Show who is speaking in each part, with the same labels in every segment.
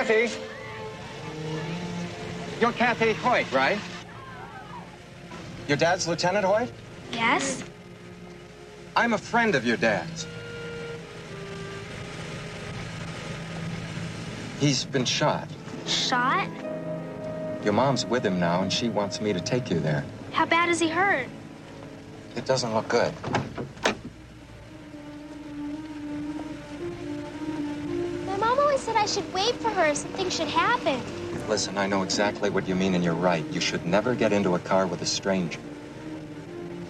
Speaker 1: Kathy! You're Kathy Hoyt, right? Your dad's Lieutenant Hoyt?
Speaker 2: Yes?
Speaker 1: I'm a friend of your dad's. He's been shot.
Speaker 2: Shot?
Speaker 1: Your mom's with him now, and she wants me to take you there.
Speaker 2: How bad is he hurt?
Speaker 1: It doesn't look good.
Speaker 2: My mom always said I should wait for her if something should happen.
Speaker 1: Listen, I know exactly what you mean, and you're right. You should never get into a car with a stranger.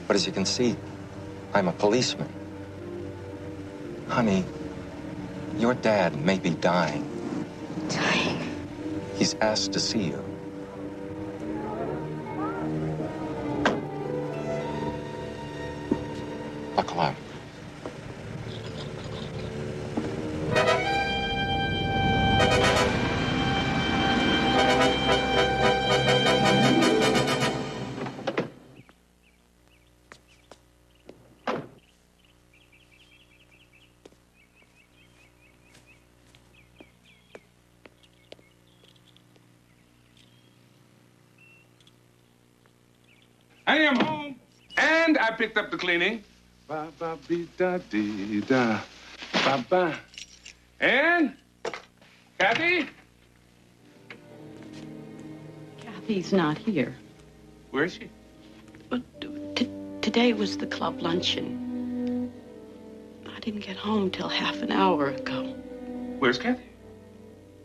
Speaker 1: But as you can see, I'm a policeman. Honey, your dad may be dying.
Speaker 2: Dying?
Speaker 1: He's asked to see you. Buckle up.
Speaker 3: I am home, and I picked up the cleaning. Ba ba be da dee da, ba ba. And Kathy,
Speaker 4: Kathy's not here.
Speaker 3: where is she?
Speaker 4: But today was the club luncheon. I didn't get home till half an hour ago.
Speaker 3: Where's Kathy?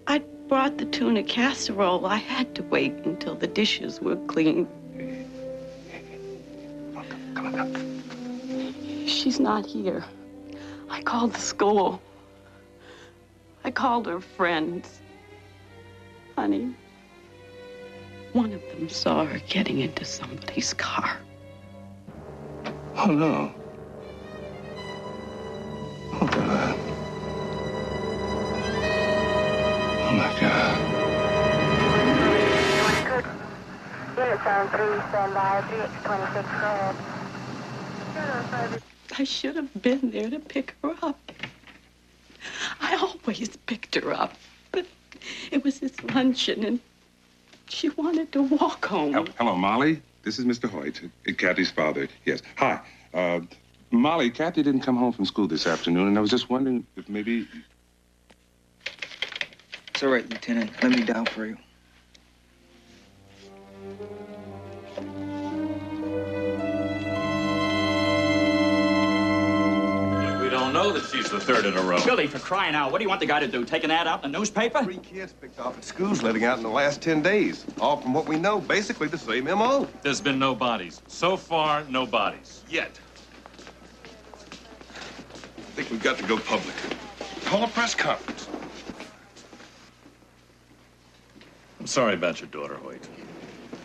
Speaker 4: I brought the tuna casserole. I had to wait until the dishes were clean.
Speaker 3: Come on.
Speaker 4: She's not here. I called the school. I called her friends. Honey, one of them saw her getting into somebody's car.
Speaker 3: Oh, no. Oh, God. Oh, my God.
Speaker 5: Unit zone 3, stand by, 3X26, go ahead.
Speaker 4: I should have been there to pick her up. I always picked her up, but it was this luncheon, and she wanted to walk home.
Speaker 3: Hello, Molly. This is Mr. Hoyt, Kathy's father. Yes. Hi. Molly, Kathy didn't come home from school this afternoon, and I was just wondering if maybe...
Speaker 6: It's all right, Lieutenant. Let me down for you.
Speaker 7: We don't know that she's the third in a row. Billy, for crying out, what do you want the guy to do? Take an ad out in the newspaper?
Speaker 8: 3 kids picked off at schools letting out in the last 10 days. All from what we know, basically the same M.O.
Speaker 7: There's been no bodies. So far, no bodies.
Speaker 8: Yet. I think we've got to go public. Call a press conference.
Speaker 7: I'm sorry about your daughter, Hoyt.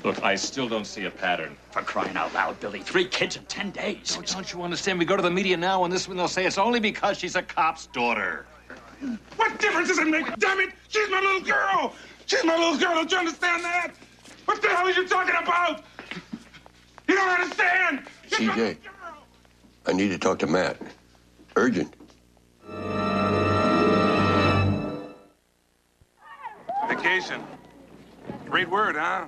Speaker 7: Look, I still don't see a pattern. For crying out loud, Billy. 3 kids in 10 days.
Speaker 9: Don't you understand? We go to the media now, and this one they'll say it's only because she's a cop's daughter.
Speaker 3: What difference does it make? Damn it! She's my little girl! She's my little girl, don't you understand that? What the hell are you talking about? You don't understand!
Speaker 10: CJ, I need to talk to Matt. Urgent.
Speaker 3: Vacation. Great word, huh?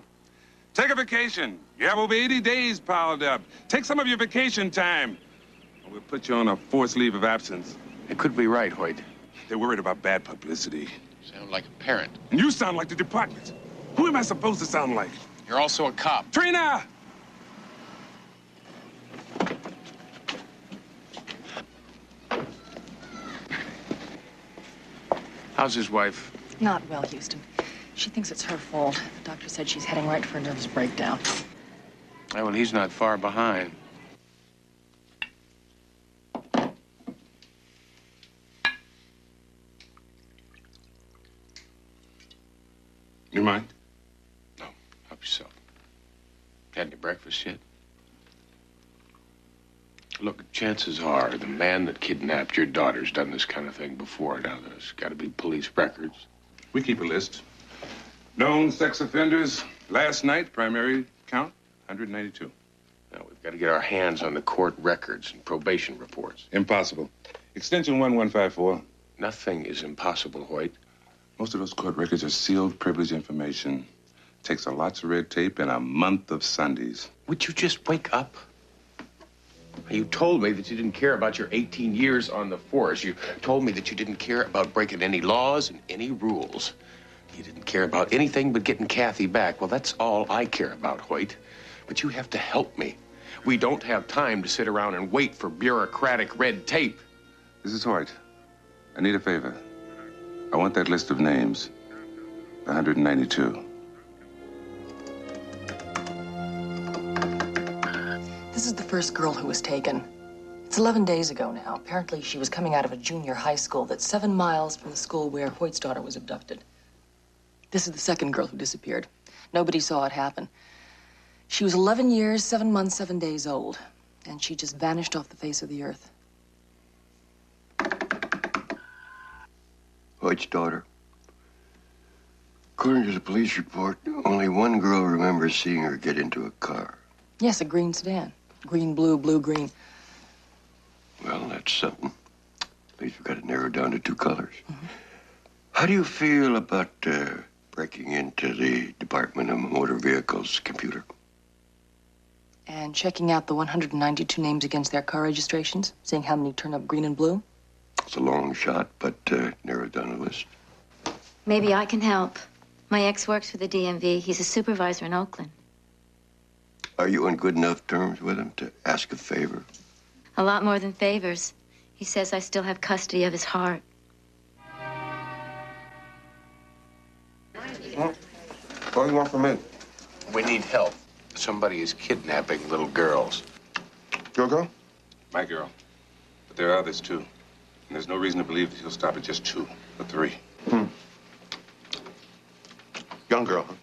Speaker 3: Take a vacation. You have over 80 days piled up. Take some of your vacation time. Or we'll put you on a forced leave of absence.
Speaker 9: It could be right, Hoyt.
Speaker 3: They're worried about bad publicity.
Speaker 9: Sound like a parent.
Speaker 3: And you sound like the department. Who am I supposed to sound like?
Speaker 9: You're also a cop.
Speaker 3: Trina!
Speaker 9: How's his wife?
Speaker 11: Not well, Houston. She thinks it's her fault. The doctor said she's heading right for a nervous breakdown.
Speaker 9: Oh, well, he's not far behind.
Speaker 3: You mind?
Speaker 9: No, help yourself. Had any breakfast yet? Look, chances are the man that kidnapped your daughter's done this kind of thing before. Now, there's got to be police records.
Speaker 3: We keep a list. Known sex offenders. Last night, primary count, 192.
Speaker 9: Now, we've got to get our hands on the court records and probation reports.
Speaker 3: Impossible. Extension 1154.
Speaker 9: Nothing is impossible, Hoyt.
Speaker 3: Most of those court records are sealed, privileged information. Takes a lots of red tape and a month of Sundays.
Speaker 9: Would you just wake up? You told me that you didn't care about your 18 years on the force. You told me that you didn't care about breaking any laws and any rules. You didn't care about anything but getting Kathy back. Well, that's all I care about, Hoyt. But you have to help me. We don't have time to sit around and wait for bureaucratic red tape.
Speaker 3: Mrs. Hoyt, I need a favor. I want that list of names. 192.
Speaker 11: This is the first girl who was taken. It's 11 days ago now. Apparently, she was coming out of a junior high school that's 7 miles from the school where Hoyt's daughter was abducted. This is the second girl who disappeared. Nobody saw it happen. She was 11 years, 7 months, 7 days old, and she just vanished off the face of the earth.
Speaker 10: Hoyt's daughter. According to the police report, only one girl remembers seeing her get into a car.
Speaker 11: Yes, a green sedan. Green, blue, blue, green.
Speaker 10: Well, that's something. At least we've got it narrowed down to 2 colors. How do you feel about breaking into the Department of Motor Vehicles computer?
Speaker 11: And checking out the 192 names against their car registrations, seeing how many turn up green and blue?
Speaker 10: It's a long shot, but narrowed down the list.
Speaker 12: Maybe I can help. My ex works for the DMV. He's a supervisor in Oakland.
Speaker 10: Are you on good enough terms with him to ask a favor?
Speaker 12: A lot more than favors. He says I still have custody of his heart.
Speaker 8: What do you want from me?
Speaker 9: We need help. Somebody is kidnapping little girls.
Speaker 8: Your girl?
Speaker 3: My girl. But there are others, too. And there's no reason to believe that he'll stop at just 2 or 3.
Speaker 8: Young girl, huh?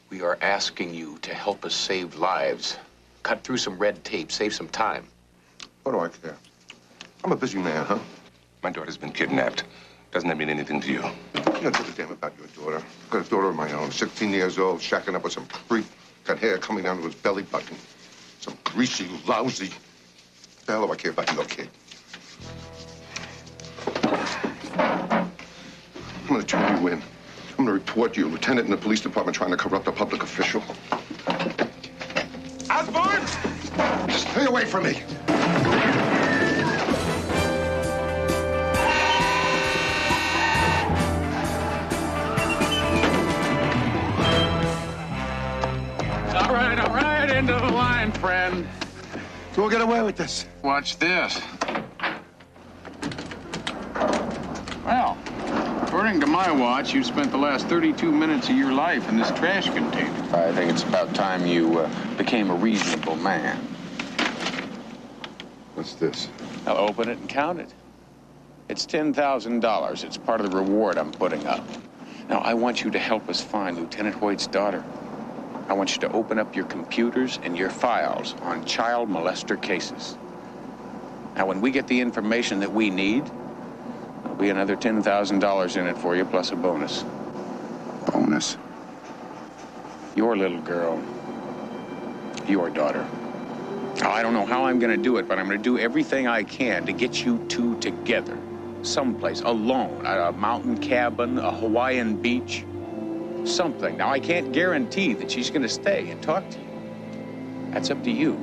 Speaker 9: We are asking you to help us save lives. Cut through some red tape, save some time.
Speaker 8: What do I care? I'm a busy man, huh?
Speaker 3: My daughter's been kidnapped. Doesn't that mean anything to you?
Speaker 8: You don't give a damn about your daughter. I've got a daughter of my own, 16 years old, shacking up with some creep. Got hair coming down to his belly button. Some greasy, lousy. What the hell do I care about your kid? I'm gonna turn you in. I'm gonna report you, lieutenant in the police department trying to corrupt a public official.
Speaker 3: Osborne!
Speaker 8: Stay away from me!
Speaker 13: All right, into the line, friend.
Speaker 8: So we'll get away with this.
Speaker 13: Watch this. Well, according to my watch, you spent the last 32 minutes of your life in this trash container.
Speaker 9: I think it's about time you became a reasonable man.
Speaker 8: What's this?
Speaker 13: I'll open it and count it. It's $10,000. It's part of the reward I'm putting up. Now, I want you to help us find Lieutenant Hoyt's daughter. I want you to open up your computers and your files on child molester cases. Now, when we get the information that we need, there'll be another $10,000 in it for you, plus a bonus.
Speaker 8: Bonus?
Speaker 13: Your little girl. Your daughter. Now, I don't know how I'm going to do it, but I'm going to do everything I can to get you two together. Someplace, alone, at a mountain cabin, a Hawaiian beach. Something. Now, I can't guarantee that she's going to stay and talk to you. That's up to you.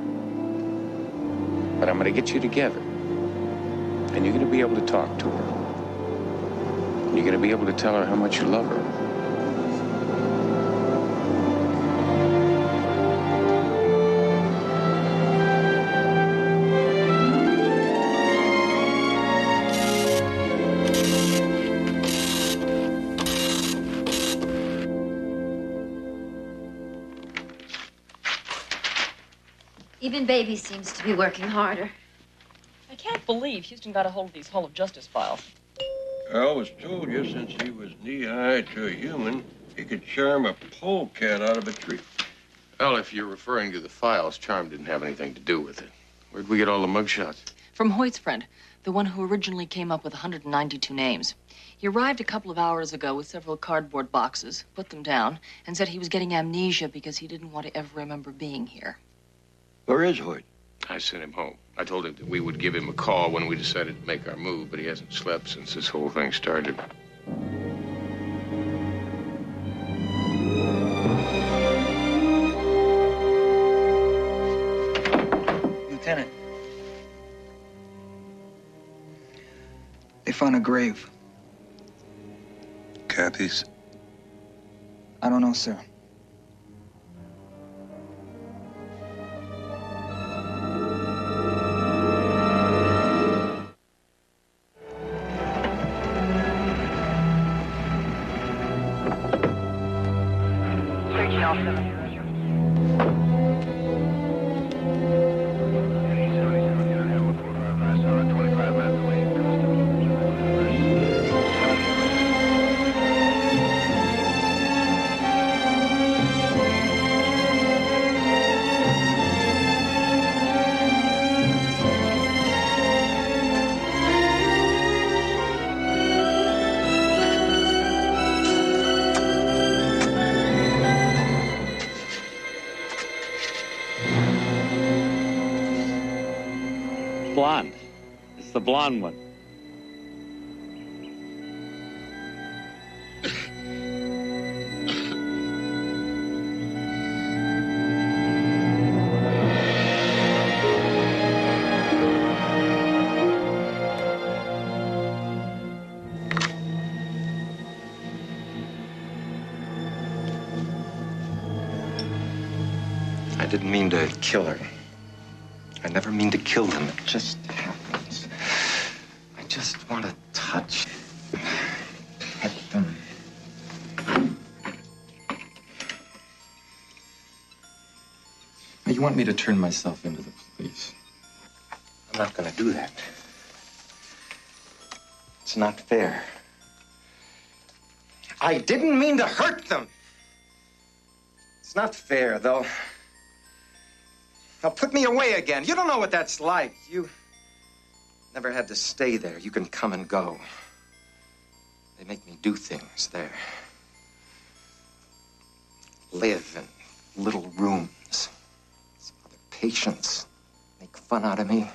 Speaker 13: But I'm going to get you together. And you're going to be able to talk to her. You're going to be able to tell her how much you love her.
Speaker 12: Even Baby seems to be working harder.
Speaker 11: I can't believe Houston got a hold of these Hall of Justice files.
Speaker 10: I always told you since he was knee-high to a human, he could charm a polecat out of a tree.
Speaker 9: Well, if you're referring to the files, Charm didn't have anything to do with it. Where'd we get all the mugshots?
Speaker 11: From Hoyt's friend, the one who originally came up with 192 names. He arrived a couple of hours ago with several cardboard boxes, put them down, and said he was getting amnesia because he didn't want to ever remember being here.
Speaker 10: Where is Hoyt?
Speaker 9: I sent him home. I told him that we would give him a call when we decided to make our move, but he hasn't slept since this whole thing started.
Speaker 6: They found a grave.
Speaker 3: Kathy's?
Speaker 6: I don't know, sir.
Speaker 7: Blonde. It's the blonde one.
Speaker 1: I didn't mean to kill her. I never mean to kill them. It just happens. I just want to touch, pet them. Now, you want me to turn myself into the police? I'm not going to do that. It's not fair. I didn't mean to hurt them. It's not fair, though. Now put me away again. You don't know what that's like. You never had to stay there. You can come and go. They make me do things there. Live in little rooms. Other patients make fun out of me.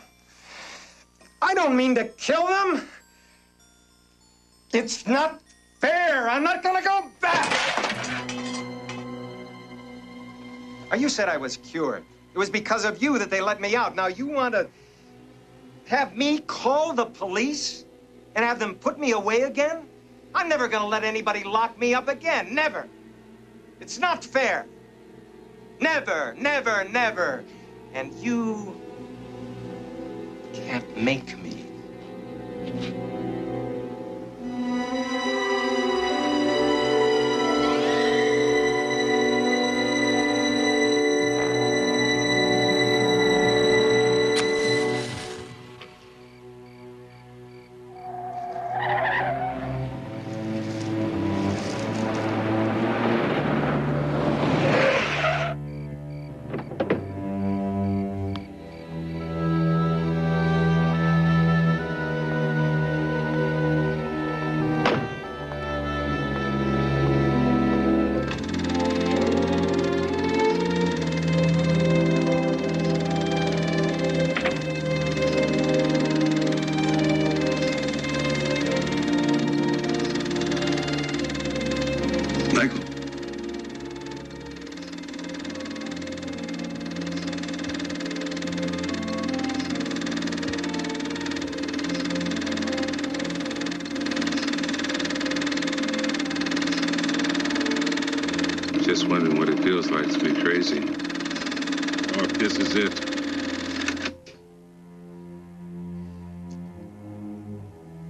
Speaker 1: I don't mean to kill them. It's not fair. I'm not gonna go back. You said I was cured. It was because of you that they let me out. Now you want to have me call the police and have them put me away again? I'm never going to let anybody lock me up again. Never. It's not fair. Never, never, never. And you can't make me.
Speaker 3: Just wondering what it feels like to be crazy. Or if this is it.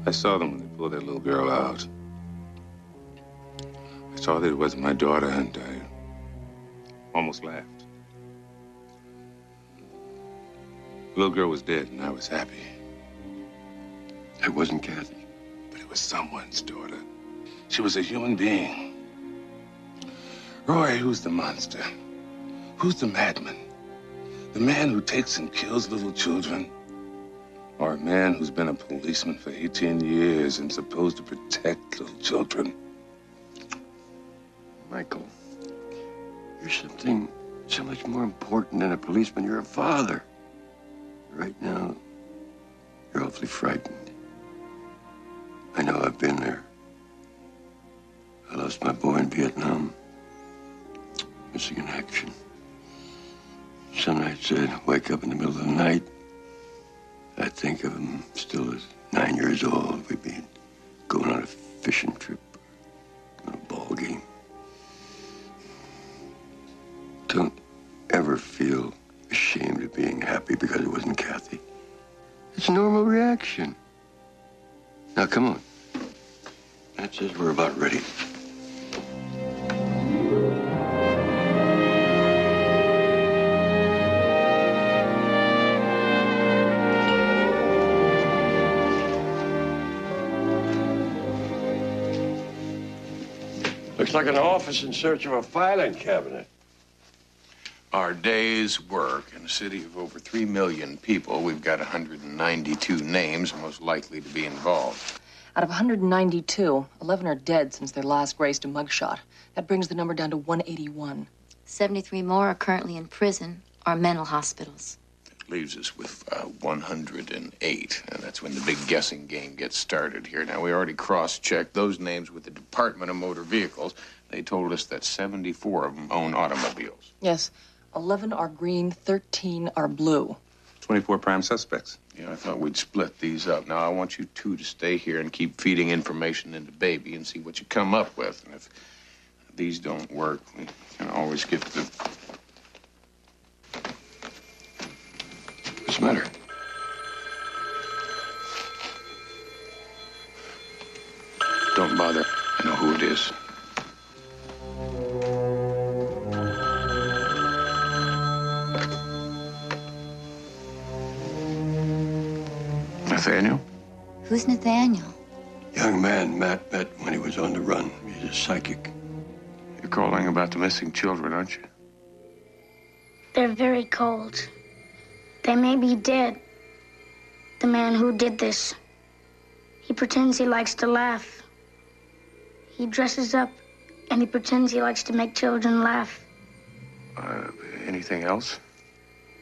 Speaker 3: I saw them when they pulled that little girl out. I saw that it wasn't my daughter, and I almost laughed. The little girl was dead, and I was happy.
Speaker 10: It wasn't Kathy.
Speaker 3: But it was someone's daughter. She was a human being. Roy, who's the monster? Who's the madman? The man who takes and kills little children? Or a man who's been a policeman for 18 years and supposed to protect little children?
Speaker 10: Michael, you're something so much more important than a policeman. You're a father. Right now, you're awfully frightened. I know, I've been there. I lost my boy in Vietnam. Missing in action. Some nights I'd wake up in the middle of the night. I'd think of him still as 9 years old. We'd be going on a fishing trip, on a ball game. Don't ever feel ashamed of being happy because it wasn't Kathy. It's a normal reaction. Now, come on. That says we're about ready. Looks like an office in search of a filing cabinet.
Speaker 13: Our day's work in a city of over 3 million people, we've got 192 names most likely to be involved.
Speaker 11: Out of 192, 11 are dead since their last graced a mugshot. That brings the number down to 181.
Speaker 12: 73 more are currently in prison or mental hospitals.
Speaker 13: It leaves us with 108, and that's when the big guessing game gets started here. Now, we already cross-checked those names with the Department of Motor Vehicles. They told us that 74 of them own automobiles.
Speaker 11: Yes, 11 are green, 13 are blue.
Speaker 3: 24 prime suspects.
Speaker 13: Yeah, I thought we'd split these up. Now, I want you two to stay here and keep feeding information into Baby and see what you come up with. And if these don't work, we can always get the...
Speaker 10: What's the matter?
Speaker 13: Don't bother. I know who it is. Nathaniel?
Speaker 12: Who's Nathaniel?
Speaker 10: Young man Matt met when he was on the run. He's a psychic.
Speaker 13: You're calling about the missing children, aren't you?
Speaker 14: They're very cold. They may be dead. The man who did this. He pretends he likes to laugh. He dresses up and he pretends he likes to make children laugh.
Speaker 13: Anything else?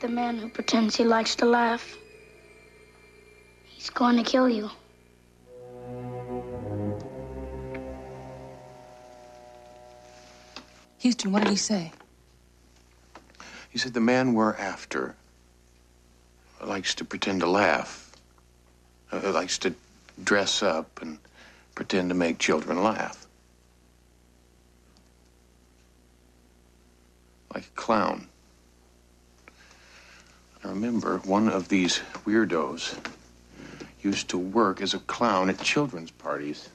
Speaker 14: The man who pretends he likes to laugh. He's going to kill you.
Speaker 11: Houston, what did he say?
Speaker 13: He said the man we're after likes to pretend to laugh. Likes to dress up and pretend to make children laugh. Like a clown. I remember one of these weirdos used to work as a clown at children's parties.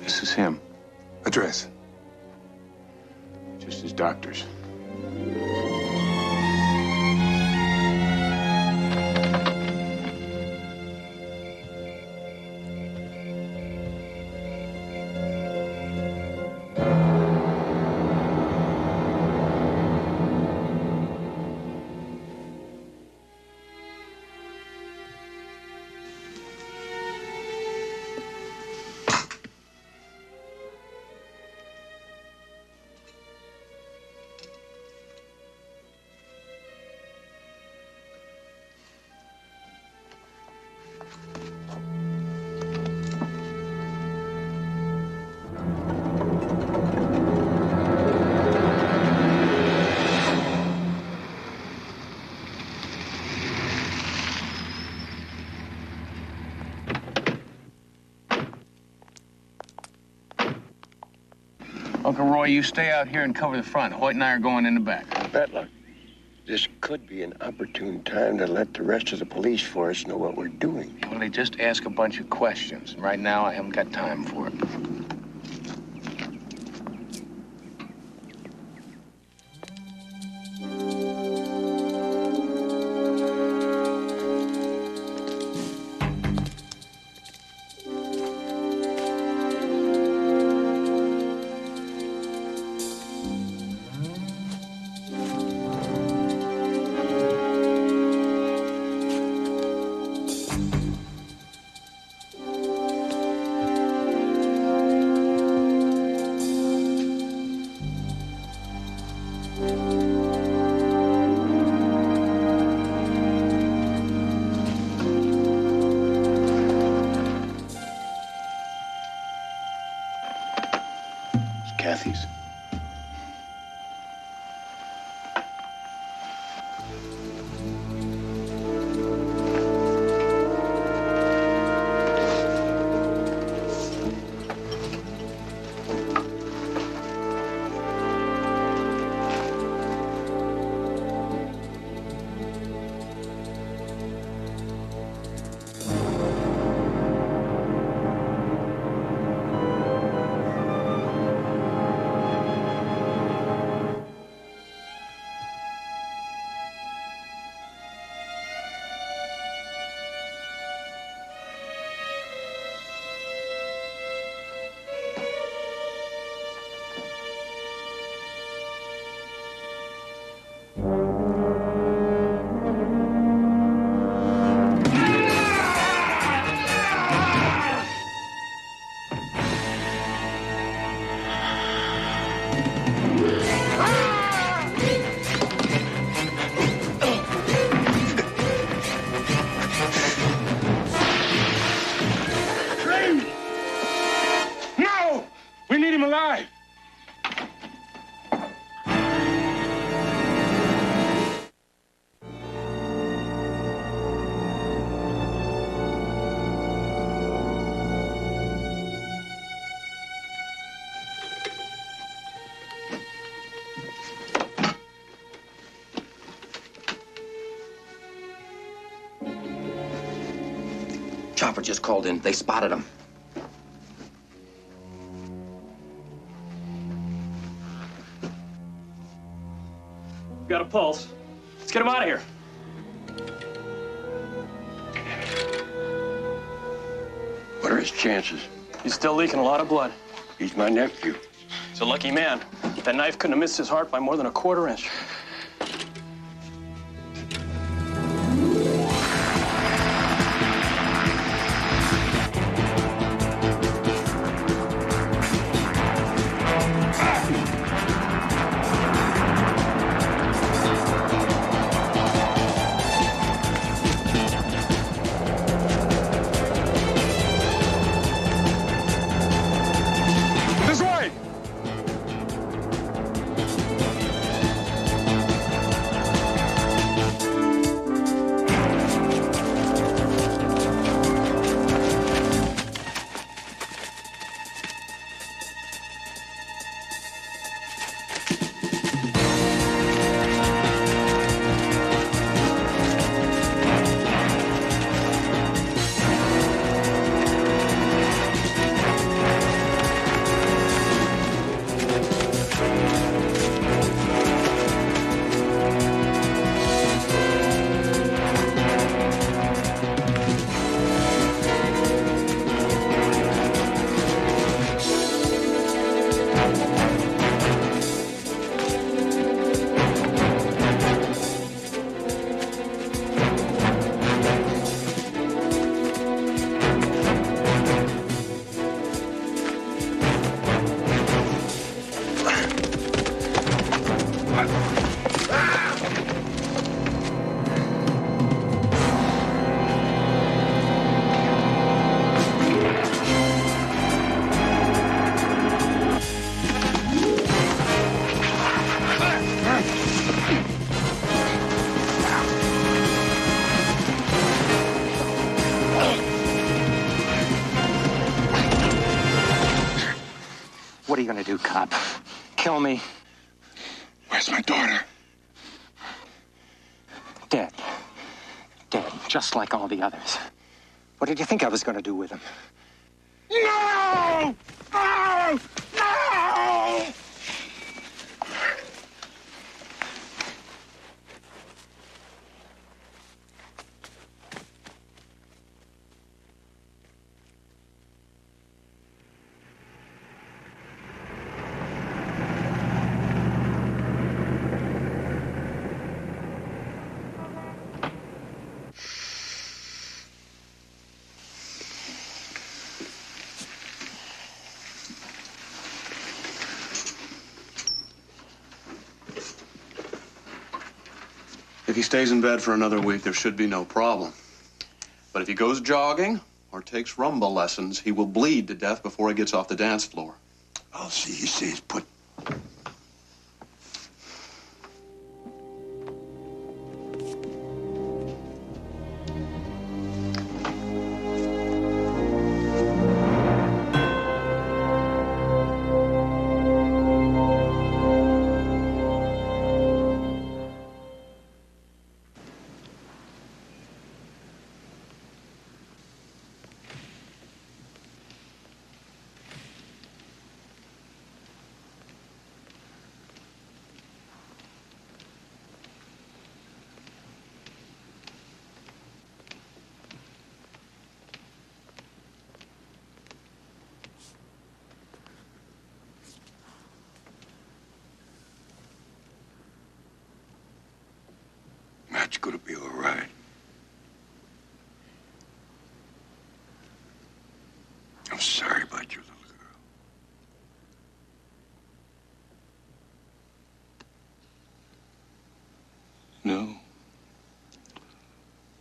Speaker 13: This is him.
Speaker 3: Address?
Speaker 13: Just his doctor's. Uncle Roy, you stay out here and cover the front. Hoyt and I are going in the back.
Speaker 10: Battler, this could be an opportune time to let the rest of the police force know what we're doing.
Speaker 13: Well, they just ask a bunch of questions. Right now, I haven't got time for it. Kathy's.
Speaker 15: Chopper just called in. They spotted him.
Speaker 16: Got a pulse. Let's get him out of here.
Speaker 10: What are his chances?
Speaker 16: He's still leaking a lot of blood.
Speaker 10: He's my nephew.
Speaker 16: He's a lucky man. That knife couldn't have missed his heart by more than a quarter inch.
Speaker 1: What are you gonna do, cop? Kill me?
Speaker 3: Where's my daughter?
Speaker 1: Dead. Dead, just like all the others. What did you think I was gonna do with him?
Speaker 3: No! No! No!
Speaker 17: If he stays in bed for another week, there should be no problem. But if he goes jogging or takes rumba lessons, he will bleed to death before he gets off the dance floor.
Speaker 10: All she says, put. Matt's gonna be all right. I'm sorry about your little girl.
Speaker 3: No.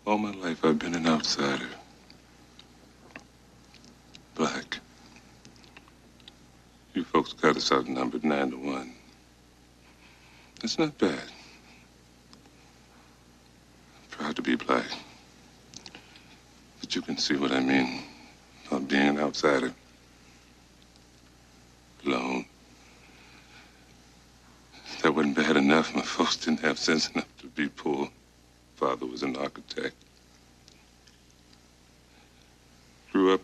Speaker 3: All my life I've been an outsider. Black. You folks got us outnumbered 9-1. That's not bad. Proud to be black. But you can see what I mean about being an outsider. Alone. That wasn't bad enough. My folks didn't have sense enough to be poor. Father was an architect. Grew up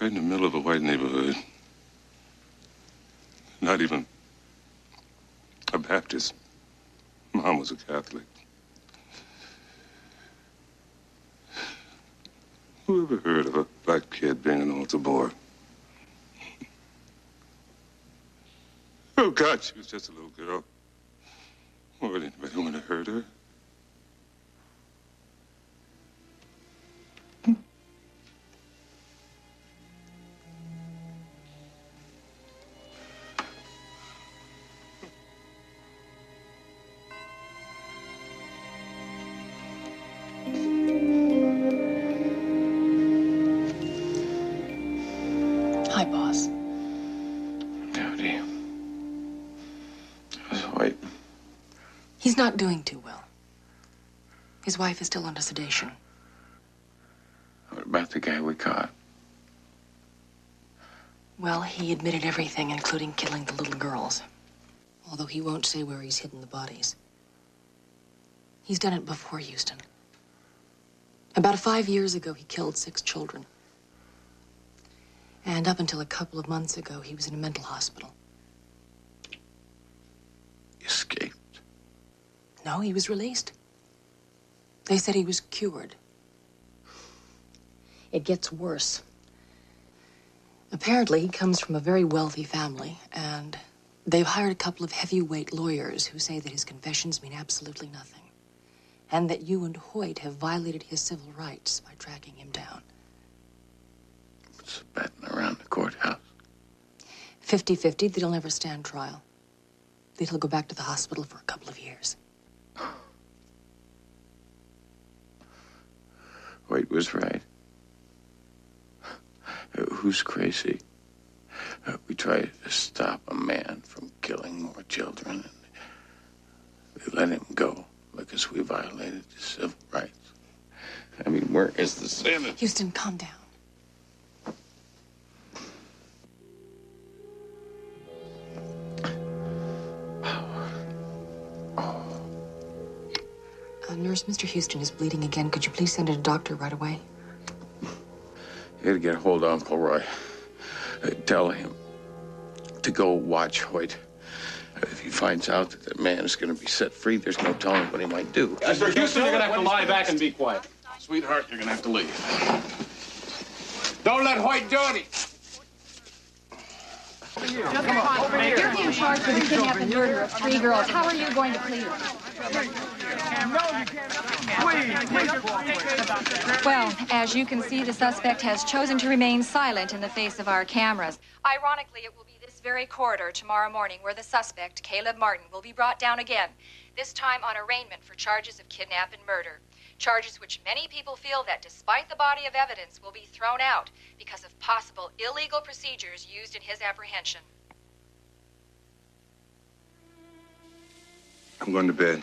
Speaker 3: right in the middle of a white neighborhood. Not even a Baptist. Mom was a Catholic. Who ever heard of a black kid being an altar boy? Oh, God, she was just a little girl. Why would anybody want to hurt her?
Speaker 11: Hi, boss.
Speaker 9: Howdy. How's Hoyt?
Speaker 11: He's not doing too well. His wife is still under sedation.
Speaker 9: What about the guy we caught?
Speaker 11: Well, he admitted everything, including killing the little girls. Although he won't say where he's hidden the bodies. He's done it before, Houston. About 5 years ago, he killed 6 children. And up until a couple of months ago, he was in a mental hospital.
Speaker 9: Escaped?
Speaker 11: No, he was released. They said he was cured. It gets worse. Apparently, he comes from a very wealthy family, and they've hired a couple of heavyweight lawyers who say that his confessions mean absolutely nothing, and that you and Hoyt have violated his civil rights by tracking him down.
Speaker 9: What's batting around the courthouse?
Speaker 11: 50-50 that he'll never stand trial. That he'll go back to the hospital for a couple of years.
Speaker 9: Hoyt was right. Who's crazy? We tried to stop a man from killing more children, and we let him go because we violated his civil rights. I mean, where is the sin?
Speaker 11: Houston, calm down. Nurse, Mr. Houston is bleeding again. Could you please send in a doctor right away?
Speaker 9: You gotta get a hold of Uncle Roy. Tell him to go watch Hoyt. If he finds out that the man is gonna be set free, there's no telling what he might do.
Speaker 16: Mr. Houston, you're gonna have to lie back and be quiet.
Speaker 9: Sweetheart, you're gonna have to leave. Don't let Hoyt do it.
Speaker 18: You're being charged with the kidnap and murder of 3 girls. How are you going to plead? Well, as you can see, the suspect has chosen to remain silent in the face of our cameras. Ironically, it will be this very corridor tomorrow morning where the suspect, Caleb Martin, will be brought down again, this time on arraignment for charges of kidnap and murder. Charges which many people feel that, despite the body of evidence, will be thrown out because of possible illegal procedures used in his apprehension.
Speaker 3: I'm going to bed.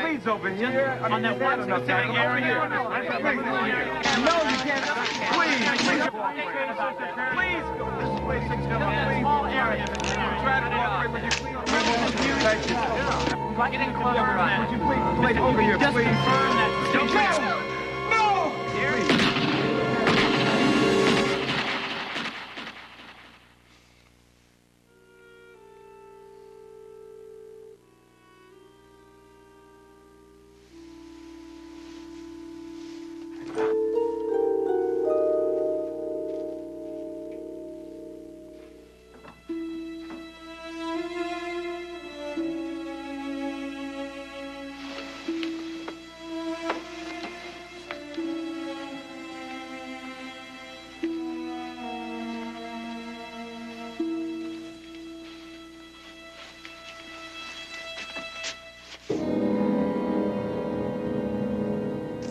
Speaker 19: Please, over here. On that one specific area. No, you can't. Please. Please go this way, 6 small area. Try to cooperate with you. Thank you. Get in closer. Would you please over here, please? Just confirm that. Don't go. No! Here.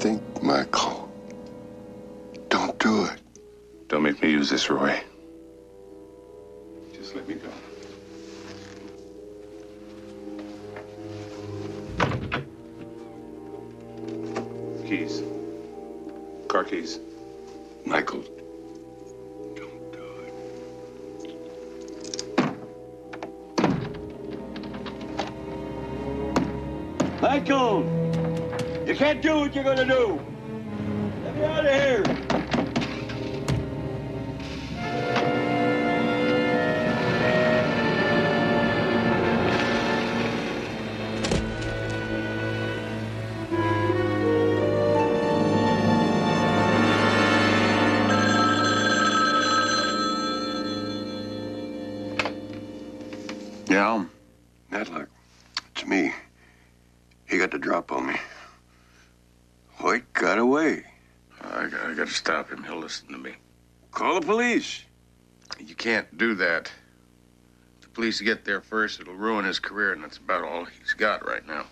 Speaker 10: Think, Michael. Don't do it.
Speaker 3: Don't make me use this, Roy. Just let me go. Keys. Car keys.
Speaker 10: Michael.
Speaker 19: Michael! You can't do what you're gonna do! Let me out of here!
Speaker 10: Yeah? Matlock, it's me. He got the drop on me. Hoyt got away.
Speaker 13: I gotta stop him. He'll listen to me.
Speaker 10: Call the police.
Speaker 13: You can't do that. If the police get there first, it'll ruin his career, and that's about all he's got right now.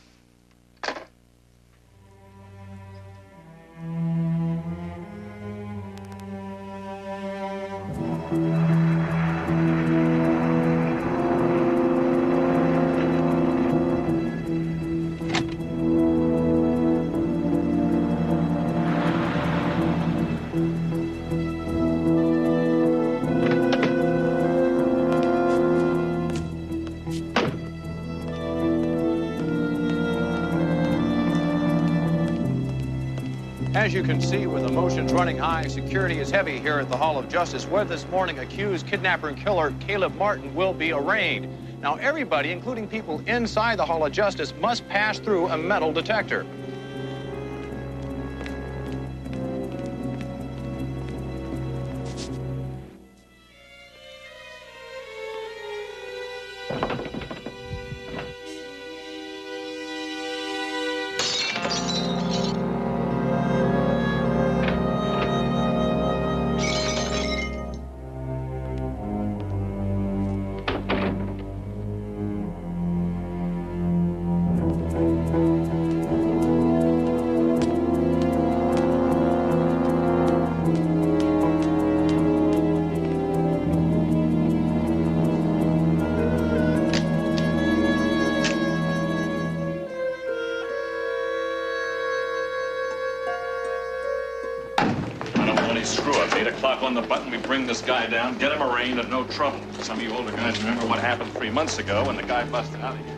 Speaker 20: As you can see, with emotions running high, security is heavy here at the Hall of Justice, where this morning accused kidnapper and killer Caleb Martin will be arraigned. Now, everybody, including people inside the Hall of Justice, must pass through a metal detector.
Speaker 7: on the button, we bring this guy down, get him arraigned, and no trouble. Some of you older guys remember what happened 3 months ago when the guy busted out of here.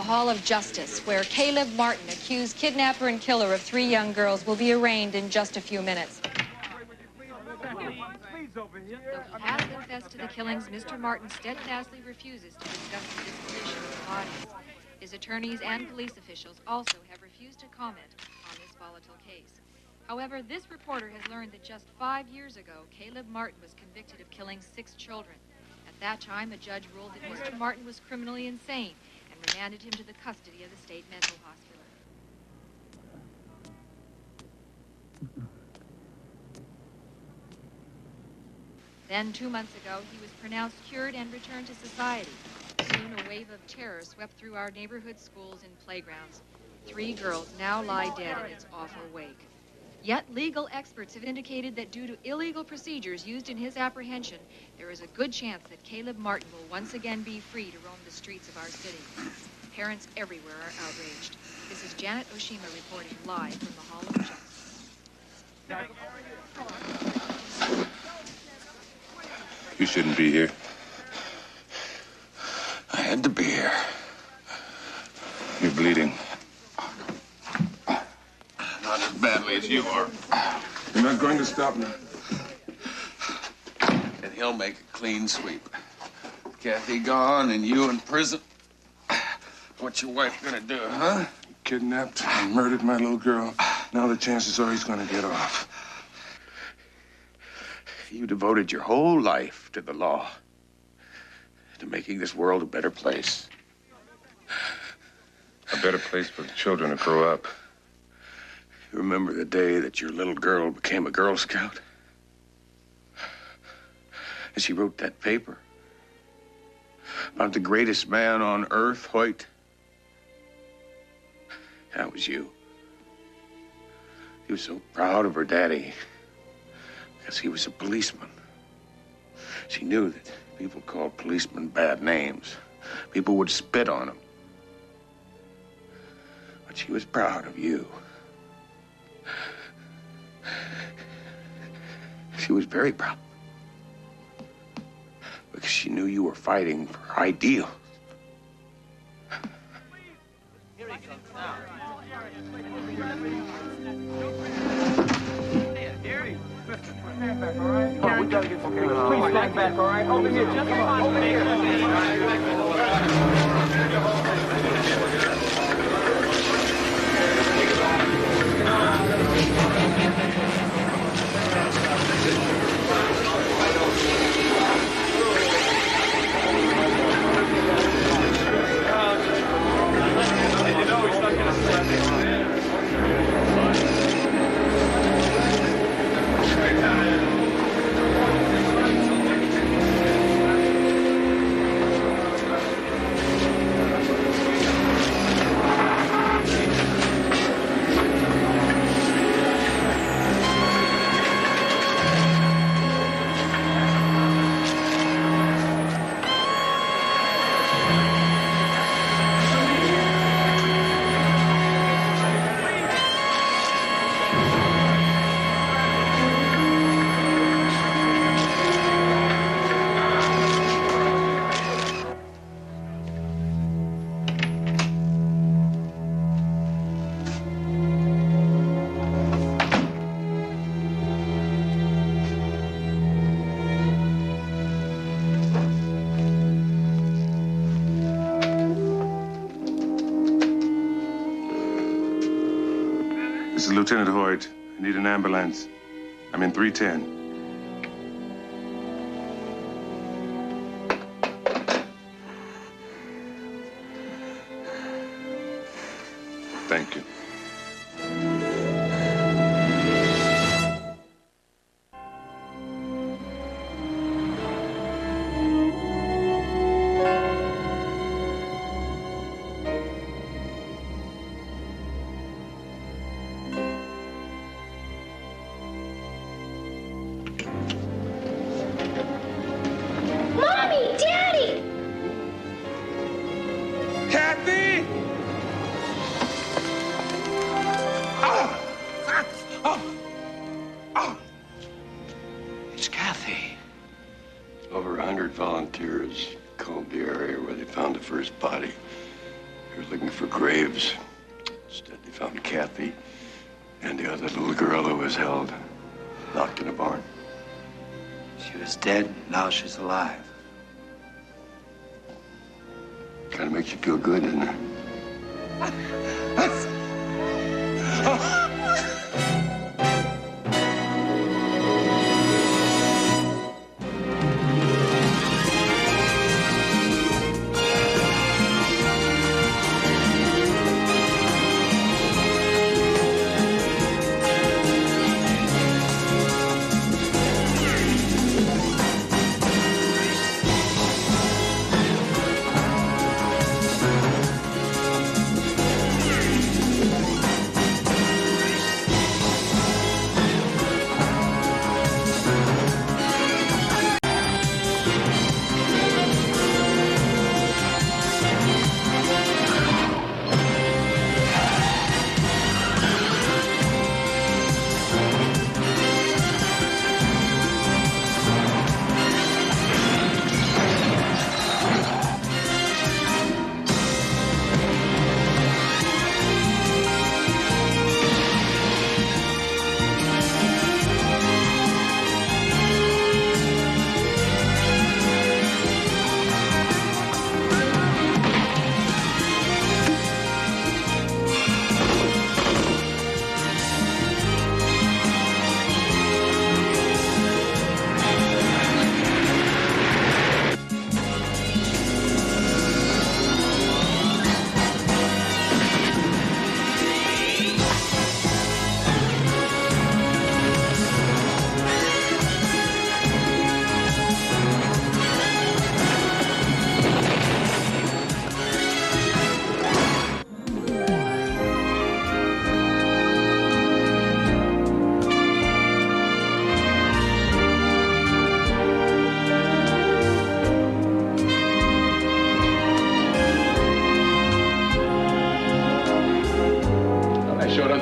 Speaker 18: Hall of Justice, where Caleb Martin, accused kidnapper and killer of 3 young girls, will be arraigned in just a few minutes. Though he has confessed to the killings, Mr. Martin steadfastly refuses to discuss the disposition of the bodies. His attorneys and police officials also have refused to comment on this volatile case. However, this reporter has learned that just 5 years ago, Caleb Martin was convicted of killing 6 children. At that time, a judge ruled that Mr. Martin was criminally insane and remanded him to the custody of the state mental hospital. Then, 2 months ago, he was pronounced cured and returned to society. Soon, a wave of terror swept through our neighborhood schools and playgrounds. 3 girls now lie dead in its awful wake. Yet, legal experts have indicated that due to illegal procedures used in his apprehension, there is a good chance that Caleb Martin will once again be free to roam the streets of our city. Parents everywhere are outraged. This is Janet Oshima reporting live from the Hall of Justice.
Speaker 3: You shouldn't be here.
Speaker 10: I had to be here.
Speaker 3: You're bleeding.
Speaker 10: Not as badly as you are.
Speaker 3: You're not going to stop me.
Speaker 10: And he'll make a clean sweep. Kathy gone and you in prison. What's your wife gonna do, huh?
Speaker 3: You kidnapped and murdered my little girl. Now the chances are he's gonna get off.
Speaker 13: You devoted your whole life to the law, to making this world a better place.
Speaker 3: A better place for the children to grow up.
Speaker 13: You remember the day that your little girl became a Girl Scout? And she wrote that paper about the greatest man on earth, Hoyt. That was you. She was so proud of her daddy because he was a policeman. She knew that people called policemen bad names. People would spit on them. But she was proud of you. She was very proud. Because she knew you were fighting for her ideals.
Speaker 19: Here he comes now. Stand back, all right? Oh, we gotta get some please stand back, all right? Over here, just over here.
Speaker 3: This is Lieutenant Hoyt. I need an ambulance. I'm in 310. Thank you.
Speaker 2: Mommy! Daddy!
Speaker 3: Kathy!
Speaker 10: It's Kathy. Over 100 volunteers combed the area where they found the first body. They were looking for graves. Instead, they found Kathy and the other little girl who was held, locked in a barn.
Speaker 6: She was dead, now she's alive.
Speaker 10: Kind of makes you feel good, doesn't it?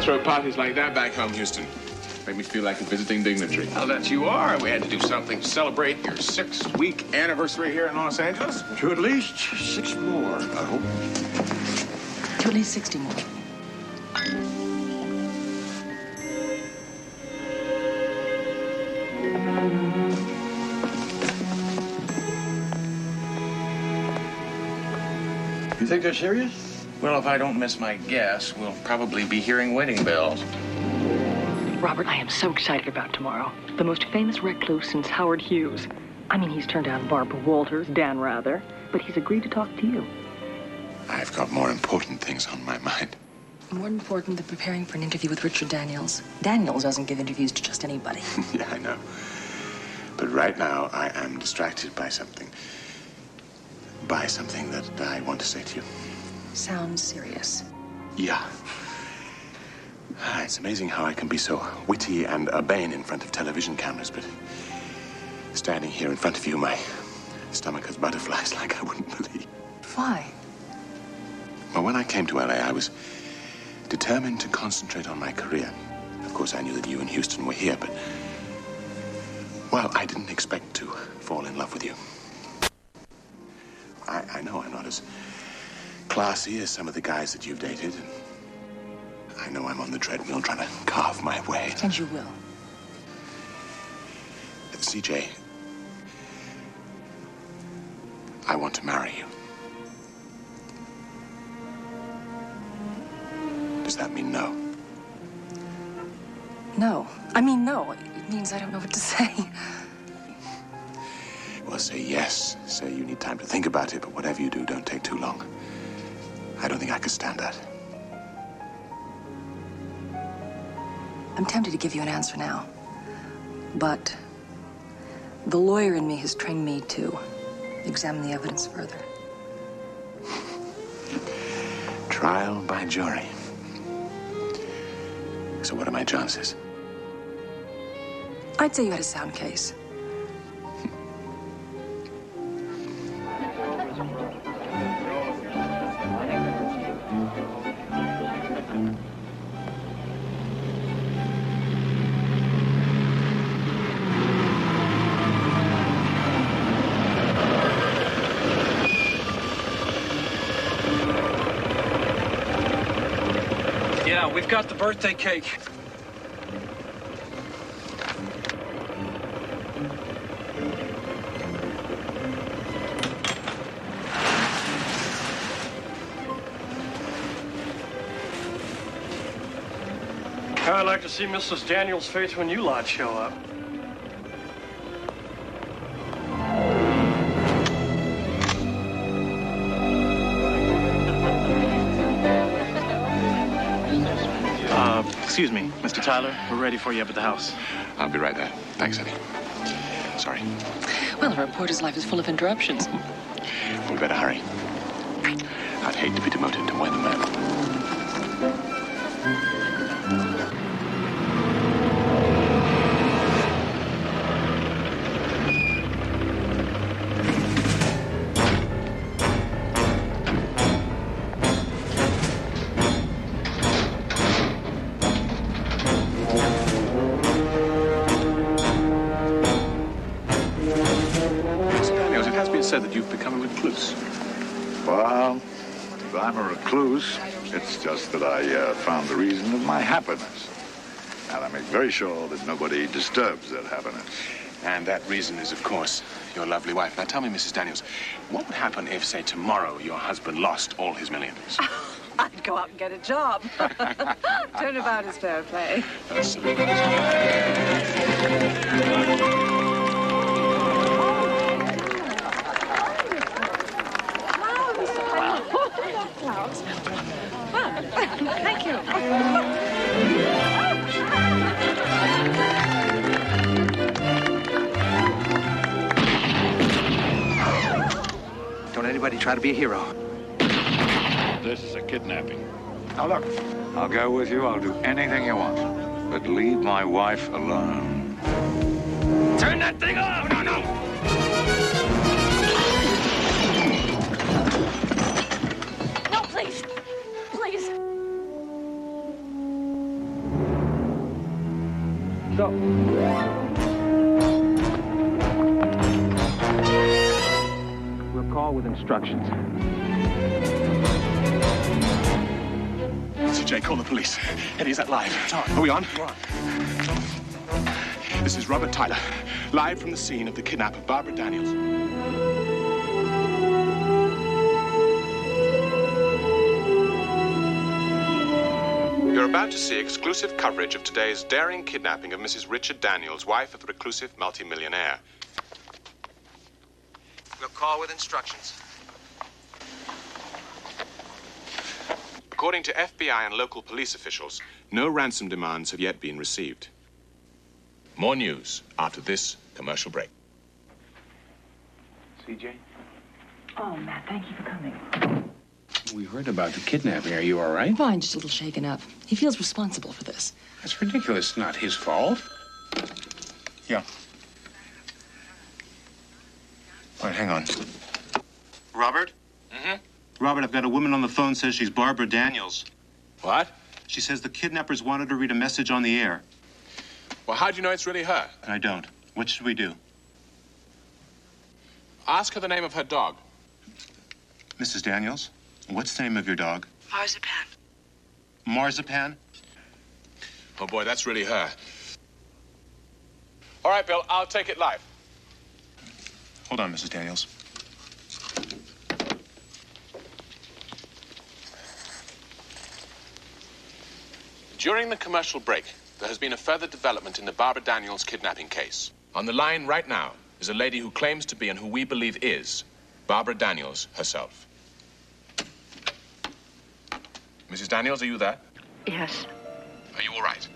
Speaker 9: Throw parties like that back home, Houston. Make me feel like a visiting dignitary. Well, that you are. We had to do something to celebrate your 6-week anniversary here in Los Angeles.
Speaker 10: To at least 6 more, I hope.
Speaker 11: To at least 60 more.
Speaker 10: You think they're serious?
Speaker 13: Well, if I don't miss my guess, we'll probably be hearing wedding bells.
Speaker 11: Robert, I am so excited about tomorrow. The most famous recluse since Howard Hughes. I mean, he's turned down Barbara Walters, Dan Rather, but he's agreed to talk to you.
Speaker 13: I've got more important things on my mind.
Speaker 11: More important than preparing for an interview with Richard Daniels. Daniels doesn't give interviews to just anybody.
Speaker 13: Yeah, I know. But right now, I am distracted by something. By something that I want to say to you.
Speaker 11: Sounds serious.
Speaker 13: Yeah. It's amazing how I can be so witty and urbane in front of television cameras, but standing here in front of you, my stomach has butterflies like I wouldn't believe.
Speaker 11: Why?
Speaker 13: Well, when I came to LA, I was determined to concentrate on my career. Of course, I knew that you and Houston were here, but, well, I didn't expect to fall in love with you. I know I'm not as classy as some of the guys that you've dated, and I know I'm on the treadmill trying to carve my way.
Speaker 11: And you will.
Speaker 13: CJ, I want to marry you. Does that mean no?
Speaker 11: No. I mean, no. It means I don't know what to say.
Speaker 13: Well, say yes. Say you need time to think about it, but whatever you do, don't take too long. I don't think I could stand that.
Speaker 11: I'm tempted to give you an answer now. But the lawyer in me has trained me to examine the evidence further.
Speaker 13: Trial by jury. So what are my chances?
Speaker 11: I'd say you had a sound case.
Speaker 16: Yeah, we've got the birthday cake. I'd like to see Mrs. Daniels' face when you lot show up.
Speaker 17: Excuse me, Mr. Tyler. We're ready for you up at the house.
Speaker 13: I'll be right there. Thanks, Eddie. Sorry.
Speaker 11: Well, a reporter's life is full of interruptions.
Speaker 13: We better hurry. I'd hate to be demoted to weatherman.
Speaker 17: Said that you've become a recluse.
Speaker 21: Well, I'm a recluse. It's just that I found the reason of my happiness. And I make very sure that nobody disturbs that happiness.
Speaker 13: And that reason is, of course, your lovely wife. Now tell me, Mrs. Daniels, what would happen if, say, tomorrow your husband lost all his millions?
Speaker 22: I'd go out and get a job. Turnabout is fair play. Clouds. Fun. Thank you.
Speaker 6: Don't anybody try to be a hero.
Speaker 21: This is a kidnapping. Now look, I'll go with you. I'll do anything you want. But leave my wife alone.
Speaker 16: Turn that thing off! No, no!
Speaker 22: No, please. Please.
Speaker 16: So. We'll call with instructions.
Speaker 13: CJ, call the police. Eddie, is that live? Are we on?
Speaker 16: We're on.
Speaker 13: This is Robert Tyler, live from the scene of the kidnap of Barbara Daniels. You're about to see exclusive coverage of today's daring kidnapping of Mrs. Richard Daniels, wife of the reclusive multimillionaire.
Speaker 15: We'll call with instructions.
Speaker 13: According to FBI and local police officials, no ransom demands have yet been received. More news after this commercial break.
Speaker 6: CJ?
Speaker 11: Oh, Matt, thank you for coming.
Speaker 9: We heard about the kidnapping. Are you all right?
Speaker 11: Fine, just a little shaken up. He feels responsible for this.
Speaker 9: That's ridiculous. Not his fault.
Speaker 17: Yeah. All right, hang on. Robert?
Speaker 9: Mm-hmm.
Speaker 17: Robert, I've got a woman on the phone says she's Barbara Daniels.
Speaker 9: What?
Speaker 17: She says the kidnappers wanted to read a message on the air.
Speaker 13: Well, how'd you know it's really her?
Speaker 17: I don't. What should we do?
Speaker 13: Ask her the name of her dog.
Speaker 17: Mrs. Daniels, what's the name of your dog?
Speaker 22: Marzipan.
Speaker 17: Marzipan?
Speaker 13: Oh, boy, that's really her. All right, Bill, I'll take it live.
Speaker 17: Hold on, Mrs. Daniels.
Speaker 13: During the commercial break,
Speaker 9: there has been a further development in the Barbara Daniels kidnapping case. On the line right now is a lady who claims to be and who we believe is Barbara Daniels herself. Mrs. Daniels, are you there?
Speaker 4: Yes.
Speaker 9: Are you all right?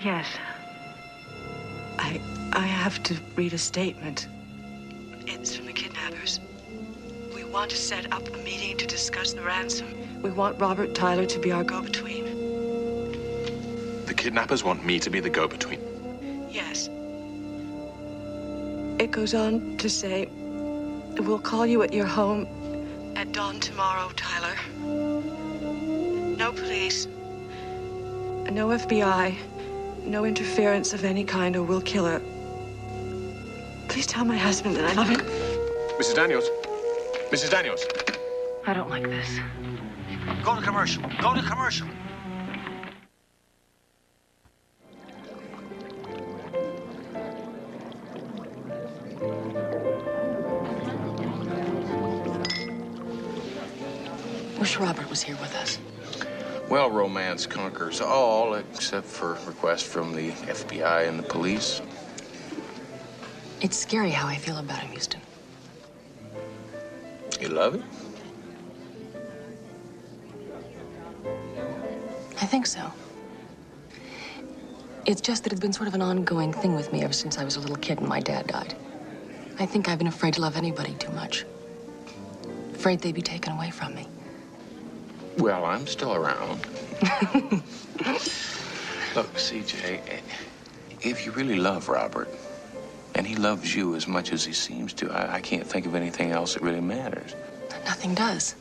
Speaker 4: Yes. I have to read a statement. It's from the kidnappers. We want to set up a meeting to discuss the ransom. We want Robert Tyler to be our go-between.
Speaker 9: The kidnappers want me to be the go-between.
Speaker 4: Yes. It goes on to say, we'll call you at your home at dawn tomorrow, Tyler. No police, no FBI, no interference of any kind, or we'll kill her. Please tell my husband that I love him.
Speaker 9: Mrs. Daniels. Mrs. Daniels.
Speaker 4: I don't like this.
Speaker 15: Go to commercial. Go to commercial.
Speaker 11: Wish Robert was here with us.
Speaker 9: Well, romance conquers all except for requests from the FBI and the police.
Speaker 11: It's scary how I feel about him, Houston.
Speaker 9: You love it?
Speaker 11: I think so. It's just that it's been sort of an ongoing thing with me ever since I was a little kid and my dad died. I think I've been afraid to love anybody too much. Afraid they'd be taken away from me.
Speaker 9: Well, I'm still around. Look, CJ, if you really love Robert, and he loves you as much as he seems to, I can't think of anything else that really matters.
Speaker 11: Nothing does.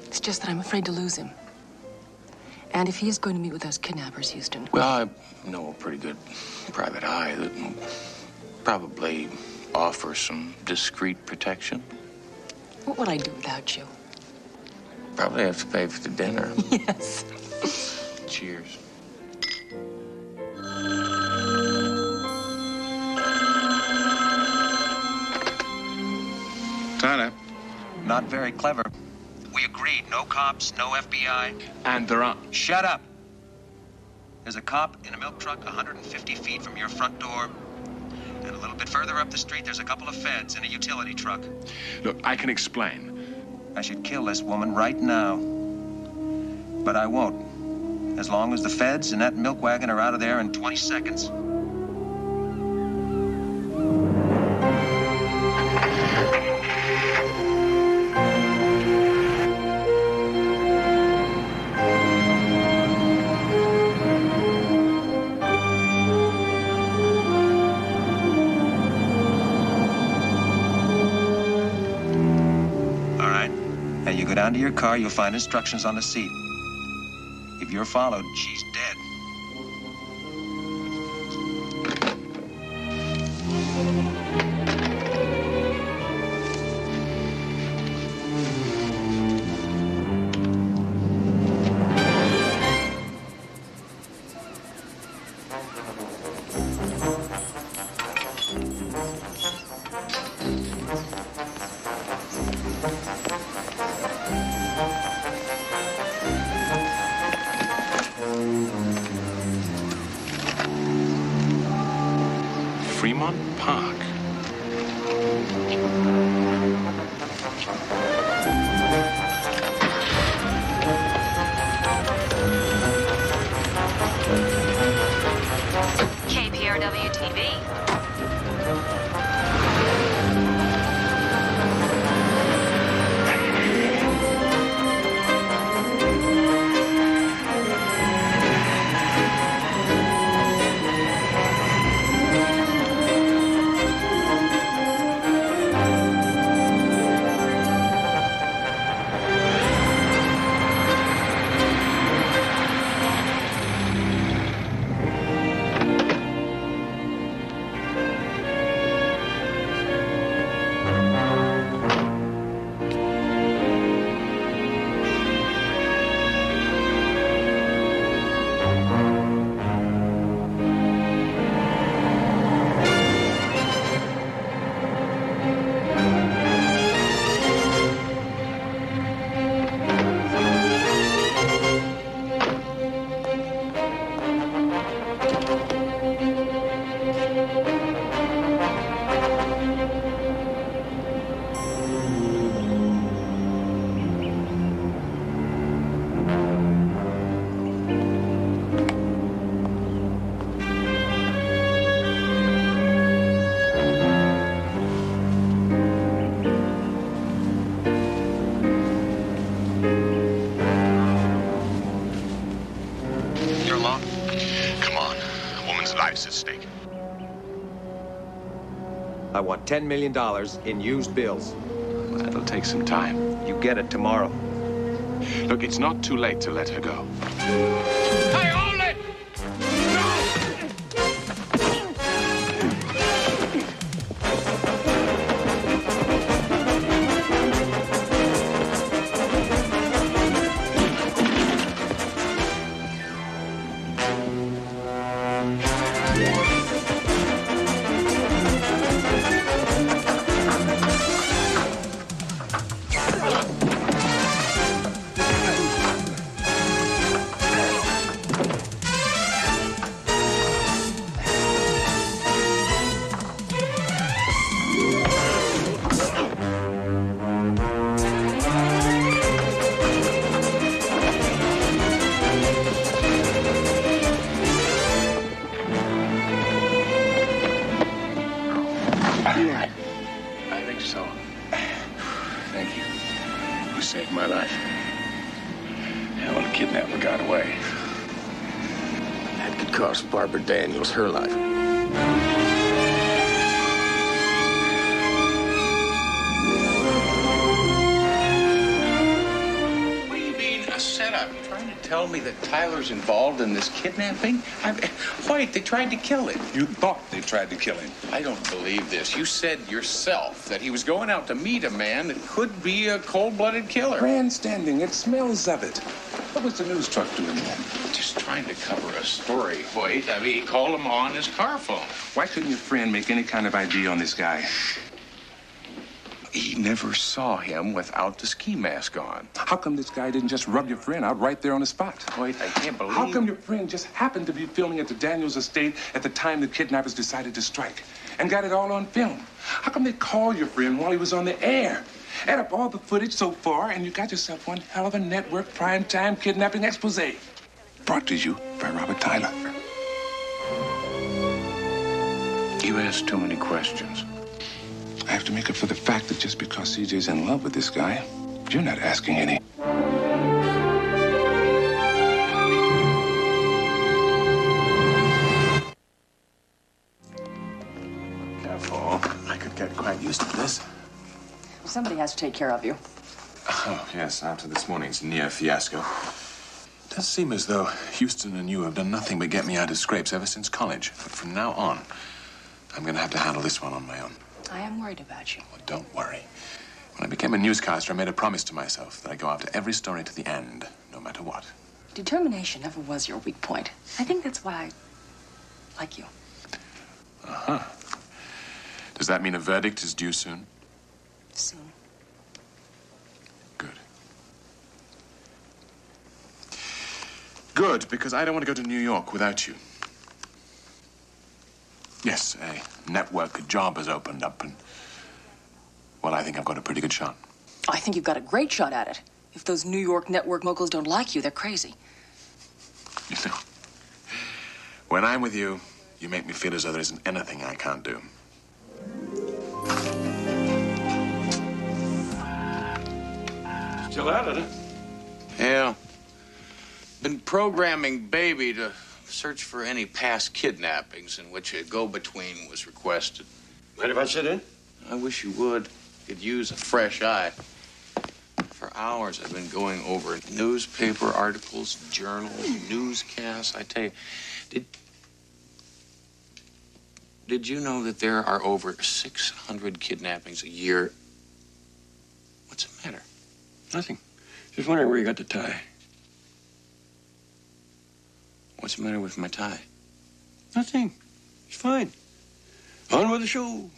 Speaker 11: It's just that I'm afraid to lose him. And if he is going to meet with those kidnappers, Houston...
Speaker 9: Well, I know a pretty good private eye that will probably offer some discreet protection.
Speaker 11: What would I do without you?
Speaker 9: Probably have to pay for the dinner.
Speaker 11: Yes.
Speaker 9: Cheers.
Speaker 17: Tyler.
Speaker 15: Not very clever. We agreed, no cops, no FBI.
Speaker 9: And there aren't.
Speaker 15: Shut up. There's a cop in a milk truck 150 feet from your front door. And a little bit further up the street, there's a couple of feds in a utility truck.
Speaker 9: Look, I can explain.
Speaker 15: I should kill this woman right now. But I won't. As long as the feds and that milk wagon are out of there in 20 seconds. Down to your car, you'll find instructions on the seat. If you're followed, she's dead.
Speaker 13: at stake.
Speaker 1: I want $10 million in used bills.
Speaker 13: That'll take some time.
Speaker 1: You get it tomorrow.
Speaker 13: Look, it's not too late to let her go.
Speaker 19: Hey, hold it!
Speaker 13: I think so. Thank you. You saved my life. Yeah, well, the kidnapper got away. That could cost Barbara Daniels her life. What do you mean, a setup? You trying to tell me that Tyler's involved in this kidnapping? White, they tried to kill him.
Speaker 3: You thought they tried to kill him.
Speaker 13: I don't believe this. You said yourself that he was going out to meet a man that could be a cold-blooded killer.
Speaker 3: Grandstanding. It smells of it. What was the news truck doing there?
Speaker 13: Just trying to cover a story, White. I mean, he called him on his car phone.
Speaker 3: Why couldn't your friend make any kind of ID on this guy?
Speaker 13: He never saw him without the ski mask on.
Speaker 3: How come this guy didn't just rub your friend out right there on the spot?
Speaker 13: White, I can't believe...
Speaker 3: How come your friend just happened to be filming at the Daniels estate at the time the kidnappers decided to strike and got it all on film? How come they called your friend while he was on the air? Add up all the footage so far, and you got yourself one hell of a network primetime kidnapping expose. Brought to you by Robert Tyler.
Speaker 13: You ask too many questions.
Speaker 3: I have to make up for the fact that just because CJ's in love with this guy, you're not asking any.
Speaker 5: Careful. I could get quite used to this.
Speaker 11: Somebody has to take care of you.
Speaker 5: Oh, yes, after this morning's near fiasco. It does seem as though Houston and you have done nothing but get me out of scrapes ever since college. But from now on, I'm going to have to handle this one on my own.
Speaker 11: I am worried about you.
Speaker 5: Well, don't worry. When I became a newscaster, I made a promise to myself that I'd go after every story to the end, no matter what.
Speaker 11: Determination never was your weak point. I think that's why I like you.
Speaker 5: Uh-huh. Does that mean a verdict is due soon?
Speaker 11: Soon.
Speaker 5: Good, because I don't want to go to New York without you. Yes, a network job has opened up, and, well, I think I've got a pretty good shot.
Speaker 11: I think you've got a great shot at it. If those New York network moguls don't like you, they're crazy.
Speaker 5: You know, when I'm with you, you make me feel as though there isn't anything I can't do.
Speaker 10: Still at it, huh?
Speaker 13: Yeah. Been programming Baby to search for any past kidnappings in which a go-between was requested.
Speaker 10: Mind if I sit in?
Speaker 13: I wish you would. Could use a fresh eye. For hours, I've been going over newspaper articles, journals, newscasts. I tell you, did you know that there are over 600 kidnappings a year? What's the matter?
Speaker 10: Nothing. Just wondering where you got the tie.
Speaker 13: What's the matter with my tie?
Speaker 10: Nothing. It's fine. On with the show.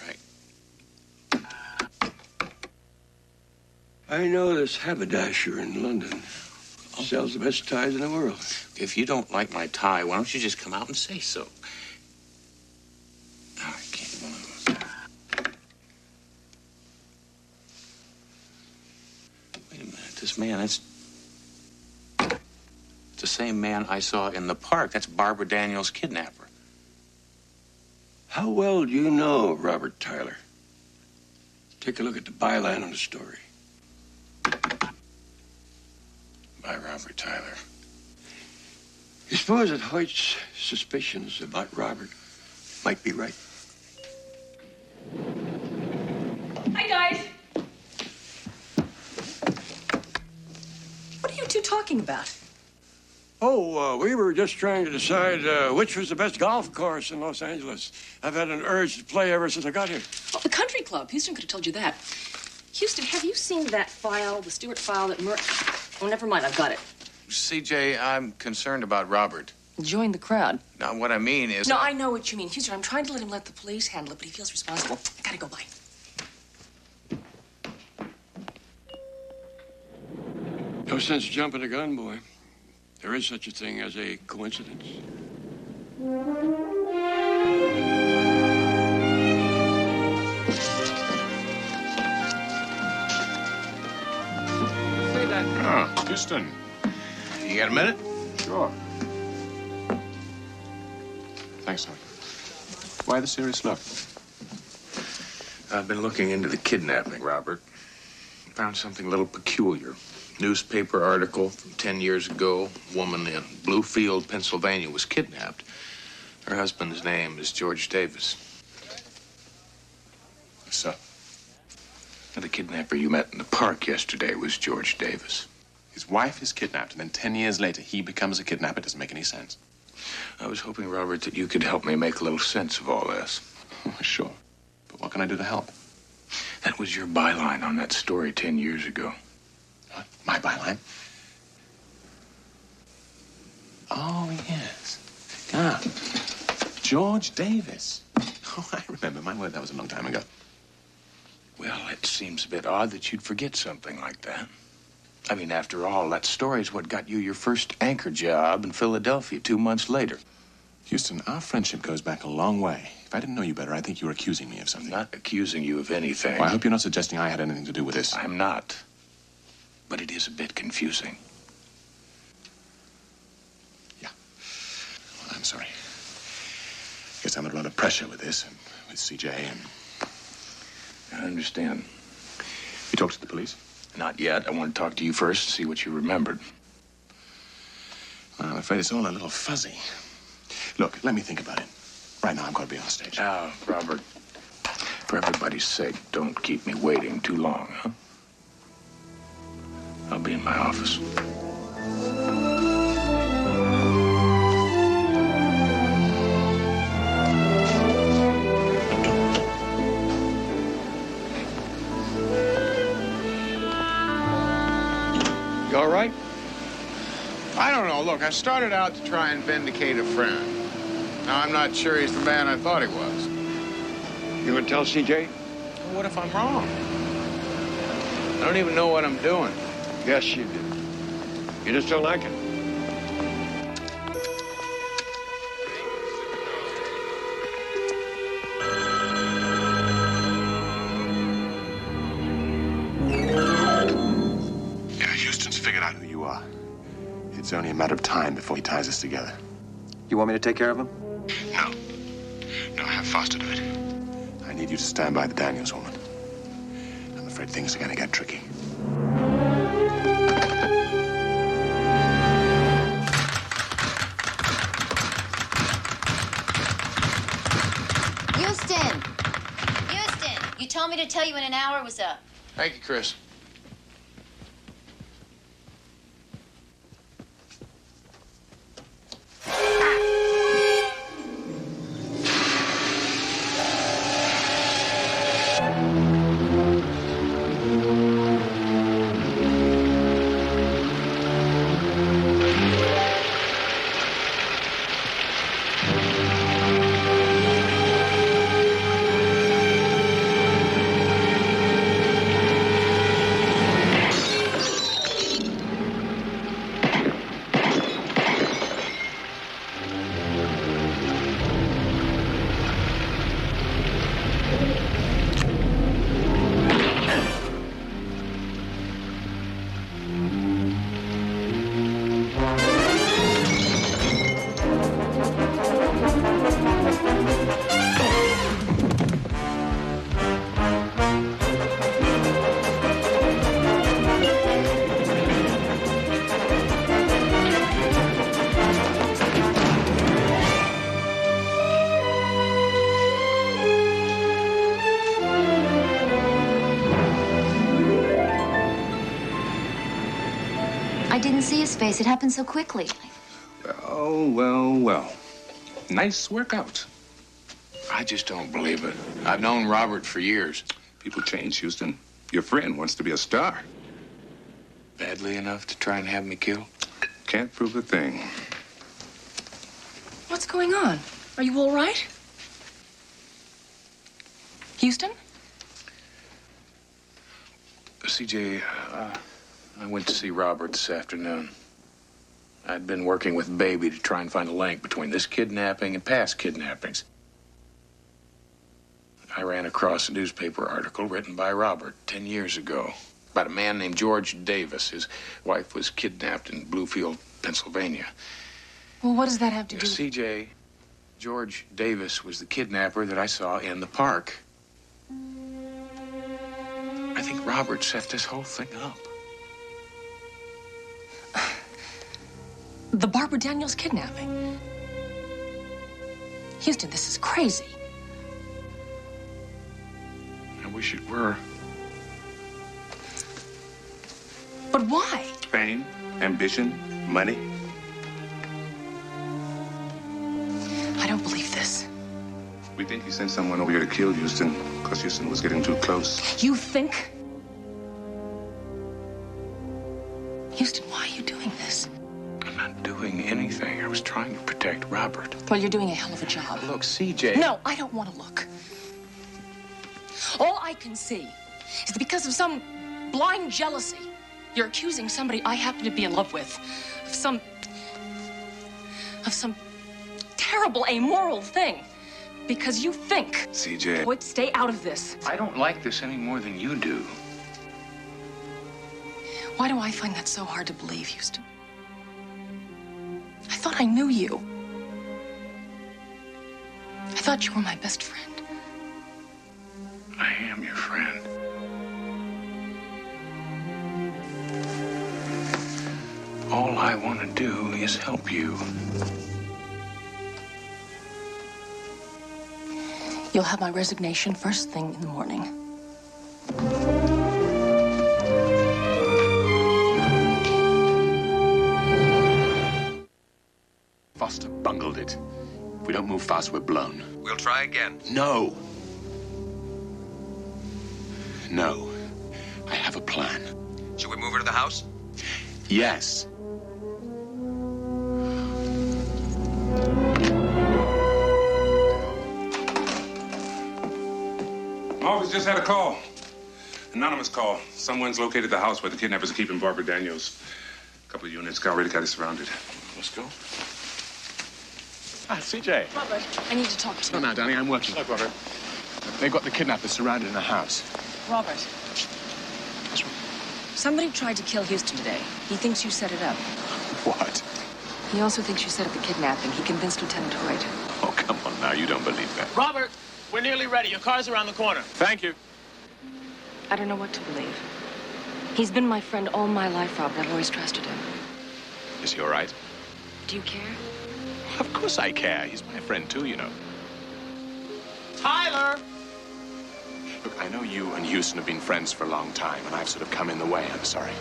Speaker 13: Right.
Speaker 10: I know this haberdasher in London. Sells the best ties in the world.
Speaker 13: If you don't like my tie, why don't you just come out and say so? I can't. Wait a minute. This man, it's the same man I saw in the park. That's Barbara Daniels' kidnapper.
Speaker 10: How well do you know Robert Tyler? Take a look at the byline on the story.
Speaker 13: By Robert Tyler.
Speaker 10: You suppose that Hoyt's suspicions about Robert might be right?
Speaker 11: Hi, guys. What are you two talking about?
Speaker 10: Oh, we were just trying to decide which was the best golf course in Los Angeles. I've had an urge to play ever since I got here.
Speaker 11: Oh, the country club. Houston could have told you that. Houston, have you seen that file, the Stewart file that Oh, never mind. I've got it.
Speaker 13: CJ, I'm concerned about Robert.
Speaker 11: Join the crowd.
Speaker 13: Now, what I mean is...
Speaker 11: No, I know what you mean. Houston, I'm trying to let him let the police handle it, but he feels responsible. I gotta go by.
Speaker 10: No sense jumping the gun, boy. There is such a thing as a coincidence.
Speaker 5: Ah, Houston.
Speaker 13: You got a minute?
Speaker 5: Sure. Thanks, Tony. Why the serious look?
Speaker 13: I've been looking into the kidnapping, Robert. Found something a little peculiar. Newspaper article from 10 years ago. A woman in Bluefield, Pennsylvania was kidnapped. Her husband's name is George Davis.
Speaker 5: So?
Speaker 13: And the kidnapper you met in the park yesterday was George Davis.
Speaker 5: His wife is kidnapped, and then 10 years later, he becomes a kidnapper. It doesn't make any sense.
Speaker 13: I was hoping, Robert, that you could help me make a little sense of all this.
Speaker 5: Oh, sure. But what can I do to help?
Speaker 13: That was your byline on that story 10 years ago.
Speaker 5: What? My byline? Oh, yes. Ah, George Davis. Oh, I remember. My word, that was a long time ago.
Speaker 13: Well, it seems a bit odd that you'd forget something like that. I mean, after all, that story's what got you your first anchor job in Philadelphia 2 months later.
Speaker 5: Houston, our friendship goes back a long way. If I didn't know you better, I think you were accusing me of something.
Speaker 13: I'm not accusing you of anything.
Speaker 5: Well, I hope you're not suggesting I had anything to do with this.
Speaker 13: I'm not. But it is a bit confusing.
Speaker 5: Yeah. Well, I'm sorry. Guess I'm under a lot of pressure with this, and with CJ, and...
Speaker 13: I understand.
Speaker 5: You talked to the police?
Speaker 13: Not yet. I want to talk to you first, see what you remembered.
Speaker 5: Well, I'm afraid it's all a little fuzzy. Look, let me think about it. Right now, I'm going to be on stage.
Speaker 13: Now, Robert, for everybody's sake, don't keep me waiting too long, huh? I'll be in my office.
Speaker 10: You all right?
Speaker 13: I don't know. Look, I started out to try and vindicate a friend. Now, I'm not sure he's the man I thought he was.
Speaker 10: You gonna tell CJ?
Speaker 13: Well, what if I'm wrong? I don't even know what I'm doing.
Speaker 10: Yes, you do. You just don't like it.
Speaker 5: Yeah, Houston's figured out who you are. It's only a matter of time before he ties us together.
Speaker 1: You want me to take care of him?
Speaker 5: No. No, have Foster do it. I need you to stand by the Daniels woman. I'm afraid things are going to get tricky.
Speaker 8: Houston! Houston! You told me to tell you when an hour was up.
Speaker 13: Thank you, Chris.
Speaker 8: see his face. It happened so quickly.
Speaker 3: Well. Nice workout.
Speaker 13: I just don't believe it. I've known Robert for years.
Speaker 3: People change, Houston. Your friend wants to be a star.
Speaker 13: Badly enough to try and have me killed?
Speaker 3: Can't prove a thing.
Speaker 11: What's going on? Are you all right? Houston?
Speaker 13: CJ, I went to see Robert this afternoon. I'd been working with Baby to try and find a link between this kidnapping and past kidnappings. I ran across a newspaper article written by Robert 10 years ago about a man named George Davis. His wife was kidnapped in Bluefield, Pennsylvania.
Speaker 11: Well, what does that have to do?
Speaker 13: CJ, George Davis was the kidnapper that I saw in the park. I think Robert set this whole thing up.
Speaker 11: The Barbara Daniels kidnapping. Houston, this is crazy.
Speaker 13: I wish it were.
Speaker 11: But why?
Speaker 3: Fame, ambition, money.
Speaker 11: I don't believe this.
Speaker 3: We think he sent someone over here to kill Houston because Houston was getting too close.
Speaker 11: You think? Houston, why are you doing this?
Speaker 13: I'm not doing anything. I was trying to protect Robert.
Speaker 11: Well, you're doing a hell of a job.
Speaker 13: Look, CJ...
Speaker 11: No, I don't want to look. All I can see is that because of some blind jealousy, you're accusing somebody I happen to be in love with of some terrible, amoral thing. Because you think...
Speaker 13: CJ...
Speaker 11: Hoyt, stay out of this.
Speaker 13: I don't like this any more than you do.
Speaker 11: Why do I find that so hard to believe, Houston? I thought I knew you. I thought you were my best friend.
Speaker 13: I am your friend. All I want to do is help you.
Speaker 11: You'll have my resignation first thing in the morning.
Speaker 5: Foster bungled it. If we don't move fast, we're blown.
Speaker 15: We'll try again.
Speaker 5: No. No. I have a plan.
Speaker 15: Should we move her to the house?
Speaker 5: Yes.
Speaker 3: Office just had a call. Anonymous call. Someone's located the house where the kidnappers are keeping Barbara Daniels. A couple of units already got it surrounded.
Speaker 5: Let's go. Ah, CJ.
Speaker 11: Robert, I need to talk to you.
Speaker 5: No, darling, I'm working.
Speaker 13: Look, Robert.
Speaker 5: They've got the kidnappers surrounded in a house.
Speaker 11: Robert,
Speaker 5: What's wrong?
Speaker 11: somebody tried to kill Houston today. He thinks you set it up.
Speaker 5: What?
Speaker 11: He also thinks you set up the kidnapping. He convinced Lieutenant Hoyt.
Speaker 5: Oh, come on now. You don't believe that.
Speaker 16: Robert, we're nearly ready. Your car's around the corner.
Speaker 5: Thank you.
Speaker 11: I don't know what to believe. He's been my friend all my life, Robert. I've always trusted him.
Speaker 5: Is he all right?
Speaker 11: Do you care?
Speaker 5: Of course I care. He's my friend, too, you know.
Speaker 16: Tyler!
Speaker 5: Look, I know you and Houston have been friends for a long time, and I've sort of come in the way. I'm sorry.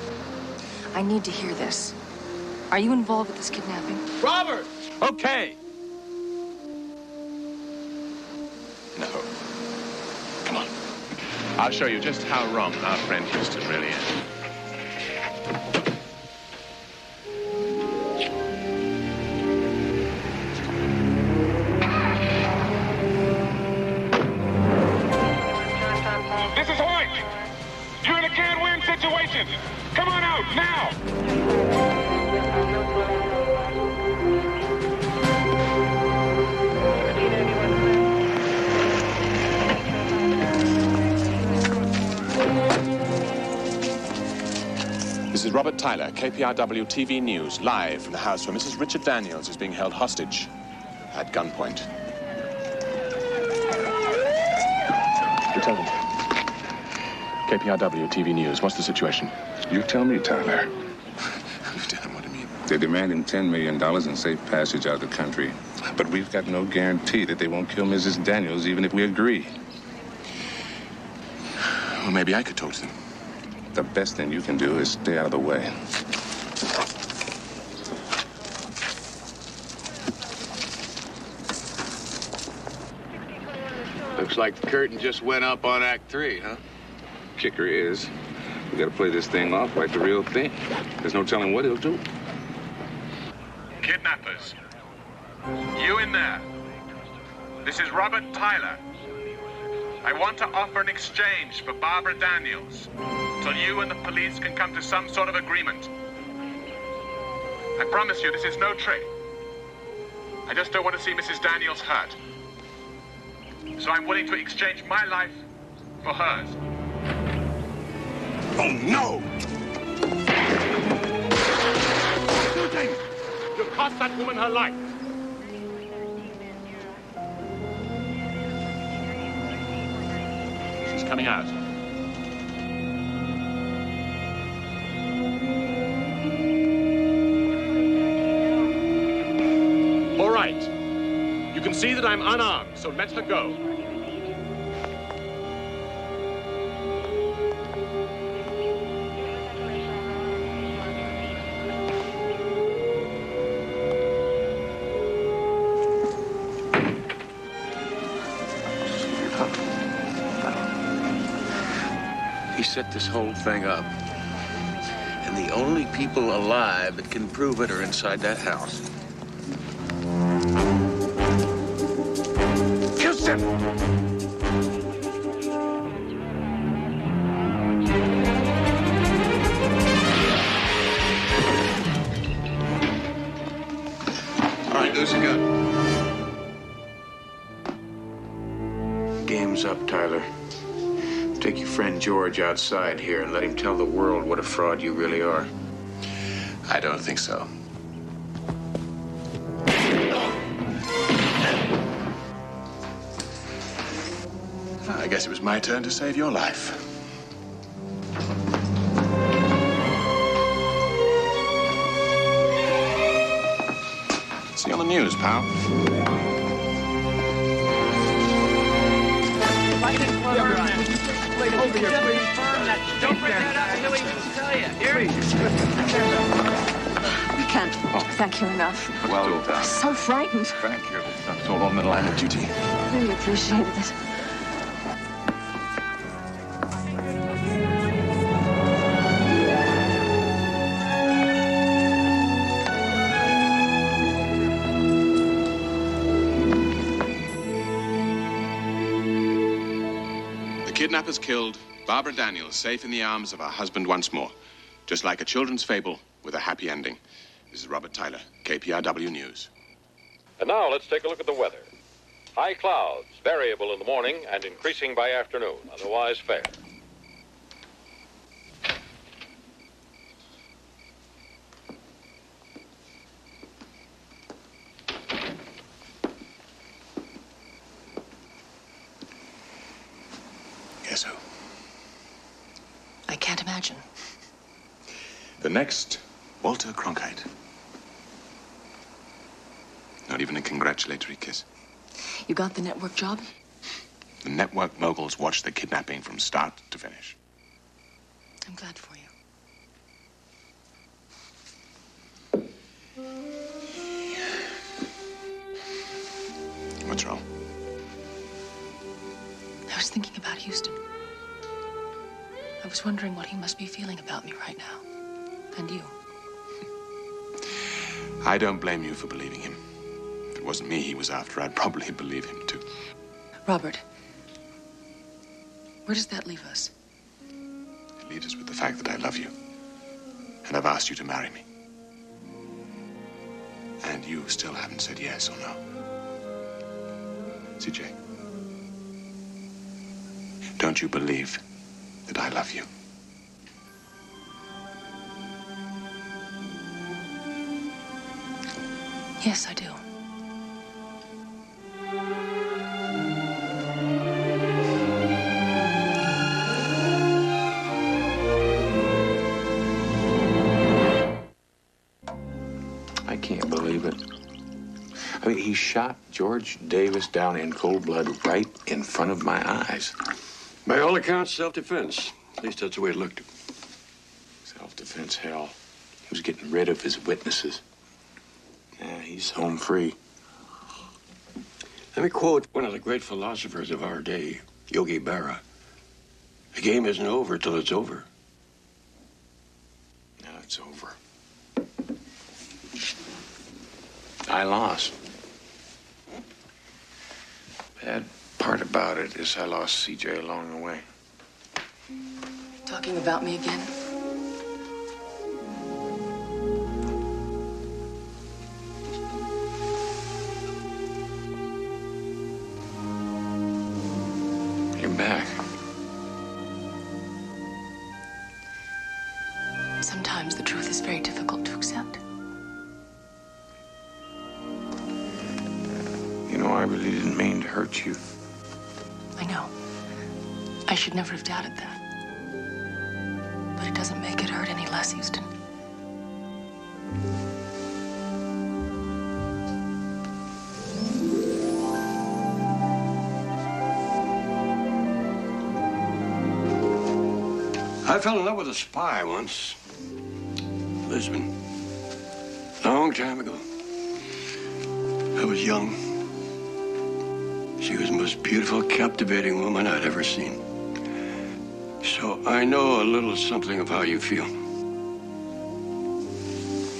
Speaker 11: I need to hear this. Are you involved with this kidnapping?
Speaker 16: Robert!
Speaker 5: Okay. No. Come on. I'll show you just how wrong our friend Houston really is.
Speaker 3: This is Hoyt. You're in a can't-win situation. Come on out, now.
Speaker 5: This is Robert Tyler, KPRW TV News, live from the house where Mrs. Richard Daniels is being held hostage at gunpoint. Lieutenant. KPRW TV News. What's the situation?
Speaker 3: You tell me, Tyler.
Speaker 5: Lieutenant, what do you mean?
Speaker 3: They're demanding $10 million in safe passage out of the country. But we've got no guarantee that they won't kill Mrs. Daniels, even if we agree.
Speaker 5: Well, maybe I could talk to them.
Speaker 3: The best thing you can do is stay out of the way.
Speaker 13: Looks like the curtain just went up on Act 3, huh?
Speaker 3: Kicker is, we gotta play this thing off like the real thing. There's no telling what he'll do.
Speaker 12: Kidnappers. You in there. This is Robert Tyler. I want to offer an exchange for Barbara Daniels till you and the police can come to some sort of agreement. I promise you this is no trick. I just don't want to see Mrs. Daniels hurt. So I'm willing to exchange my life for hers.
Speaker 13: Oh, no!
Speaker 12: Two things. You cost that woman her life.
Speaker 7: She's coming out.
Speaker 12: All right. You can see that I'm unarmed, so let her go.
Speaker 13: He set this whole thing up. And the only people alive that can prove it are inside that house. Houston!
Speaker 9: All right, loose a gun. Game's up, Tyler. Take your friend George outside here and let him tell the world what a fraud you really are.
Speaker 5: I don't think so. I guess it was my turn to save your life. See you on the news, pal.
Speaker 19: Light and clever. Over here, please. Don't bring that up until we tell you. Here.
Speaker 22: I can't thank you enough.
Speaker 5: Well done.
Speaker 22: I'm so frightened.
Speaker 5: Thank you. That's all on the line of duty.
Speaker 22: Really appreciated it.
Speaker 5: Kidnappers killed, Barbara Daniels safe in the arms of her husband once more. Just like a children's fable with a happy ending. This is Robert Tyler, KPRW News.
Speaker 14: And now let's take a look at the weather. High clouds, variable in the morning and increasing by afternoon, otherwise fair.
Speaker 5: Guess who?
Speaker 11: I can't imagine.
Speaker 5: The next Walter Cronkite. Not even a congratulatory kiss.
Speaker 11: You got the network job?
Speaker 5: The network moguls watched the kidnapping from start to finish.
Speaker 11: I'm glad for you.
Speaker 5: What's wrong?
Speaker 11: I was thinking about Houston. I was wondering what he must be feeling about me right now. And you.
Speaker 5: I don't blame you for believing him. If it wasn't me he was after, I'd probably believe him too.
Speaker 11: Robert, where does that leave us?
Speaker 5: It leaves us with the fact that I love you. And I've asked you to marry me. And you still haven't said yes or no. CJ, don't you believe that I love you?
Speaker 11: Yes, I do.
Speaker 9: I can't believe it. I mean, he shot George Davis down in cold blood right in front of my eyes.
Speaker 10: By all accounts, self-defense. At least that's the way it looked.
Speaker 9: Self-defense, hell. He was getting rid of his witnesses. Yeah, he's home free.
Speaker 10: Let me quote one of the great philosophers of our day, Yogi Berra. The game isn't over till it's over.
Speaker 13: Now it's over. I lost. Bad part about it is I lost CJ along the way.
Speaker 11: Talking about me again?
Speaker 13: You're back.
Speaker 11: Sometimes the truth is very difficult to accept.
Speaker 13: You know, I really didn't mean to hurt you.
Speaker 11: I know. I should never have doubted that. But it doesn't make it hurt any less, Houston.
Speaker 10: I fell in love with a spy once. Lisbon. Long time ago. I was young. She was the most beautiful, captivating woman I'd ever seen. So I know a little something of how you feel.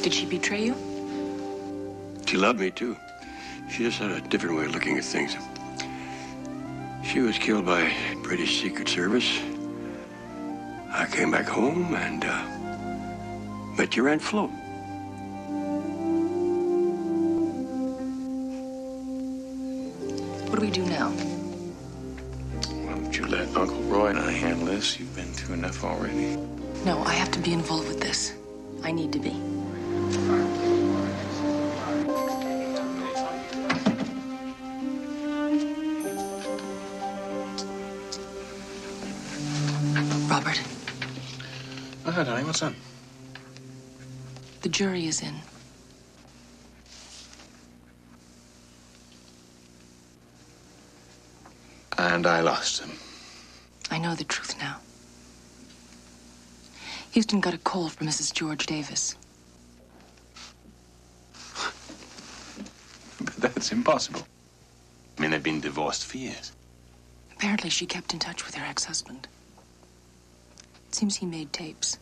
Speaker 11: Did she betray you?
Speaker 10: She loved me, too. She just had a different way of looking at things. She was killed by British Secret Service. I came back home and met your Aunt Flo.
Speaker 11: What do we do now?
Speaker 13: Why don't you let Uncle Roy and I handle this? You've been through enough already.
Speaker 11: No, I have to be involved with this. I need to be. Robert.
Speaker 5: Hi, darling. What's up?
Speaker 11: The jury is in.
Speaker 5: And I lost him.
Speaker 11: I know the truth now. Houston got a call from Mrs. George Davis.
Speaker 5: But that's impossible. I mean, they've been divorced for years.
Speaker 11: Apparently, she kept in touch with her ex-husband. It seems he made tapes.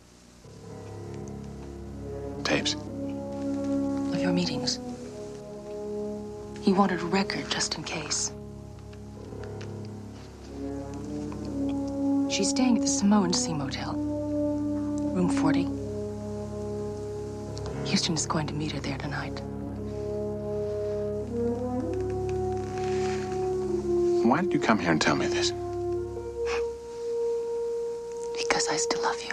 Speaker 5: Tapes?
Speaker 11: Of your meetings. He wanted a record just in case. She's staying at the Samoan Sea Motel. Room 40. Houston is going to meet her there tonight.
Speaker 5: Why did you come here and tell me this?
Speaker 11: Because I still love you.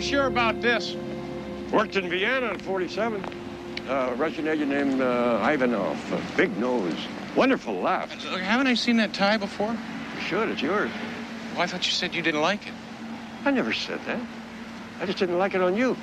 Speaker 9: Sure about this? Worked in Vienna in 47. Russian agent named Ivanov. Big nose. Wonderful laugh.
Speaker 13: Look, haven't I seen that tie before?
Speaker 9: You should. It's yours.
Speaker 13: Well, I thought you said you didn't like it.
Speaker 9: I never said that. I just didn't like it on you.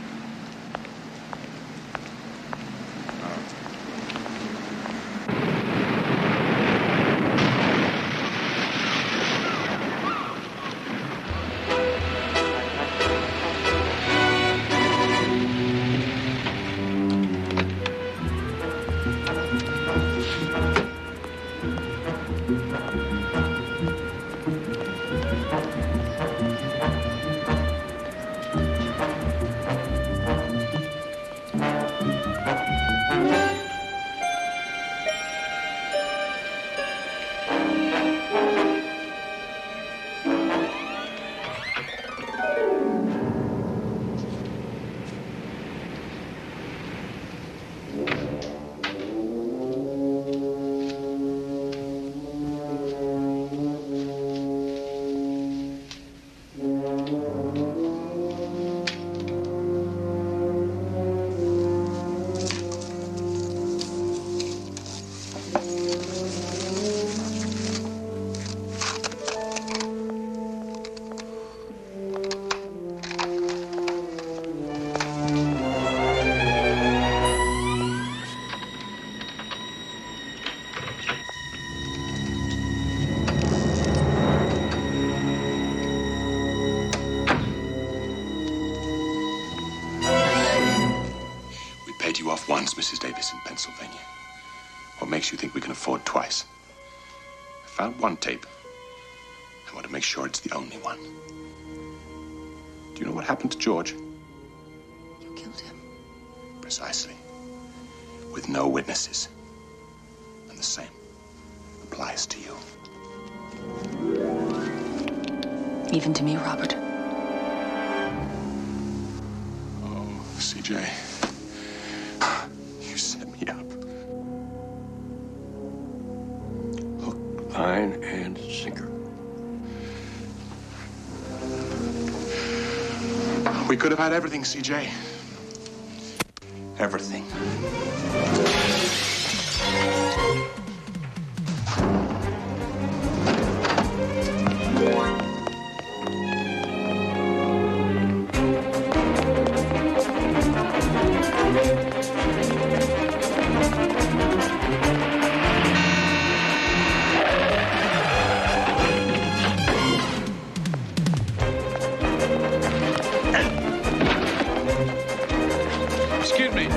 Speaker 5: Mrs. Davis in Pennsylvania. What makes you think we can afford twice? I found one tape. I want to make sure it's the only one. Do you know what happened to George?
Speaker 11: You killed him.
Speaker 5: Precisely. With no witnesses. And the same applies to you.
Speaker 11: Even to me, Robert.
Speaker 5: Oh, CJ. You set me up.
Speaker 10: Hook, line, and sinker.
Speaker 5: We could have had everything, CJ. Everything.
Speaker 12: Excuse me.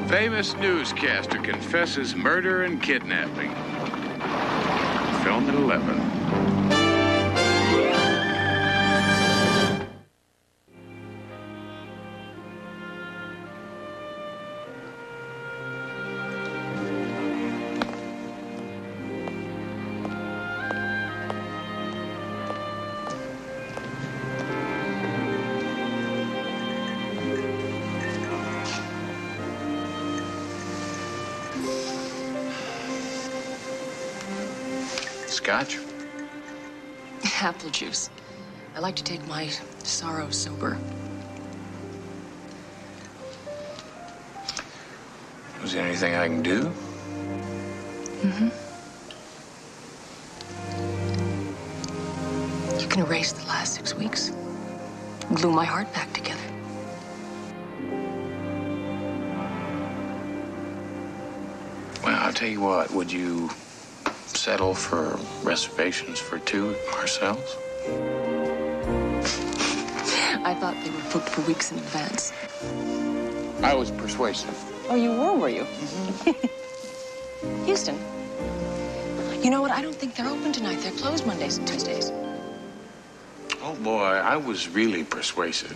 Speaker 13: Famous newscaster confesses murder and kidnapping. Filmed at 11. Scotch?
Speaker 11: Apple juice. I like to take my sorrow sober.
Speaker 13: Was there anything I can do?
Speaker 11: Mm-hmm. You can erase the last 6 weeks. Glue my heart back together.
Speaker 13: Well, I'll tell you what, would you settle for reservations for two at Marcel's?
Speaker 11: I thought they were booked for weeks in advance.
Speaker 13: I was persuasive.
Speaker 11: Oh, you were you? Mm-hmm. Houston. You know what? I don't think they're open tonight. They're closed Mondays and Tuesdays.
Speaker 13: Oh, boy, I was really persuasive.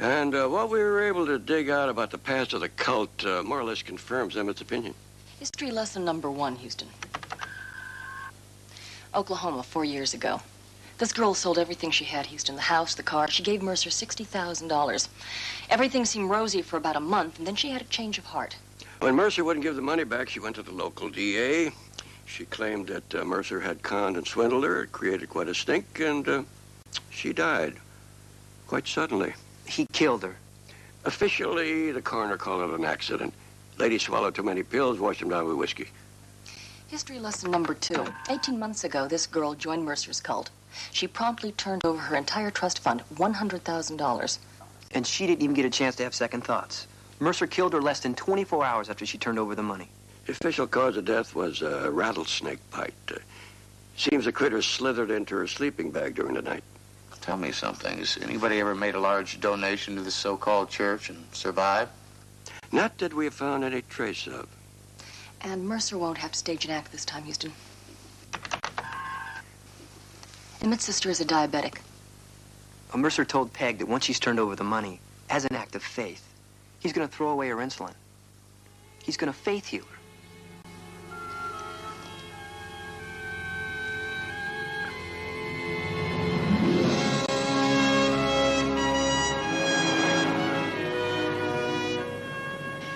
Speaker 10: And what we were able to dig out about the past of the cult more or less confirms Emmett's opinion.
Speaker 11: History lesson number 1, Houston. Oklahoma, 4 years ago. This girl sold everything she had, Houston. The house, the car. She gave Mercer $60,000. Everything seemed rosy for about a month, and then she had a change of heart.
Speaker 10: When Mercer wouldn't give the money back, she went to the local DA. She claimed that Mercer had conned and swindled her. It created quite a stink, and she died quite suddenly.
Speaker 18: He killed her.
Speaker 10: Officially, the coroner called it an accident. Lady swallowed too many pills, washed them down with whiskey.
Speaker 11: History lesson number 2. 18 months ago, this girl joined Mercer's cult. She promptly turned over her entire trust fund, $100,000.
Speaker 18: And she didn't even get a chance to have second thoughts. Mercer killed her less than 24 hours after she turned over the money.
Speaker 10: The official cause of death was a rattlesnake bite. Seems the critter slithered into her sleeping bag during the night.
Speaker 20: Tell me something. Has anybody ever made a large donation to the so-called church and survived?
Speaker 10: Not that we have found any trace of.
Speaker 11: And Mercer won't have to stage an act this time, Houston. Emmett's sister is a diabetic.
Speaker 18: Mercer told Peg that once she's turned over the money, as an act of faith, he's going to throw away her insulin. He's going to faith heal her.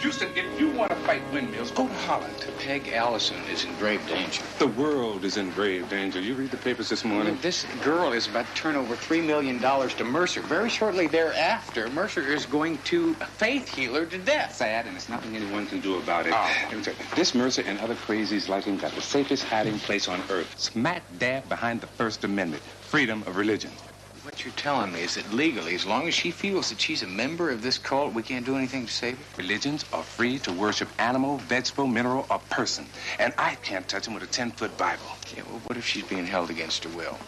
Speaker 13: Houston, if you want to fight windmills, go to Holland.
Speaker 20: Peg Allison is in grave danger.
Speaker 3: The world is in grave danger. You read the papers this morning?
Speaker 20: This girl is about to turn over $3 million to Mercer. Very shortly thereafter, Mercer is going to faith heal her to death.
Speaker 3: Sad, and there's nothing anyone can do about it.
Speaker 20: Oh.
Speaker 3: This Mercer and other crazies like him got the safest hiding place on earth. Smack dab behind the First Amendment. Freedom of religion.
Speaker 20: What you're telling me is that legally, as long as she feels that she's a member of this cult, we can't do anything to save her?
Speaker 3: Religions are free to worship animal, vegetable, mineral, or person. And I can't touch them with a 10-foot Bible.
Speaker 20: Yeah, well, what if she's being held against her will?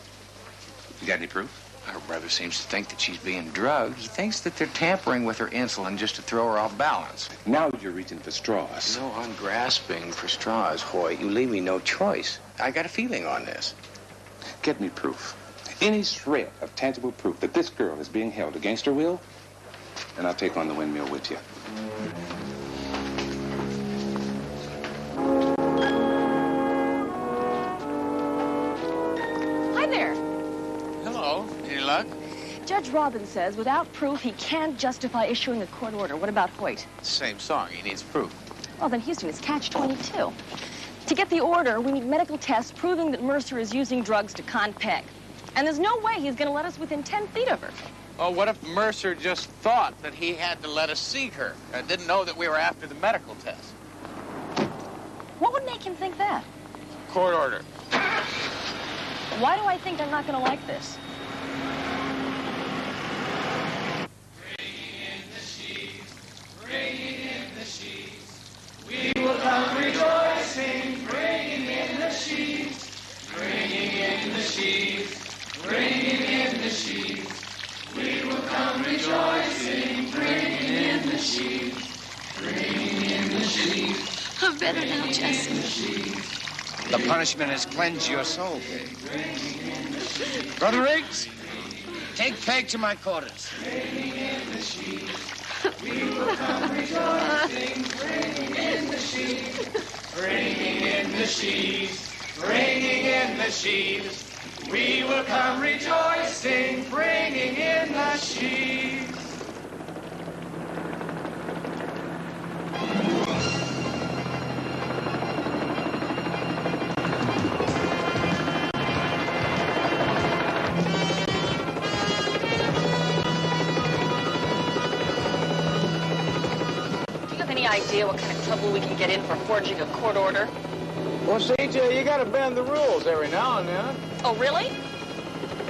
Speaker 3: You got any proof?
Speaker 20: Her brother seems to think that she's being drugged. He thinks that they're tampering with her insulin just to throw her off balance.
Speaker 3: Now you're reaching for straws.
Speaker 20: No, I'm grasping for straws, Hoyt. You leave me no choice. I got a feeling on this.
Speaker 3: Get me proof. Any shred of tangible proof that this girl is being held against her will, and I'll take on the windmill with you.
Speaker 17: Hi there.
Speaker 20: Hello. Any luck?
Speaker 17: Judge Robbins says without proof he can't justify issuing a court order. What about Hoyt?
Speaker 20: Same song. He needs proof.
Speaker 17: Well, then, Houston, it's catch-22. To get the order, we need medical tests proving that Mercer is using drugs to con Peg. And there's no way he's going to let us within 10 feet of her.
Speaker 20: Oh, what if Mercer just thought that he had to let us see her and didn't know that we were after the medical test?
Speaker 17: What would make him think that?
Speaker 20: Court order.
Speaker 17: Why do I think I'm not going to like this?
Speaker 19: We will come rejoicing, bringing in the sheaves, bringing in the sheaves, bringing in the sheaves. We will come rejoicing, bringing in the sheaves, bringing in the sheaves.
Speaker 2: I'm better now, Jesse.
Speaker 6: The punishment has cleansed your soul, Peg. Brother Riggs, take Peg to my quarters.
Speaker 19: Bringing in the sheaves. We will come rejoicing, bringing in the sheaves, bringing in the sheaves, bringing in the sheaves. We will come rejoicing, bringing in the sheaves.
Speaker 17: Any idea what kind of trouble we can get in for forging a court order?
Speaker 6: Well, CJ, you gotta bend the rules every now and then.
Speaker 17: Oh, really?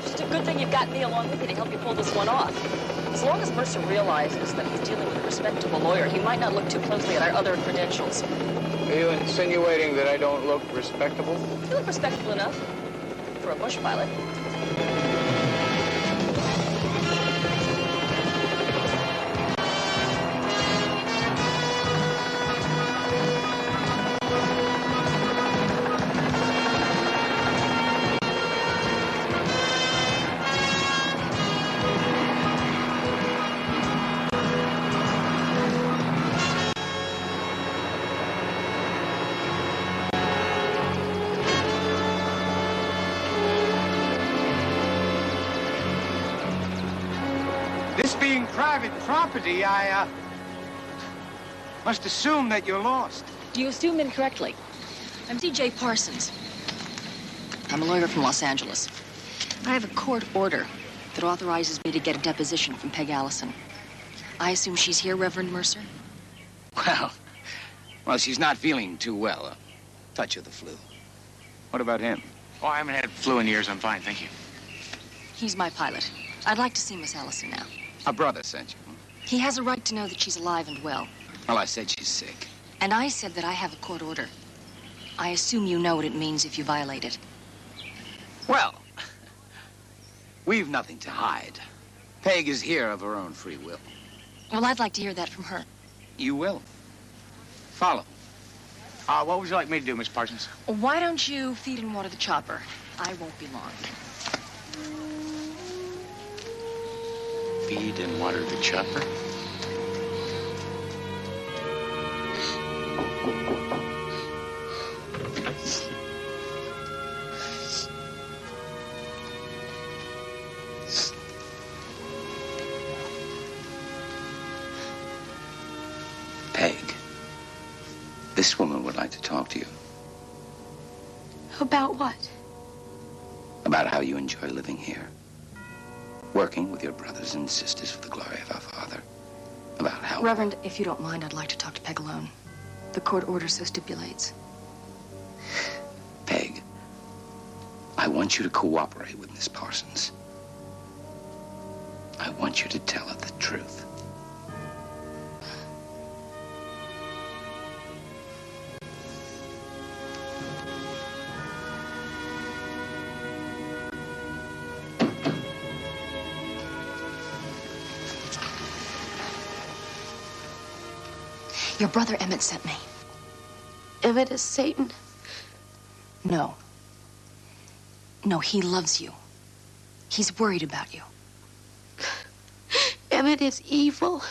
Speaker 17: Just a good thing you've got me along with you to help you pull this one off. As long as Mercer realizes that he's dealing with a respectable lawyer, he might not look too closely at our other credentials.
Speaker 6: Are you insinuating that I don't look respectable?
Speaker 17: You look respectable enough for a bush pilot.
Speaker 6: private property, I must assume that you're lost.
Speaker 17: You assume incorrectly. I'm C.J. Parsons. I'm a lawyer from Los Angeles. I have a court order that authorizes me to get a deposition from Peg Allison. I assume she's here, Reverend Mercer?
Speaker 6: Well, she's not feeling too well. A touch of the flu. What about him?
Speaker 13: Oh, I haven't had flu in years. I'm fine, thank you.
Speaker 17: He's my pilot. I'd like to see Miss Allison now.
Speaker 6: A brother sent you.
Speaker 17: He has a right to know that she's alive and well.
Speaker 6: Well, I said she's sick.
Speaker 17: And I said that I have a court order. I assume you know what it means if you violate it.
Speaker 6: Well, we've nothing to hide. Peg is here of her own free will.
Speaker 17: Well, I'd like to hear that from her.
Speaker 6: You will. Follow.
Speaker 13: What would you like me to do, Miss Parsons?
Speaker 17: Why don't you feed and water the chopper? I won't be long.
Speaker 13: Feed and water the chopper?
Speaker 6: Peg, this woman would like to talk to you
Speaker 2: About what?
Speaker 6: about how you enjoy living here, working with your brothers and sisters for the glory of our Father, about how...
Speaker 17: Reverend, if you don't mind, I'd like to talk to Peg alone. The court order so stipulates.
Speaker 6: Peg, I want you to cooperate with Miss Parsons. I want you to tell her the truth.
Speaker 17: Your brother Emmett sent me.
Speaker 2: Emmett is Satan.
Speaker 17: No. No, he loves you. He's worried about you.
Speaker 2: Emmett is evil.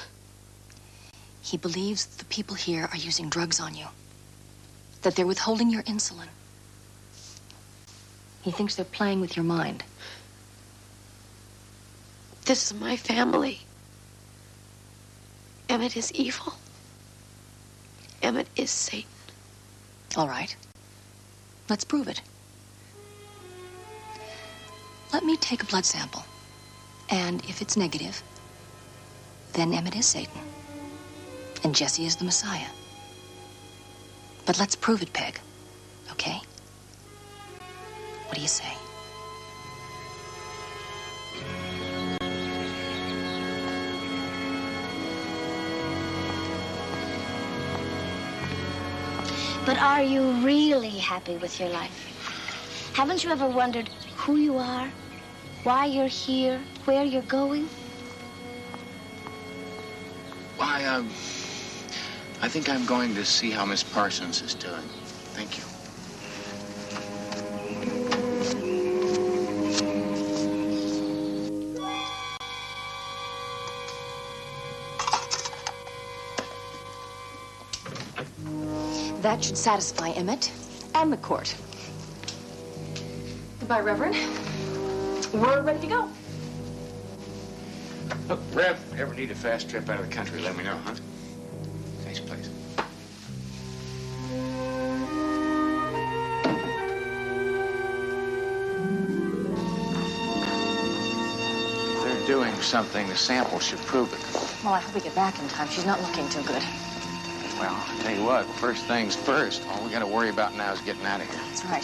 Speaker 17: He believes the people here are using drugs on you. That they're withholding your insulin. He thinks they're playing with your mind.
Speaker 2: This is my family. Emmett is evil. Emmett is Satan.
Speaker 17: All right. Let's prove it. Let me take a blood sample. And if it's negative, then Emmett is Satan. And Jesse is the Messiah. But let's prove it, Peg. Okay? What do you say?
Speaker 2: But are you really happy with your life? Haven't you ever wondered who you are, why you're here, where you're going?
Speaker 13: I think I'm going to see how Miss Parsons is doing. Thank you.
Speaker 17: That should satisfy Emmett and the court. Goodbye, Reverend. We're ready to go.
Speaker 13: Look, Rev, ever need a fast trip out of the country, let me know, huh? Nice place. They're doing something. The sample should prove it.
Speaker 17: Well, I hope we get back in time. She's not looking too good.
Speaker 13: Well, I'll tell you what, first things first. All we got to worry about now is getting out of here.
Speaker 17: That's right.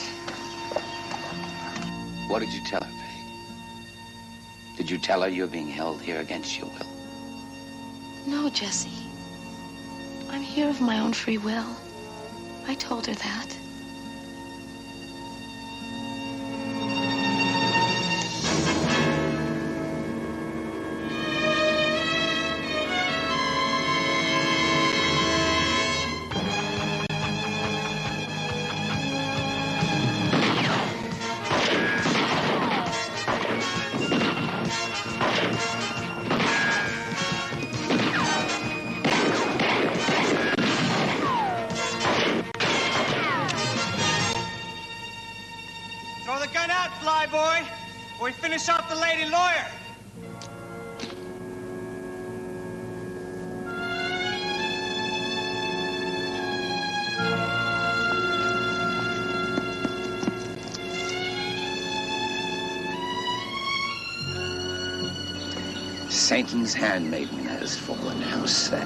Speaker 6: What did you tell her, Peg? Did you tell her you're being held here against your will?
Speaker 2: No, Jesse. I'm here of my own free will. I told her that.
Speaker 19: Throw the gun out, flyboy, or we finish off the lady lawyer.
Speaker 6: Satan's handmaiden has fallen. How sad.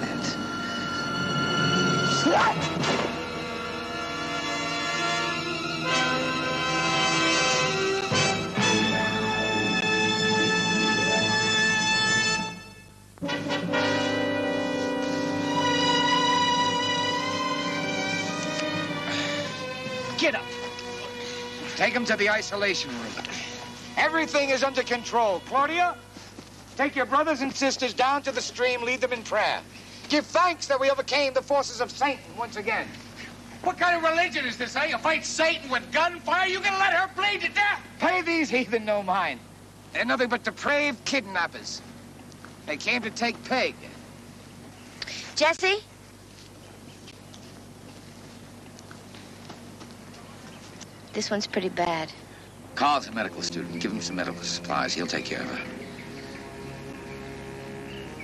Speaker 6: Get up. Take him to the isolation room. Everything is under control. Claudia, take your brothers and sisters down to the stream, lead them in prayer. Give thanks that we overcame the forces of Satan once again.
Speaker 13: What kind of religion is this, eh? You fight Satan with gunfire? You gonna let her bleed to death?
Speaker 6: Pay these heathen no mind. They're nothing but depraved kidnappers. They came to take Peg.
Speaker 2: Jesse? This one's pretty bad.
Speaker 6: Carl's a medical student. Give him some medical supplies. He'll take care of her.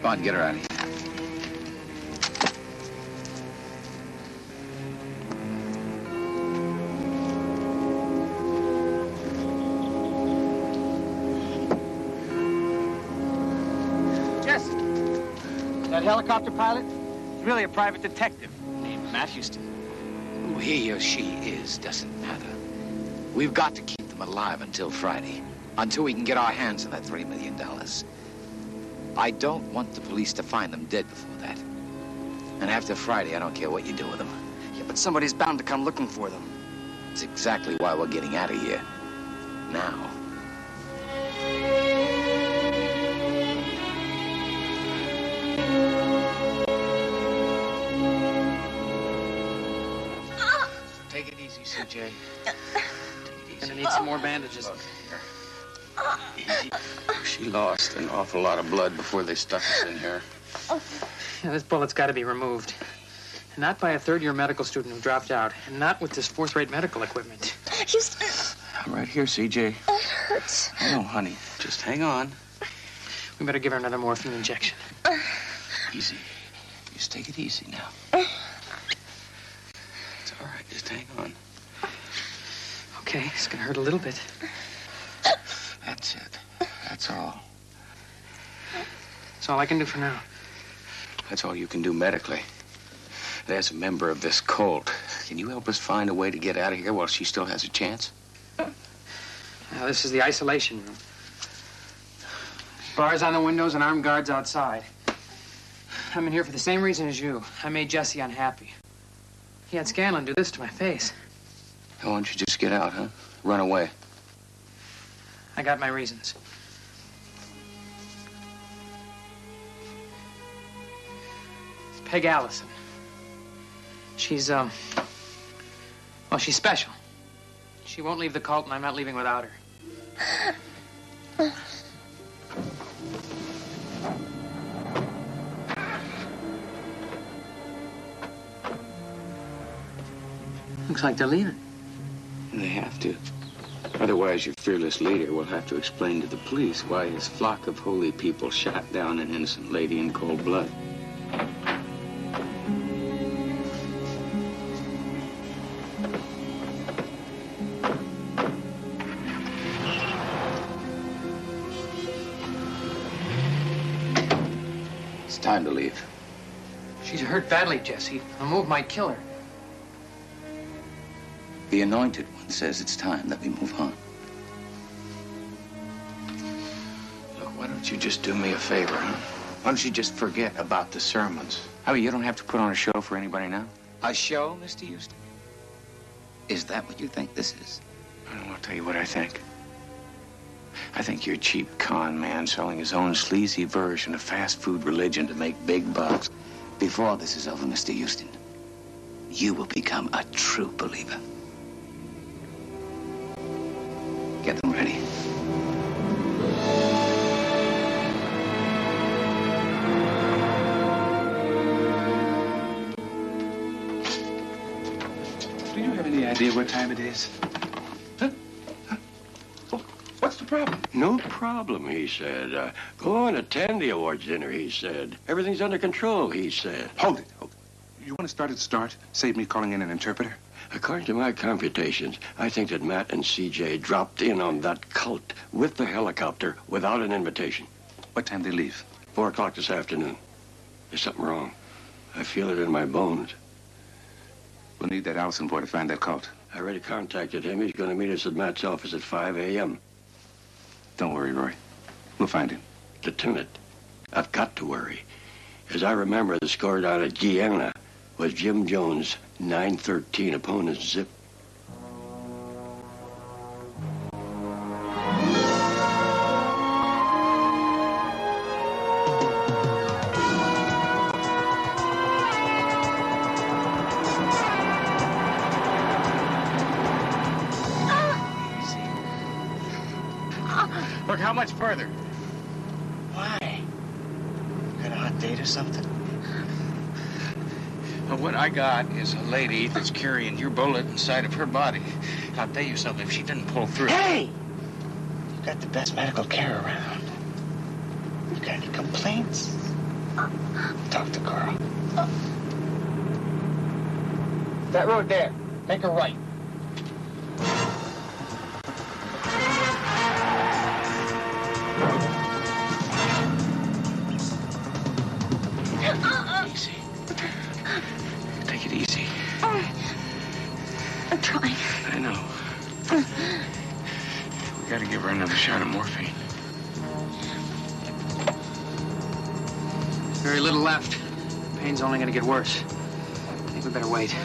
Speaker 6: Go on, get her out of here.
Speaker 19: Jesse, that helicopter pilot is really a private detective named Matt Houston.
Speaker 6: Who he or she is doesn't matter. We've got to keep them alive until Friday, until we can get our hands on that $3 million. I don't want the police to find them dead before that. And after Friday, I don't care what you do with them.
Speaker 18: Yeah, but somebody's bound to come looking for them.
Speaker 6: It's exactly why we're getting out of here. Now. Take it easy, CJ.
Speaker 18: Gonna need some more bandages.
Speaker 13: Easy. She lost an awful lot of blood before they stuck us in here.
Speaker 8: Yeah, this bullet's got to be removed. And not by a third-year medical student who dropped out. And not with this fourth-rate medical equipment.
Speaker 20: Houston.
Speaker 13: I'm right here, CJ.
Speaker 20: It hurts.
Speaker 13: Oh, honey, just hang on.
Speaker 8: We better give her another morphine injection.
Speaker 13: Easy. Just take it easy now. It's all right. Just hang on.
Speaker 8: Okay, it's gonna hurt a little bit.
Speaker 13: That's it. That's all.
Speaker 8: That's all I can do for now.
Speaker 13: That's all you can do medically. There's a member of this cult. Can you help us find a way to get out of here while she still has a chance?
Speaker 8: Now, this is the isolation room. Bars on the windows and armed guards outside. I'm in here for the same reason as you. I made Jesse unhappy. He had Scanlon do this to my face.
Speaker 13: Why don't you just get out, huh? Run away.
Speaker 8: I got my reasons. It's Peg Allison. She's, well, she's special. She won't leave the cult, and I'm not leaving without her. Looks like they're leaving.
Speaker 13: They have to. Otherwise, your fearless leader will have to explain to the police why his flock of holy people shot down an innocent lady in cold blood. It's time to leave.
Speaker 8: She's hurt badly, Jesse. A move might kill her.
Speaker 13: The Anointed One says it's time that we move on. Look, why don't you just do me a favor, huh? Why don't you just forget about the sermons? I mean, you don't have to put on a show for anybody now.
Speaker 6: A show, Mr. Houston? Is that what you think this is?
Speaker 13: I'll tell you what I think. I think you're a cheap con man selling his own sleazy version of fast food religion to make big bucks.
Speaker 6: Before this is over, Mr. Houston, you will become a true believer. Get them ready.
Speaker 5: Do you have any idea what time it is? Huh? What's the problem?
Speaker 10: No problem, he said. Go on, attend the awards dinner, he said. Everything's under control, he said.
Speaker 3: Hold it. You want to start at the start? Save me calling in an interpreter?
Speaker 10: According to my computations, I think that Matt and CJ dropped in on that cult with the helicopter without an invitation.
Speaker 3: What time they leave?
Speaker 10: 4 o'clock this afternoon. There's something wrong. I feel it in my bones.
Speaker 5: We'll need that Allison boy to find that cult.
Speaker 10: I already contacted him. He's going to meet us at Matt's office at 5 a.m.
Speaker 5: Don't worry, Roy. We'll find him.
Speaker 10: Lieutenant, I've got to worry. As I remember, the score down at Guyana was Jim Jones' 913 opponent's zip.
Speaker 6: Look, how much further?
Speaker 20: Why? Got a hot date or something?
Speaker 6: Well, what I got is a lady that's carrying your bullet inside of her body. I'll tell you something, if she didn't pull through...
Speaker 20: Hey! You got the best medical care around. You got any complaints? Talk to Carl.
Speaker 6: That road there. Make a right.
Speaker 20: Easy. Take it easy.
Speaker 2: I'm trying.
Speaker 20: I know. We gotta give her another shot of morphine.
Speaker 8: Very little left. Pain's only gonna get worse. I think we better wait.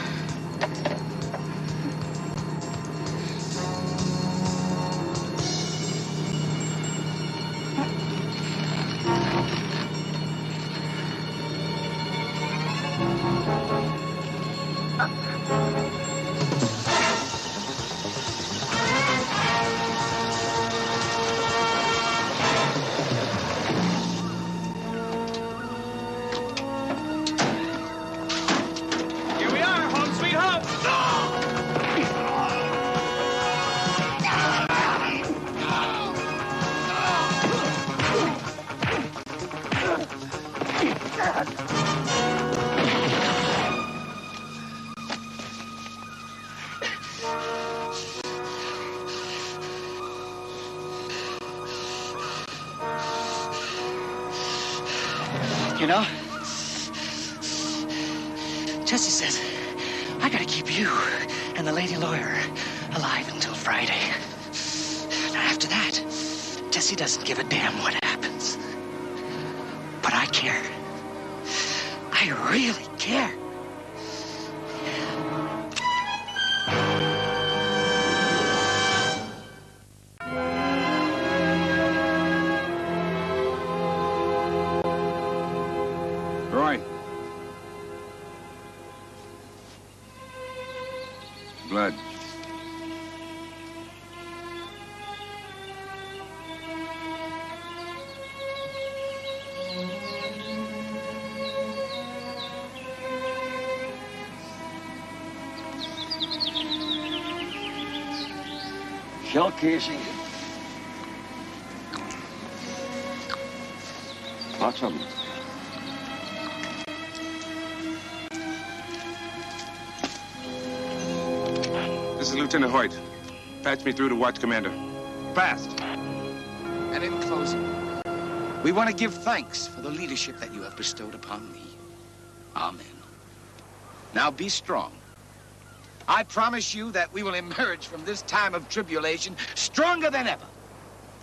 Speaker 20: You know, Jesse says I gotta keep you and the lady lawyer alive until Friday. Now, after that, Jesse doesn't give a damn what happens. But I care. I really care.
Speaker 3: Roy. Blood.
Speaker 10: Shell casing. Lots of them.
Speaker 3: This is Lieutenant Hoyt. Patch me through to Watch Commander. Fast.
Speaker 6: And in closing, we want to give thanks for the leadership that you have bestowed upon me. Amen. Now be strong. I promise you that we will emerge from this time of tribulation stronger than ever.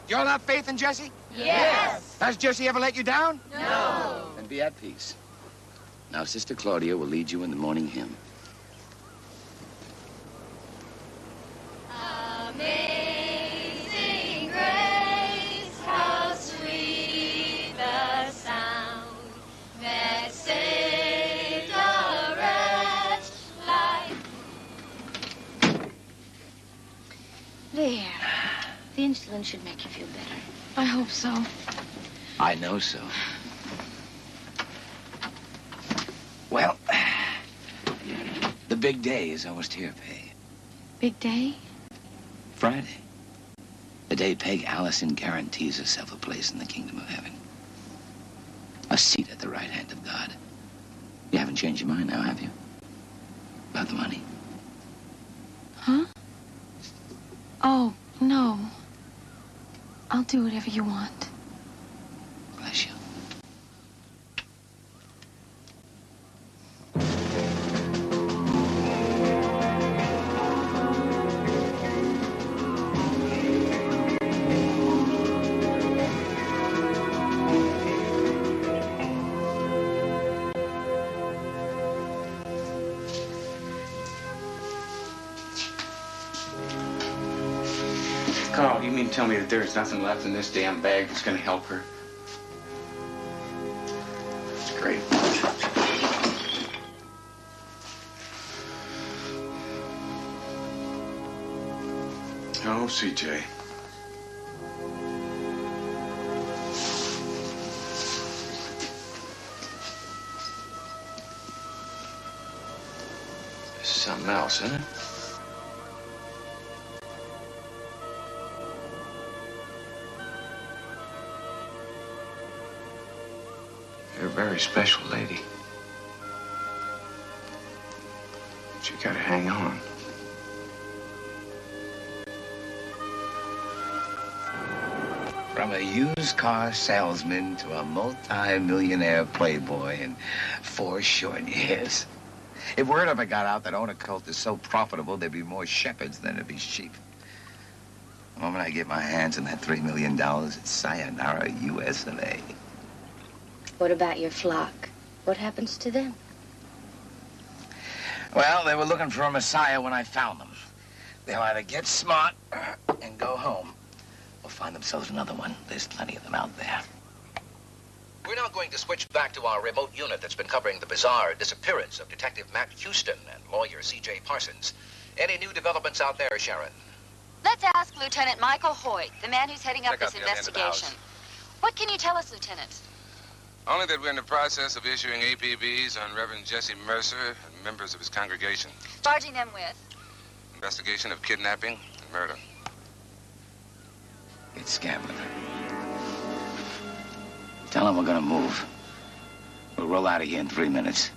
Speaker 6: You all have faith in Jesse?
Speaker 2: Yes.
Speaker 6: Has Jesse ever let you down?
Speaker 2: No.
Speaker 6: Then be at peace. Now, Sister Claudia will lead you in the morning hymn.
Speaker 2: Amazing grace, how sweet the sound that saved a wretch like... There. The insulin should make you feel better.
Speaker 17: I hope so.
Speaker 6: I know so. Well, the big day is almost here, Peg.
Speaker 17: Big day?
Speaker 6: Friday. The day Peg Allison guarantees herself a place in the kingdom of heaven. A seat at the right hand of God. You haven't changed your mind now, have you? About the money?
Speaker 17: Huh? Oh, no. I'll do whatever you want.
Speaker 6: Bless you.
Speaker 13: Carl, you mean to tell me that there's nothing left in this damn bag that's gonna help her? That's great.
Speaker 5: Oh, CJ.
Speaker 13: This is something else, isn't it? You're a very special lady. But you gotta hang on.
Speaker 6: From a used car salesman to a multi-millionaire playboy in 4 short years. If word ever got out that owner cult is so profitable, there'd be more shepherds than there'd be sheep. The moment I get my hands on that $3 million, it's sayonara, US of A.
Speaker 2: What about your flock? What happens to them?
Speaker 6: Well, they were looking for a messiah when I found them. They'll either get smart and go home, or find themselves another one. There's plenty of them out there.
Speaker 15: We're now going to switch back to our remote unit that's been covering the bizarre disappearance of Detective Matt Houston and lawyer C.J. Parsons. Any new developments out there, Sharon?
Speaker 21: Let's ask Lieutenant Michael Hoyt, the man who's heading up
Speaker 3: Check out
Speaker 21: this
Speaker 3: the other end of the house.
Speaker 21: investigation. What can you tell us, Lieutenant?
Speaker 3: Only that we're in the process of issuing APBs on Reverend Jesse Mercer and members of his congregation.
Speaker 21: Charging them with?
Speaker 3: Investigation of kidnapping and murder.
Speaker 6: It's Scanlon. Tell him we're gonna move. We'll roll out of here in 3 minutes.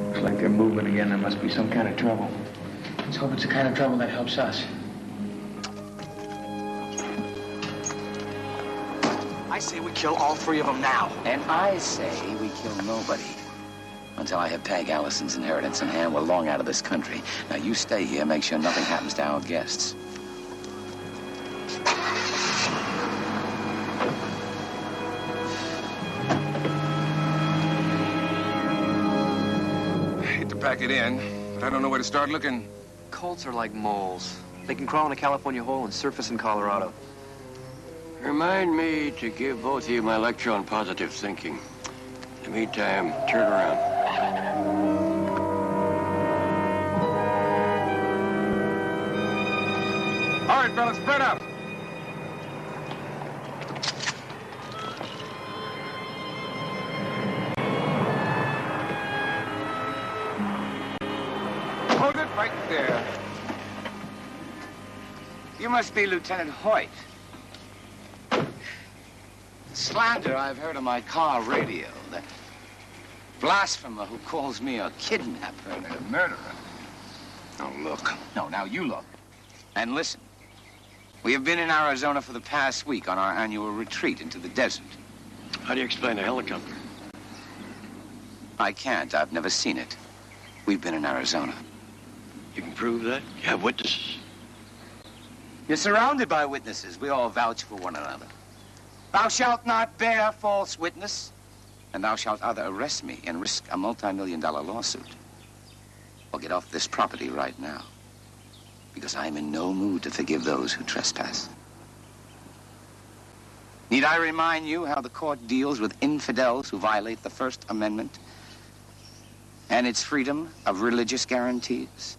Speaker 13: Looks like they're moving again. There must be some kind of trouble.
Speaker 8: Let's hope it's the kind of trouble that helps us.
Speaker 6: I say we kill all 3 of them now. And I say we kill nobody. Until I have Peg Allison's inheritance in hand, we're long out of this country. Now you stay here, make sure nothing happens to our guests.
Speaker 3: I hate to pack it in, but I don't know where to start looking.
Speaker 18: Colts are like moles. They can crawl in a California hole and surface in Colorado.
Speaker 10: Remind me to give both of you my lecture on positive thinking. In the meantime, turn around.
Speaker 3: All right, fellas, spread out. Hold it right there.
Speaker 6: You must be Lieutenant Hoyt. Slander I've heard on my car radio. The blasphemer who calls me a kidnapper and a murderer. Now look. No, now you look. And listen. We have been in Arizona for the past week on our annual retreat into the desert.
Speaker 10: How do you explain a helicopter?
Speaker 6: I can't. I've never seen it. We've been in Arizona.
Speaker 10: You can prove that? You have witnesses?
Speaker 6: You're surrounded by witnesses. We all vouch for one another. Thou shalt not bear false witness, and thou shalt either arrest me and risk a multi-million-dollar lawsuit, or get off this property right now, because I am in no mood to forgive those who trespass. Need I remind you how the court deals with infidels who violate the First Amendment and its freedom of religious guarantees?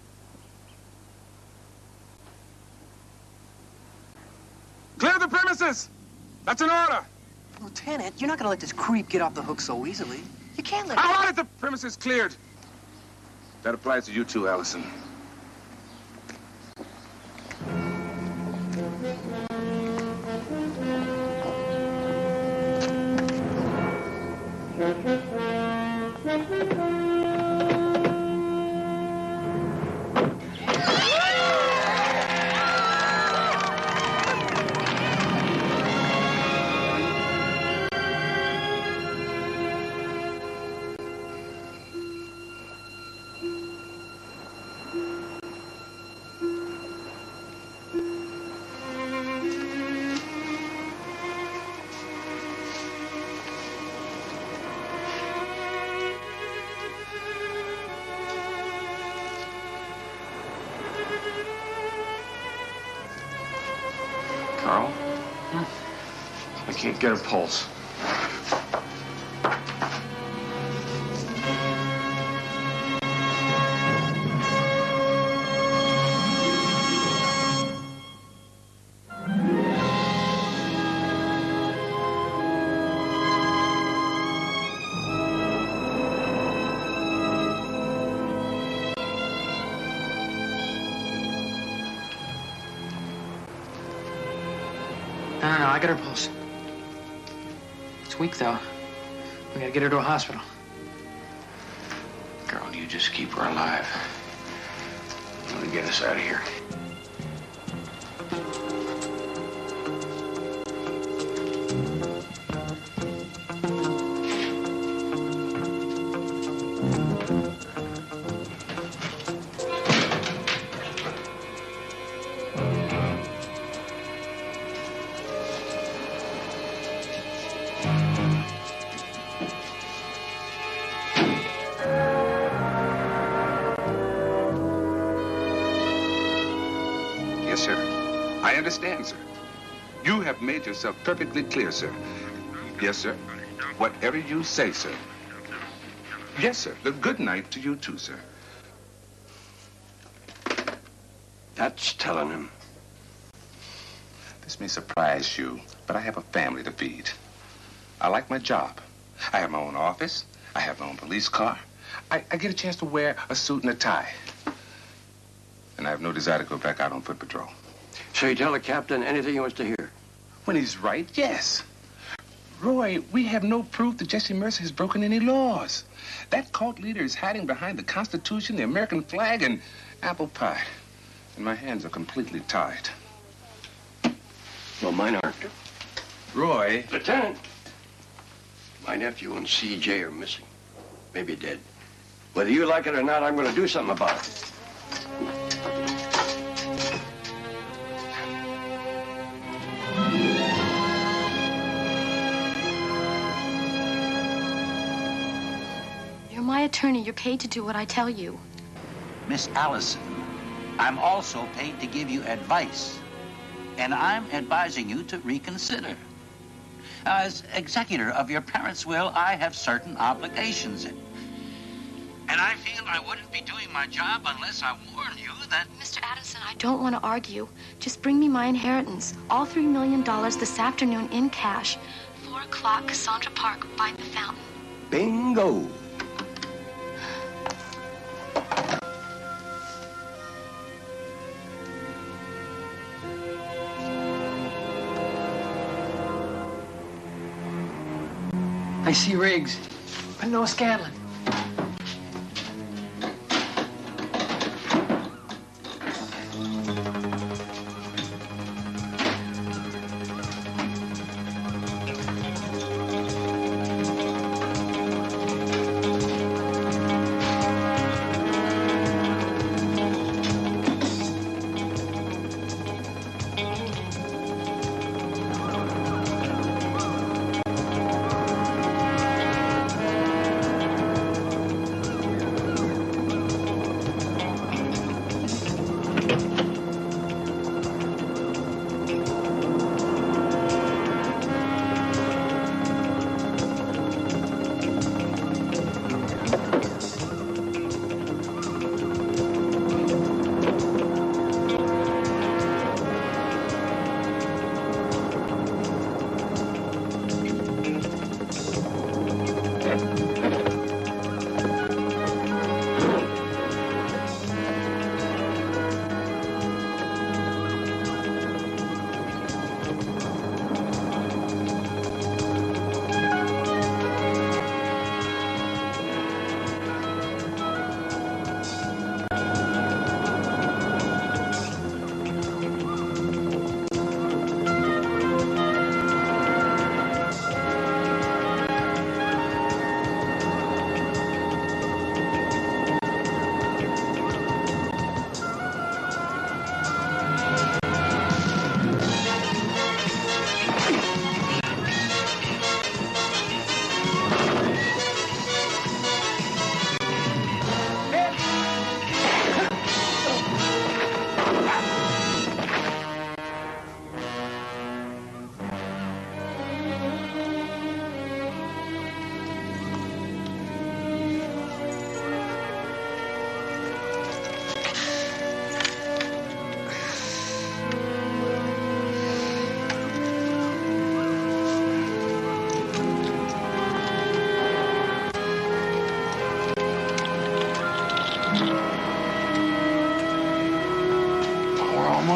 Speaker 3: Clear the premises! That's an order!
Speaker 18: Lieutenant, you're not gonna let this creep get off the hook so easily. You can't let
Speaker 3: I wanted the premises cleared. That applies to you too, Allison.
Speaker 9: Can't get a pulse.
Speaker 8: No, I got her pulse. It's weak, though. We gotta get her to a hospital.
Speaker 13: Girl, you just keep her alive. I'm gonna get us out of here.
Speaker 3: Yes, sir. I understand, sir. You have made yourself perfectly clear, sir. Yes, sir. Whatever you say, sir. Yes, sir. Good night to you, too, sir.
Speaker 10: That's telling him.
Speaker 3: This may surprise you, but I have a family to feed. I like my job. I have my own office. I have my own police car. I get a chance to wear a suit and a tie. And I have no desire to go back out on foot patrol.
Speaker 10: So you tell the captain anything he wants to hear?
Speaker 3: When he's right, yes. Roy, we have no proof that Jesse Mercer has broken any laws. That cult leader is hiding behind the Constitution, the American flag, and apple pie. And my hands are completely tied.
Speaker 10: Well, mine aren't.
Speaker 3: Roy.
Speaker 10: Lieutenant. My nephew and CJ are missing. Maybe dead. Whether you like it or not, I'm going to do something about it.
Speaker 17: You're my attorney. You're paid to do what I tell you.
Speaker 7: Miss Allison, I'm also paid to give you advice. And I'm advising you to reconsider. As executor of your parents' will, I have certain obligations. And I feel I wouldn't be doing my job unless I warn you that...
Speaker 17: Mr. Addison, I don't want to argue. Just bring me my inheritance. All $3 million this afternoon in cash. 4 o'clock, Cassandra Park, by the fountain.
Speaker 10: Bingo.
Speaker 8: I see Riggs, but no Scanlon.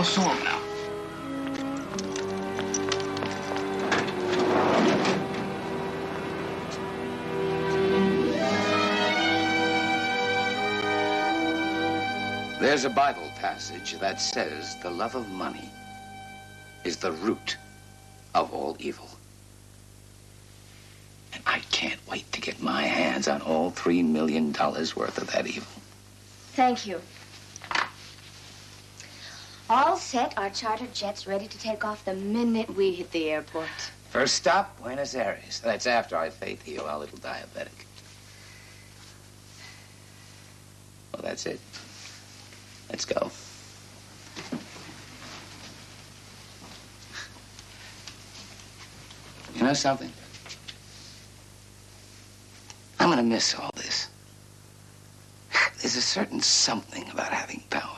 Speaker 6: I'll show him now.
Speaker 7: There's a Bible passage that says the love of money is the root of all evil. And I can't wait to get my hands on all $3 million worth of that evil.
Speaker 2: Thank you. All set. Our chartered jet's ready to take off the minute we hit the airport.
Speaker 7: First stop, Buenos Aires. That's after I faith heal our little diabetic. Well, that's it. Let's go. You know something? I'm gonna miss all this. There's a certain something about having power.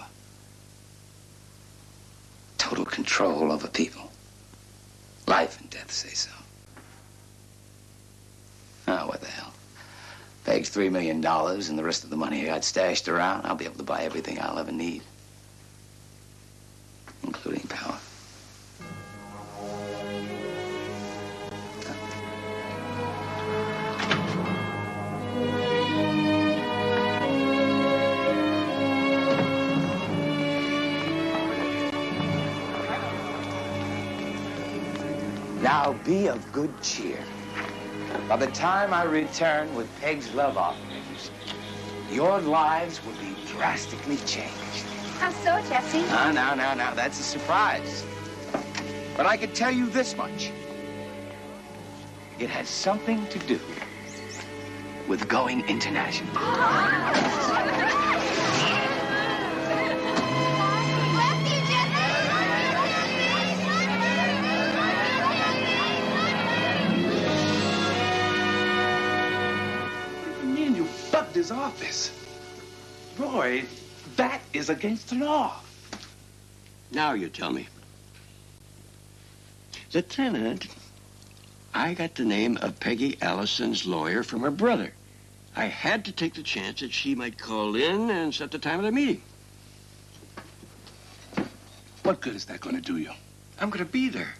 Speaker 7: Total control over people. Life and death say so. Oh, what the hell? Peg's $3 million and the rest of the money I got stashed around, I'll be able to buy everything I'll ever need. Including power. Now be of good cheer. By the time I return with Peg's love offerings, your lives will be drastically changed.
Speaker 2: How so, Jesse?
Speaker 7: Now, that's a surprise. But I can tell you this much. It has something to do with going international.
Speaker 6: His office. Roy, that is against the law.
Speaker 10: Now you tell me. Lieutenant, I got the name of Peggy Allison's lawyer from her brother. I had to take the chance that she might call in and set the time of the meeting.
Speaker 6: What good is that going to do you?
Speaker 10: I'm going to be there.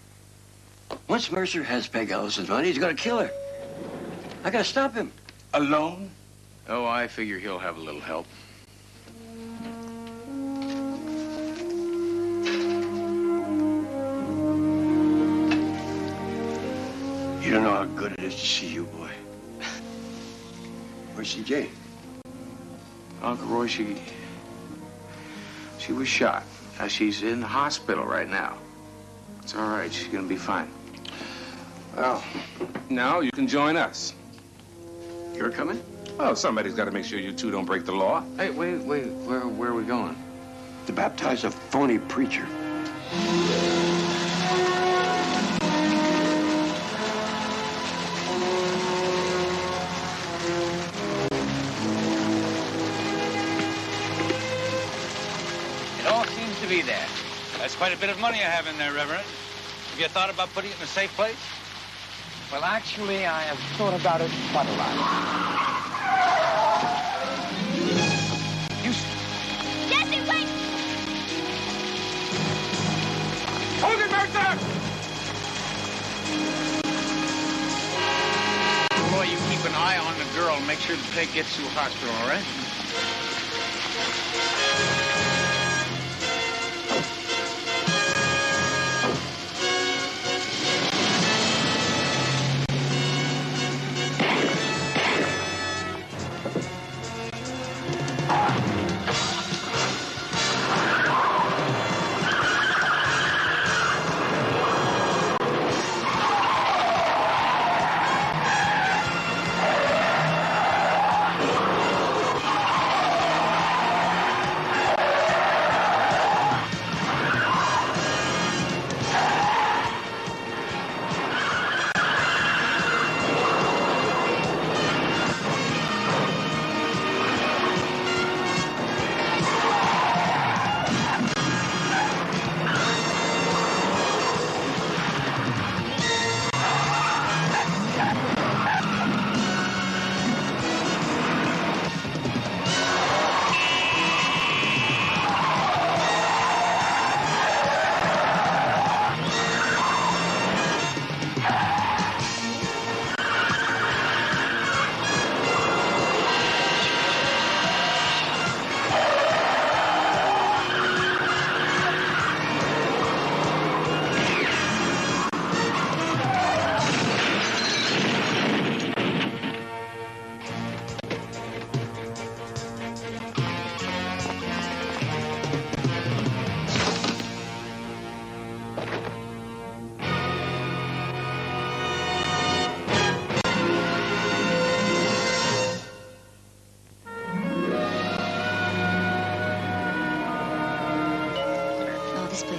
Speaker 10: Once Mercer has Peg Allison's money, he's going to kill her. I got to stop him.
Speaker 6: Alone?
Speaker 13: Oh, I figure he'll have a little help.
Speaker 10: You don't know how good it is to see you, boy. Where's CJ?
Speaker 13: Uncle Roy, she was shot. She's in the hospital right now. It's all right. She's gonna be fine.
Speaker 3: Well, now you can join us.
Speaker 13: You're coming?
Speaker 3: Oh, somebody's got to make sure you two don't break the law.
Speaker 13: Hey, wait. Where are we going?
Speaker 10: To baptize a phony preacher.
Speaker 16: It all seems to be there. That's quite a bit of money you have in there, Reverend. Have you thought about putting it in a safe place?
Speaker 6: Well, actually, I have thought about it quite a lot.
Speaker 2: Jesse, wait!
Speaker 3: Hold it, Mercer!
Speaker 13: Roy, you keep an eye on the girl and make sure the Peg gets to the hospital, all right?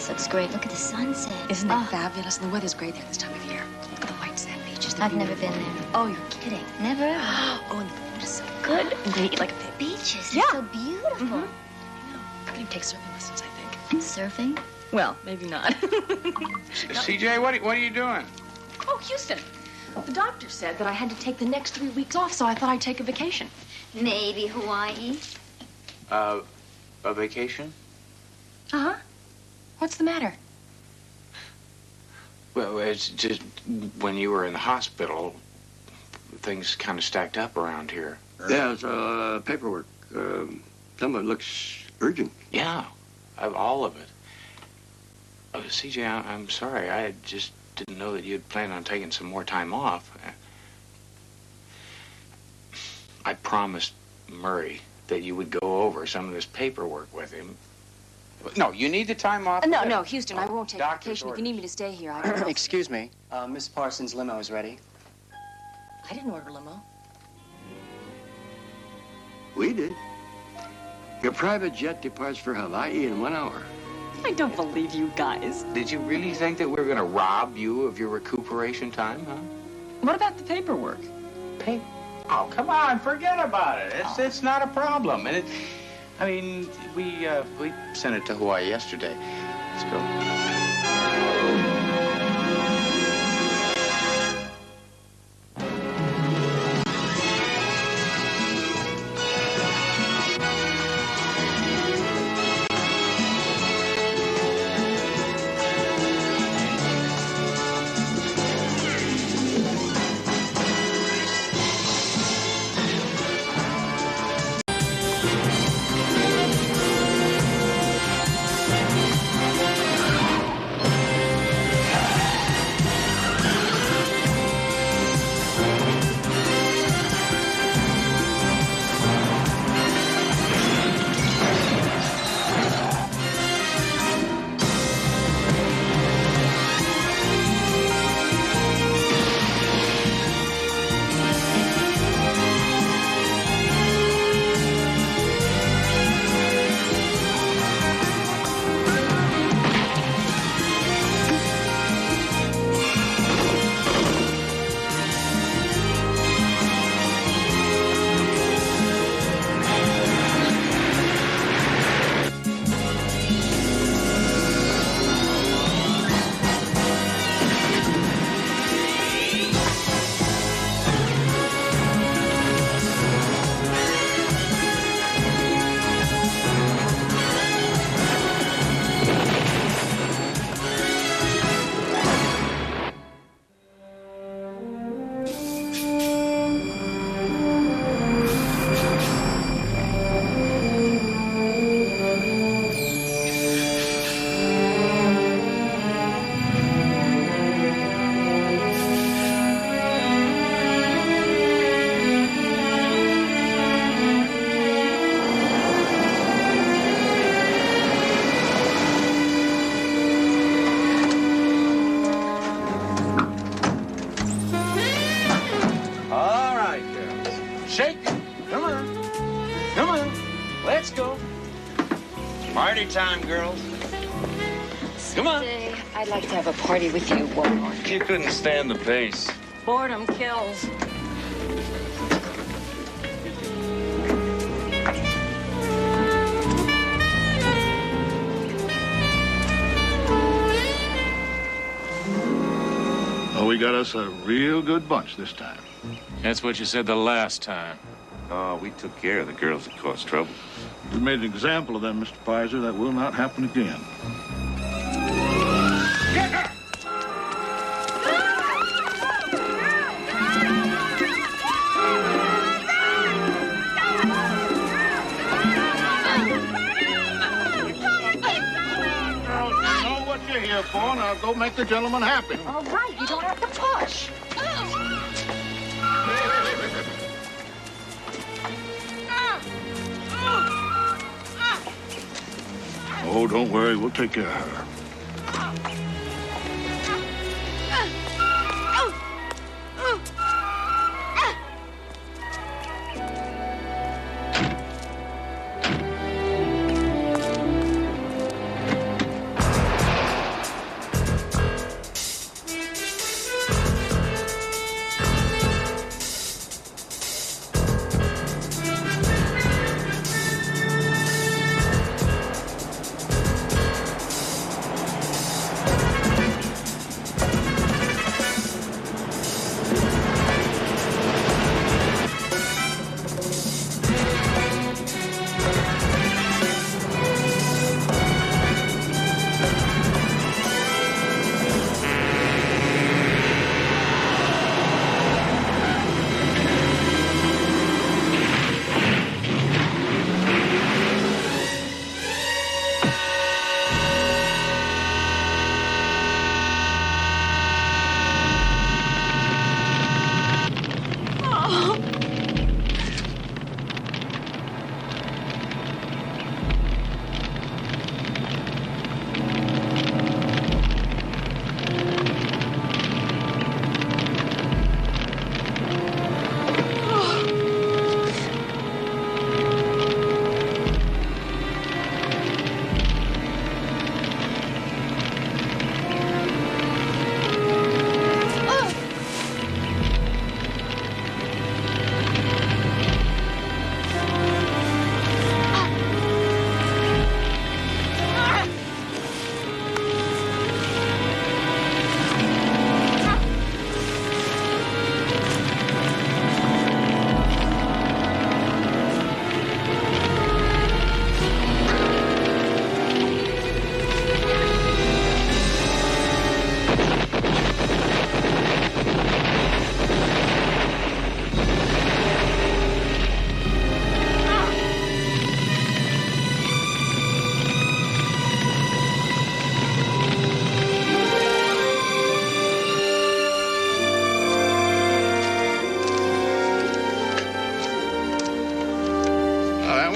Speaker 2: This looks great. Look at the sunset.
Speaker 17: Isn't it fabulous? And the weather's great there this time of year. Look at the white sand beaches. They're
Speaker 2: I've never
Speaker 17: beautiful.
Speaker 2: been there.
Speaker 17: Oh, you're kidding.
Speaker 2: Never ever.
Speaker 17: Oh, and the food is so good. I'm going to eat like a pig.
Speaker 2: Beaches.
Speaker 17: Yeah.
Speaker 2: They're so beautiful.
Speaker 17: I'm going to take surfing lessons, I think.
Speaker 2: Surfing?
Speaker 17: Well, maybe not.
Speaker 13: CJ, what are you doing?
Speaker 17: Oh, Houston. The doctor said that I had to take the next 3 weeks off, so I thought I'd take a vacation.
Speaker 2: Maybe Hawaii.
Speaker 13: A vacation?
Speaker 17: Uh-huh. What's the matter?
Speaker 13: Well, it's just when you were in the hospital, things kind of stacked up around here.
Speaker 10: Yeah, it's paperwork. Some of it looks urgent.
Speaker 13: Yeah, all of it. CJ, I'm sorry. I just didn't know that you'd planned on taking some more time off. I promised Murray that you would go over some of this paperwork with him. No, you need the time off.
Speaker 17: No, Houston, I won't take a
Speaker 13: Doctor's
Speaker 17: vacation. If you need me to stay here, I will.
Speaker 18: Excuse me. Miss Parsons' limo is ready.
Speaker 17: I didn't order a limo.
Speaker 10: We did. Your private jet departs for Hawaii in 1 hour.
Speaker 17: I don't believe you guys.
Speaker 13: Did you really think that we were going to rob you of your recuperation time, huh?
Speaker 17: What about the paperwork?
Speaker 13: Oh, come on, forget about it. It's not a problem. And we sent it to Hawaii yesterday. Let's go.
Speaker 6: Party time, girls. Come on.
Speaker 17: I'd like to have a party with you, Warren.
Speaker 6: You couldn't stand the pace.
Speaker 17: Boredom kills.
Speaker 14: Oh, we got us a real good bunch this time.
Speaker 3: That's what you said the last time. Oh, we took care of the girls that caused trouble.
Speaker 14: We made an example of them, Mr. Pizer. That will not happen again.
Speaker 19: Get her!
Speaker 14: You know what you're here for. Now go make the gentleman happy.
Speaker 17: All right, you don't have to push.
Speaker 14: Oh, don't worry. We'll take care of her.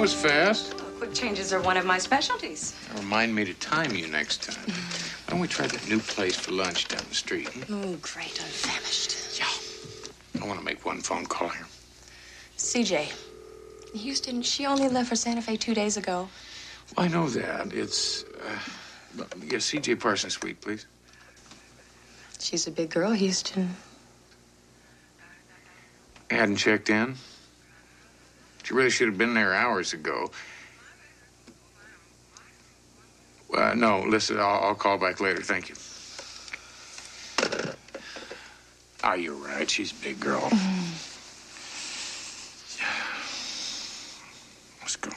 Speaker 13: was fast.
Speaker 12: Quick changes are one of my specialties.
Speaker 13: Remind me to time you next time. Why don't we try that new place for lunch down the street?
Speaker 12: Oh, great. I'm famished.
Speaker 13: I want to make one phone call here.
Speaker 17: CJ, Houston, she only left for Santa Fe 2 days ago.
Speaker 13: Well, I know that. It's, yeah, C.J. Parsons Suite, please.
Speaker 17: She's a big girl, Houston.
Speaker 13: Hadn't checked in. She really should have been there hours ago. No, listen, I'll call back later. Thank you. Ah, you're right. She's a big girl. Let's go.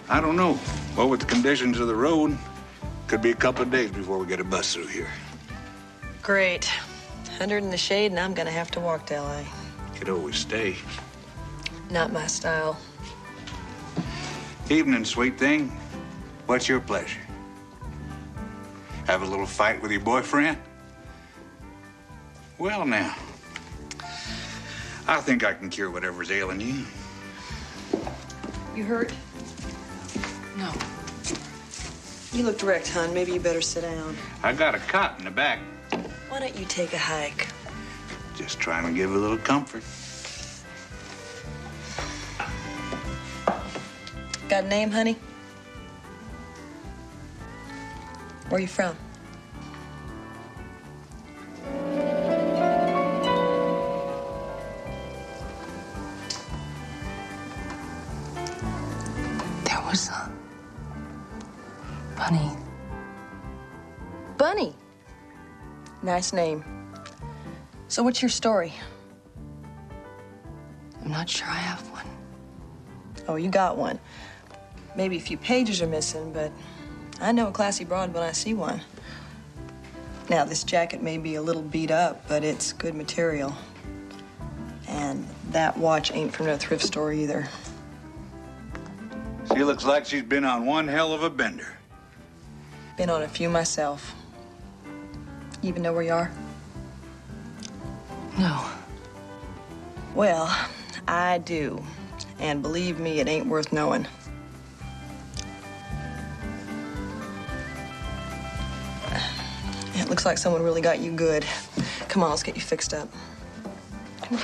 Speaker 14: I don't know. Well, with the conditions of the road, could be a couple of days before we get a bus through here.
Speaker 11: Great. 100 in the shade, and I'm gonna have to walk to L.A.
Speaker 14: Could always stay.
Speaker 11: Not my style.
Speaker 14: Evening, sweet thing. What's your pleasure? Have a little fight with your boyfriend? Well, now, I think I can cure whatever's ailing you.
Speaker 11: You hurt?
Speaker 17: No.
Speaker 11: You looked wrecked, hon. Maybe you better sit down.
Speaker 14: I got a cot in the back.
Speaker 11: Why don't you take a hike?
Speaker 14: Just trying to give a little comfort.
Speaker 11: Got a name, honey? Where you from?
Speaker 17: There was a Bunny.
Speaker 11: Bunny. Nice name. So what's your story?
Speaker 17: I'm not sure I have one.
Speaker 11: Oh, you got one. Maybe a few pages are missing, but I know a classy broad when I see one. Now, this jacket may be a little beat up, but it's good material. And that watch ain't from no thrift store either.
Speaker 14: She looks like she's been on one hell of a bender.
Speaker 11: Been on a few myself. You even know where you are?
Speaker 17: No.
Speaker 11: Well, I do. And believe me, it ain't worth knowing. It looks like someone really got you good. Come on, let's get you fixed up. Come on.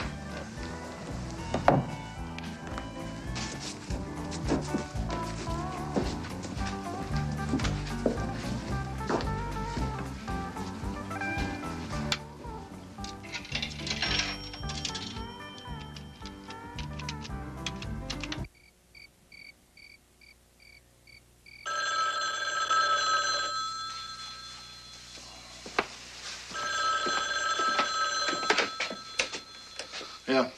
Speaker 14: Yeah.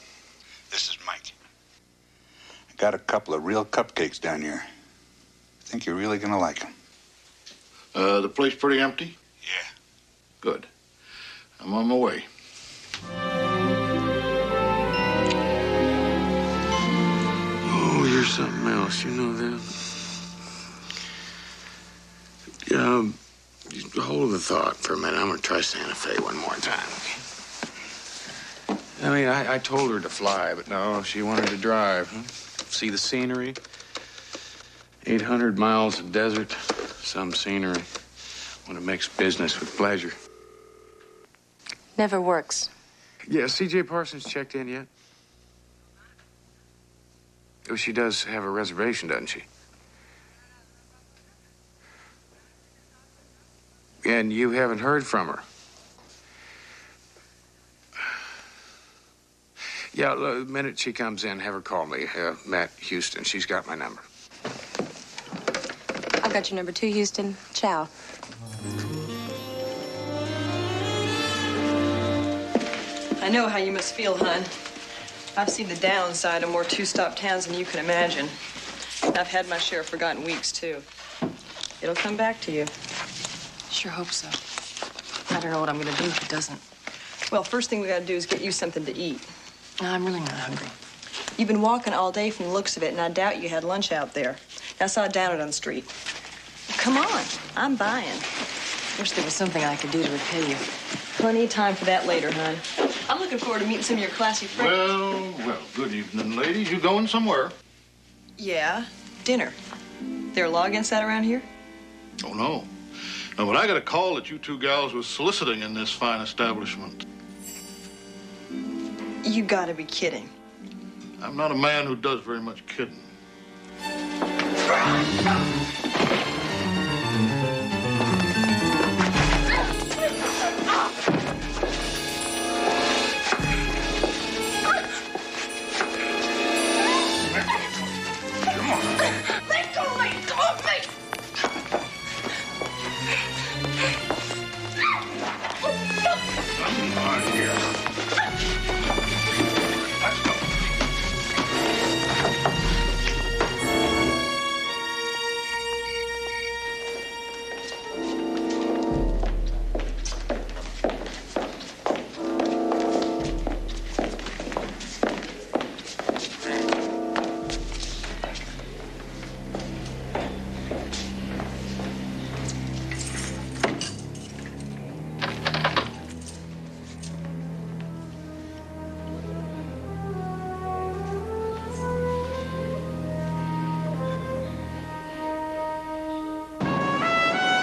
Speaker 14: This is Mike. I got a couple of real cupcakes down here. I think you're really gonna like them.
Speaker 22: The place pretty empty?
Speaker 14: Yeah.
Speaker 22: Good. I'm on my way.
Speaker 13: Oh, you're something else. You know that. Just hold the thought for a minute. I'm gonna try Santa Fe one more time. I mean, I told her to fly, but no, she wanted to drive. Huh? see the scenery. 800 miles of desert, some scenery. When it makes business with pleasure.
Speaker 11: Never works.
Speaker 13: Yeah, C.J. Parsons checked in yet? Oh, she does have a reservation, doesn't she? And you haven't heard from her? Yeah, the minute she comes in, have her call me. Matt Houston. She's got my number.
Speaker 12: I've got your number too, Houston. Ciao.
Speaker 11: I know how you must feel, hon. I've seen the downside of more two-stop towns than you can imagine. I've had my share of forgotten weeks, too. It'll come back to you.
Speaker 17: Sure hope so. I don't know what I'm gonna do if it doesn't.
Speaker 11: Well, first thing we gotta do is get you something to eat.
Speaker 17: No, I'm really not hungry.
Speaker 11: You've been walking all day from the looks of it, and I doubt you had lunch out there. I saw it down it on the street. Come on, I'm buying.
Speaker 17: Wish there was something I could do to repay you.
Speaker 11: Plenty of time for that later, hon. I'm looking forward to meeting some of your classy friends.
Speaker 22: Well, good evening, ladies. You going somewhere?
Speaker 11: Yeah, dinner. There a law against that around here?
Speaker 22: Oh, no. No, but I got a call that you two gals was soliciting in this fine establishment.
Speaker 11: You gotta be kidding.
Speaker 22: I'm not a man who does very much kidding.
Speaker 19: Let go of me! Come on, please!
Speaker 22: Come on here. Let's go.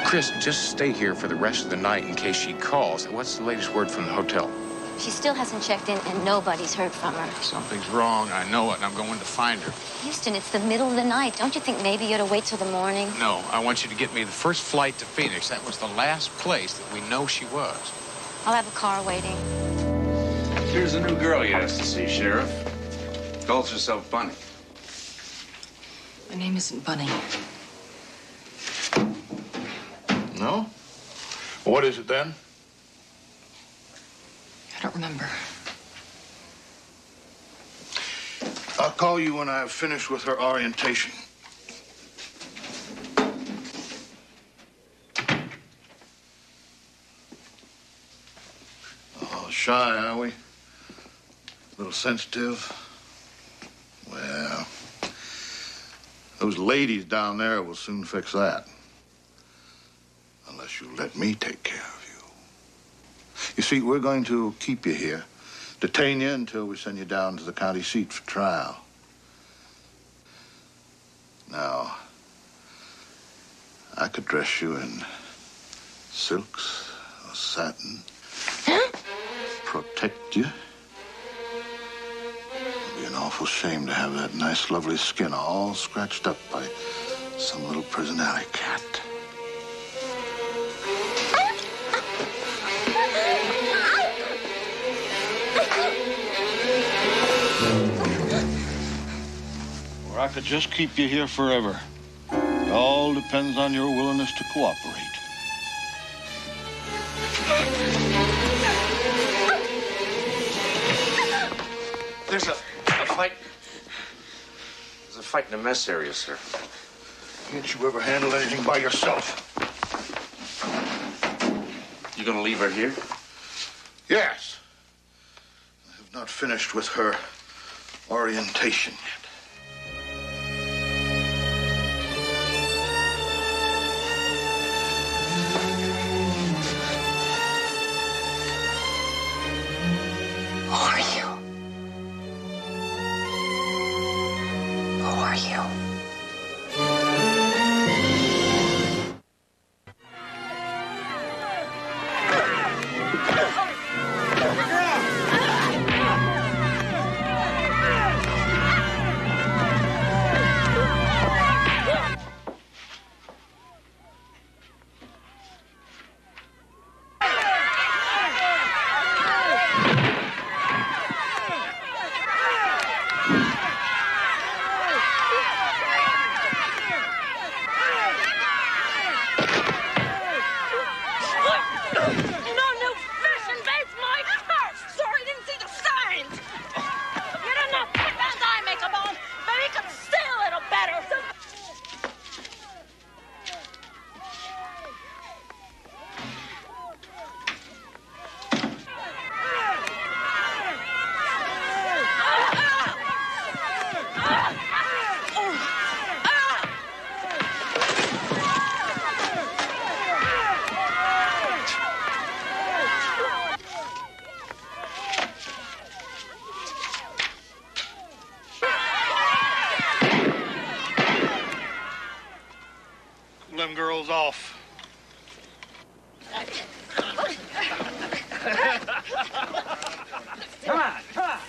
Speaker 13: Chris, just stay here for the rest of the night in case she calls. What's the latest word from the hotel?
Speaker 2: She still hasn't checked in, and nobody's heard from her.
Speaker 13: Something's wrong. I know it, and I'm going to find her.
Speaker 2: Houston, it's the middle of the night. Don't you think maybe you ought to wait till the morning?
Speaker 13: No, I want you to get me the first flight to Phoenix. That was the last place that we know she was.
Speaker 2: I'll have a car waiting.
Speaker 16: Here's a new girl he has to see, Sheriff. Calls herself Bunny.
Speaker 17: My name isn't Bunny.
Speaker 22: No? What is it then?
Speaker 17: I don't remember.
Speaker 22: I'll call you when I've finished with her orientation. Oh, shy, are we? A little sensitive? Well, those ladies down there will soon fix that. Unless you let me take care of you. You see, we're going to keep you here, detain you until we send you down to the county seat for trial. Now, I could dress you in silks or satin, protect you. It'd be an awful shame to have that nice, lovely skin all scratched up by some little prison alley cat. Or I could just keep you here forever. It all depends on your willingness to cooperate.
Speaker 9: There's a fight. There's a fight in the mess area, sir.
Speaker 22: Can't you ever handle anything by yourself?
Speaker 9: You gonna leave her here?
Speaker 22: Yes. I have not finished with her orientation yet.
Speaker 17: Who are you? are you?
Speaker 22: Them girls off.
Speaker 19: Come on, come on.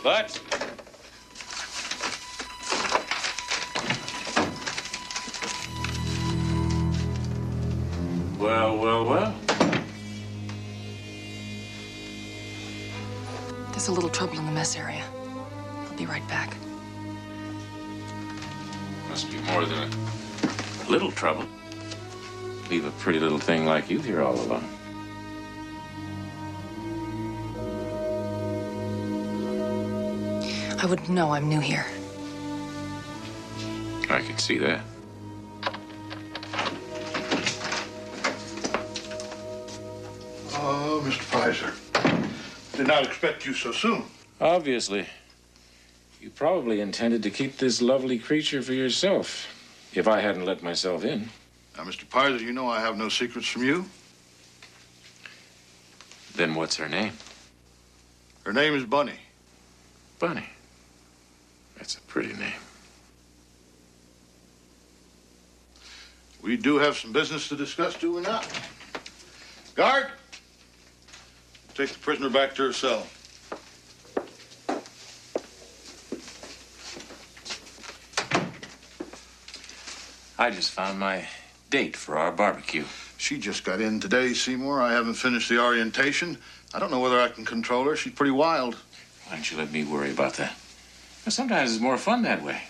Speaker 13: But well.
Speaker 11: There's a little trouble in the mess area. I'll be right back.
Speaker 5: Must be more than a little trouble. Leave a pretty little thing like you here all alone.
Speaker 11: I wouldn't know I'm new here.
Speaker 5: I can see that.
Speaker 22: Oh, Mr. Pfizer. Did not expect you so soon.
Speaker 5: Obviously. You probably intended to keep this lovely creature for yourself, if I hadn't let myself in.
Speaker 22: Now, Mr. Pfizer, you know I have no secrets from you.
Speaker 5: Then what's her name?
Speaker 22: Her name is Bunny.
Speaker 5: Bunny. That's a pretty name.
Speaker 22: We do have some business to discuss, do we not? Guard, take the prisoner back to her cell.
Speaker 5: I just found my date for our barbecue.
Speaker 22: She just got in today, Seymour. I haven't finished the orientation. I don't know whether I can control her. She's pretty wild.
Speaker 5: Why don't you let me worry about that? Well, sometimes it's more fun that way.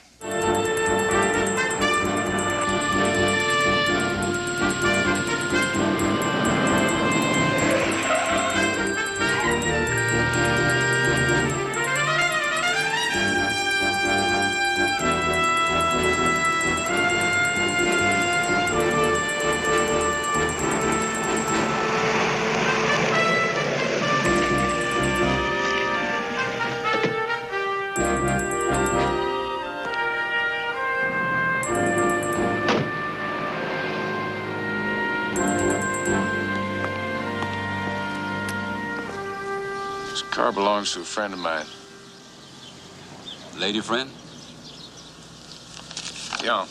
Speaker 5: This car belongs to a friend of mine.
Speaker 1: Lady friend?
Speaker 5: Yeah.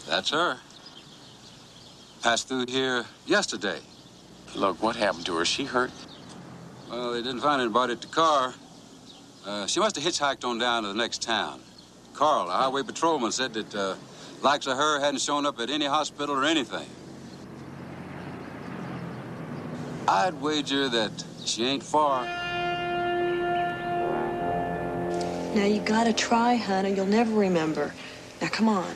Speaker 1: That's her. Passed through here yesterday.
Speaker 5: Look, what happened to her? Is she hurt?
Speaker 1: Well, they didn't find anybody at the car. She must have hitchhiked on down to the next town. Carl, a highway patrolman, said that likes of her hadn't shown up at any hospital or anything. I'd wager that she ain't far.
Speaker 12: Now, you gotta try, hon, or you'll never remember. Now, come on.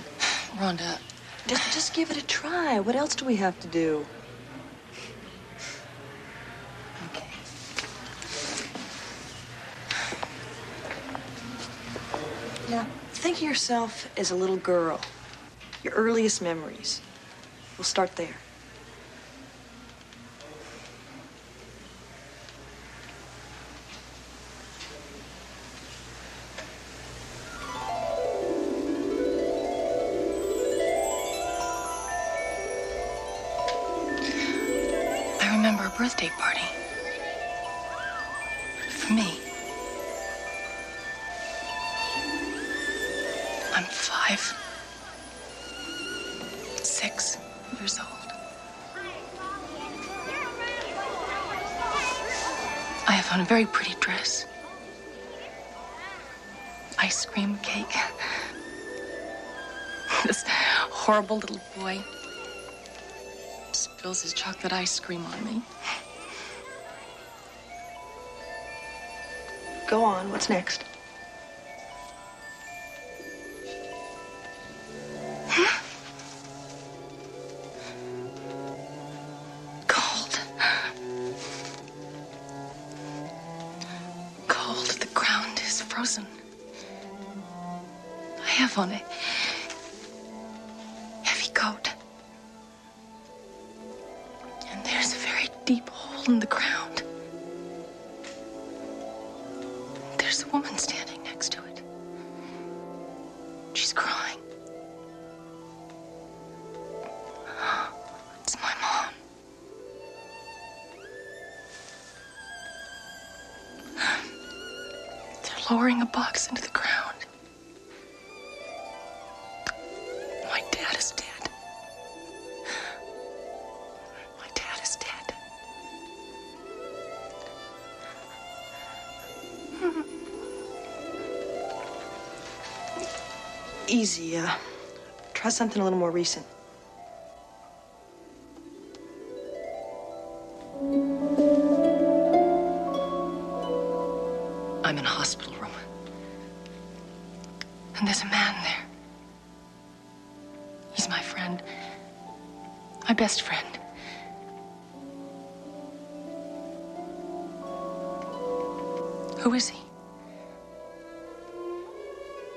Speaker 11: Rhonda, Just give it a try. What else do we have to do? Okay. Now, think of yourself as a little girl. Your earliest memories. We'll start there.
Speaker 17: I remember a birthday party. For me. I'm 5, 6 years old. I have on a very pretty dress. Ice cream cake. This horrible little boy spills his chocolate ice cream on me.
Speaker 11: Go on. What's next?
Speaker 17: Cold. Cold. The ground is frozen. I have on a heavy coat. And there's a very deep hole in the ground. There's a woman standing next to it. She's crying. It's my mom. They're lowering a box into the ground. My dad is dead. My dad is dead.
Speaker 11: Easy. Try something a little more recent.
Speaker 17: I'm in a hospital room. And there's a man there. He's my friend. My best friend. Who is he?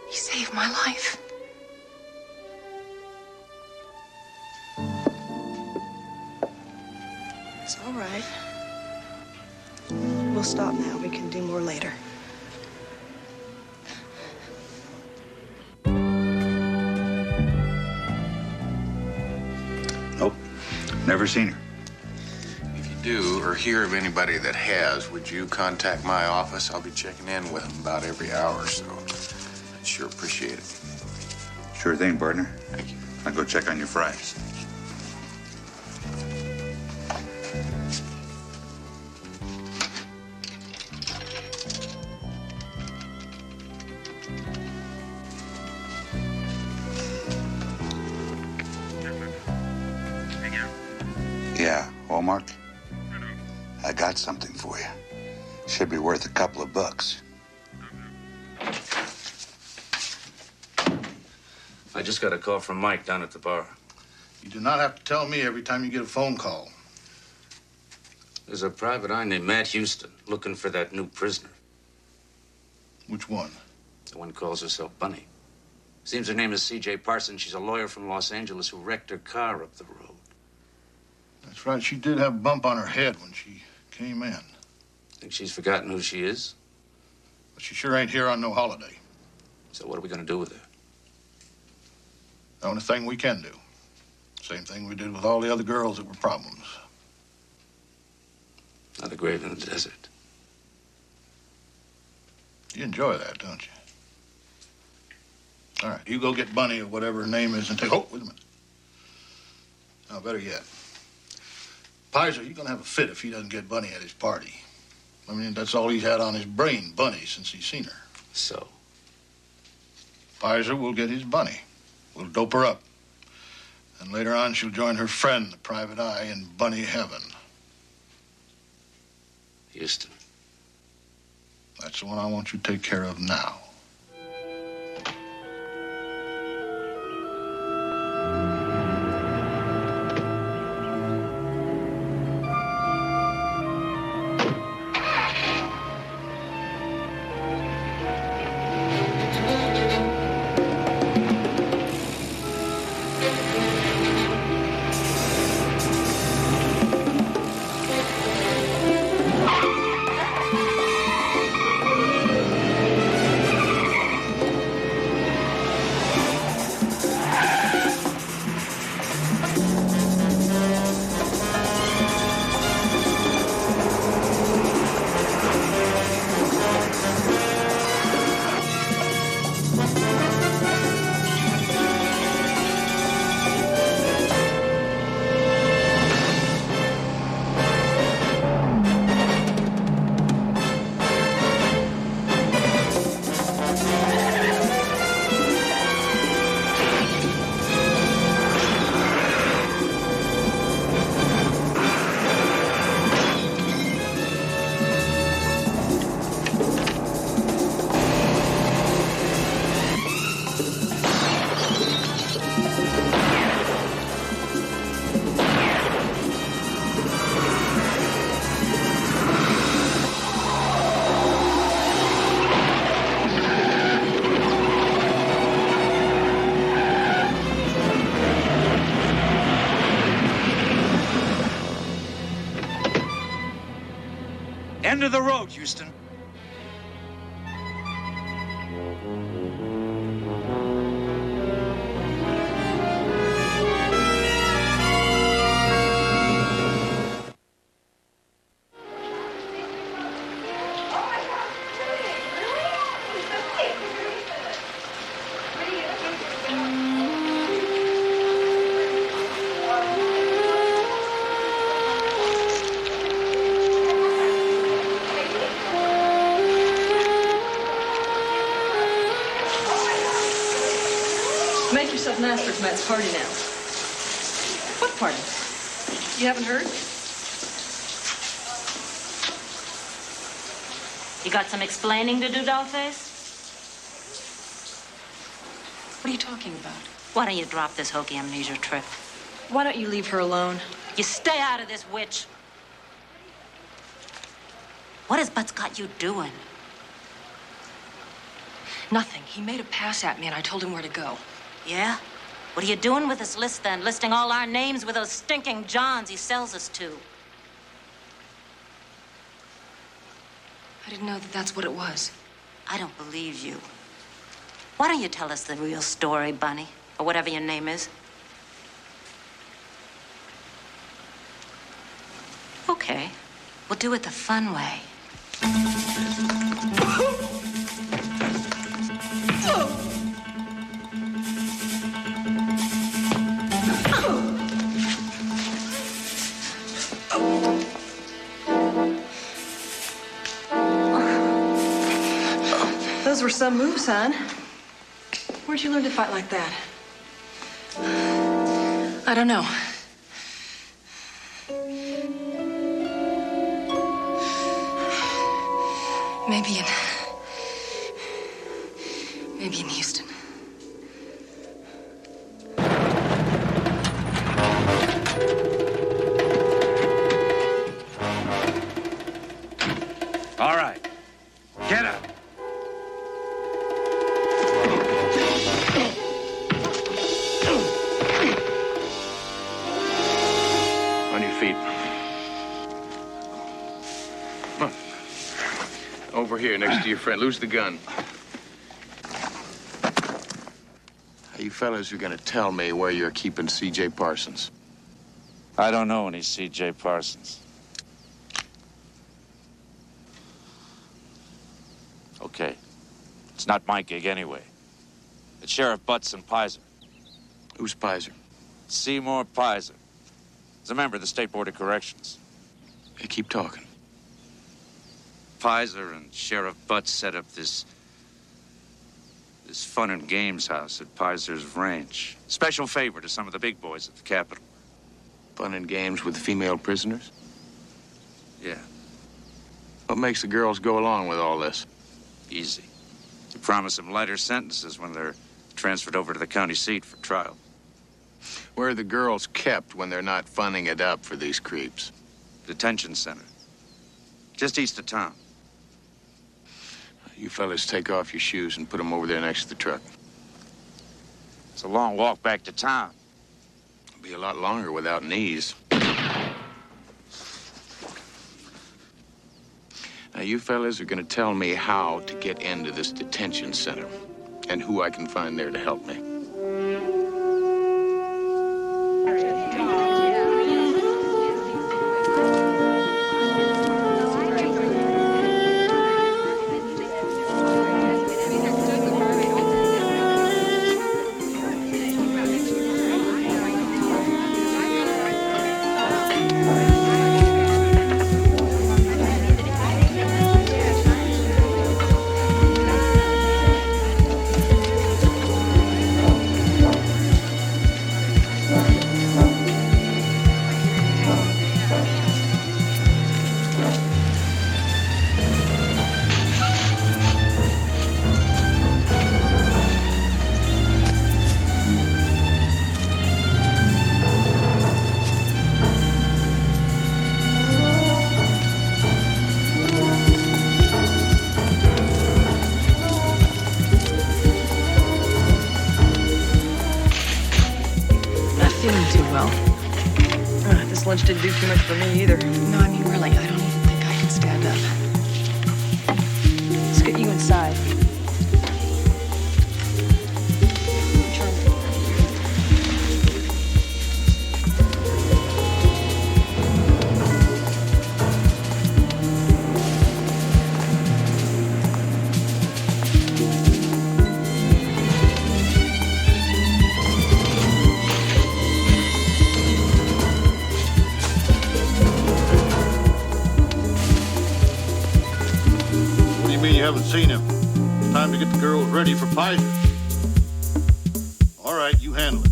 Speaker 17: He saved my life.
Speaker 11: It's all right. We'll stop now. We can do more later.
Speaker 14: Nope. Never seen her.
Speaker 5: If you do, or hear of anybody that has, would you contact my office? I'll be checking in with them about every hour or so. I'd sure appreciate it.
Speaker 14: Sure thing, partner.
Speaker 5: Thank you.
Speaker 14: I'll go check on your fries. Yeah, Walmart? I got something for you. Should be worth a couple of bucks.
Speaker 4: I just got a call from Mike down at the bar.
Speaker 22: You do not have to tell me every time you get a phone call.
Speaker 4: There's a private eye named Matt Houston looking for that new prisoner.
Speaker 22: Which one?
Speaker 4: The one calls herself Bunny. Seems her name is C.J. Parsons. She's a lawyer from Los Angeles who wrecked her car up the road.
Speaker 22: That's right. She did have a bump on her head when she came in.
Speaker 4: Think she's forgotten who she is?
Speaker 22: But she sure ain't here on no holiday.
Speaker 4: So what are we going to do with her?
Speaker 22: The only thing we can do. Same thing we did with all the other girls that were problems.
Speaker 4: Not a grave in the desert.
Speaker 22: You enjoy that, don't you? All right, you go get Bunny or whatever her name is and take... Oh, wait a minute. Now, better yet. Pizer, you're going to have a fit if he doesn't get Bunny at his party. I mean, that's all he's had on his brain, Bunny, since he's seen her.
Speaker 4: So?
Speaker 22: Pizer will get his Bunny. We'll dope her up. And later on, she'll join her friend, the private eye, in Bunny Heaven.
Speaker 4: Houston.
Speaker 22: That's the one I want you to take care of now.
Speaker 16: End of the road, Houston.
Speaker 11: Make yourself nice for tonight's party now. What party? You haven't heard?
Speaker 15: You got some explaining to do, Dollface?
Speaker 11: What are you talking about?
Speaker 15: Why don't you drop this hokey amnesia trip?
Speaker 11: Why don't you leave her alone?
Speaker 15: You stay out of this, witch. What has Butts got you doing?
Speaker 11: Nothing. He made a pass at me and I told him where to go.
Speaker 15: Yeah? What are you doing with this list then? Listing all our names with those stinking Johns he sells us to.
Speaker 11: I didn't know that that's what it was.
Speaker 15: I don't believe you. Why don't you tell us the real story, Bunny? Or whatever your name is? Okay. We'll do it the fun way.
Speaker 11: Those were some moves, hon. Where'd you learn to fight like that? I don't know. Maybe in Houston.
Speaker 16: All right. Get up.
Speaker 9: On your feet. Come on. Over here, next to your friend. Lose the gun. You fellas are gonna tell me where you're keeping C.J. Parsons.
Speaker 4: I don't know any C.J. Parsons. Okay. It's not my gig anyway. It's Sheriff Butts and Pizer.
Speaker 9: Who's Pizer?
Speaker 4: Seymour Pizer. He's a member of the State Board of Corrections.
Speaker 9: Hey, keep talking.
Speaker 4: Pizer and Sheriff Butts set up this fun and games house at Pizer's ranch. Special favor to some of the big boys at the Capitol.
Speaker 9: Fun and games with female prisoners?
Speaker 4: Yeah.
Speaker 9: What makes the girls go along with all this?
Speaker 4: Easy. You promise them lighter sentences when they're transferred over to the county seat for trial.
Speaker 9: Where are the girls kept when they're not funning it up for these creeps?
Speaker 4: Detention center. Just east of town.
Speaker 9: You fellas take off your shoes and put them over there next to the truck.
Speaker 4: It's a long walk back to town.
Speaker 9: It'll be a lot longer without knees. Now, you fellas are gonna tell me how to get into this detention center and who I can find there to help me.
Speaker 11: This lunch didn't do too much for me either. No, I mean, really, I don't even think I can stand up. side.
Speaker 22: What do you mean you haven't seen him? It's time to get the girls ready for Pizer. All right, you handle it.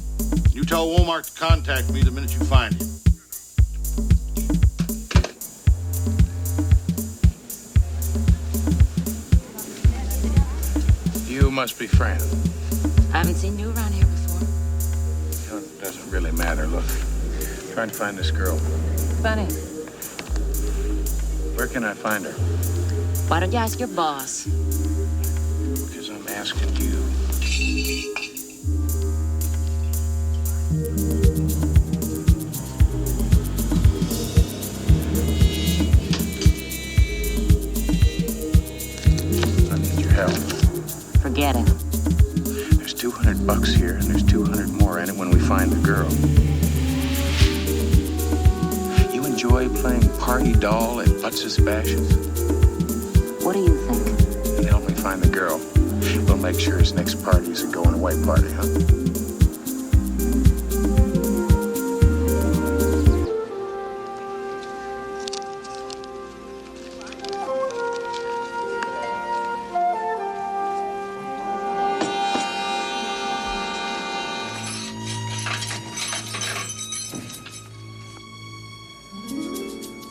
Speaker 22: You tell Womark to contact me the minute you find him.
Speaker 13: You must be Fran.
Speaker 15: I haven't seen you around here before.
Speaker 13: You know, it doesn't really matter. Look, I'm trying to find this girl.
Speaker 11: Bunny.
Speaker 13: Where can I find her?
Speaker 15: Why don't you ask your boss?
Speaker 13: Because I'm asking you. I need your help.
Speaker 15: Forget it.
Speaker 13: There's $200 here, and there's 200 more in it when we find the girl. You enjoy playing party doll at Butts' Bashes?
Speaker 15: What do you think?
Speaker 13: You can help me find the girl. We'll make sure his next party is a going-away party, huh?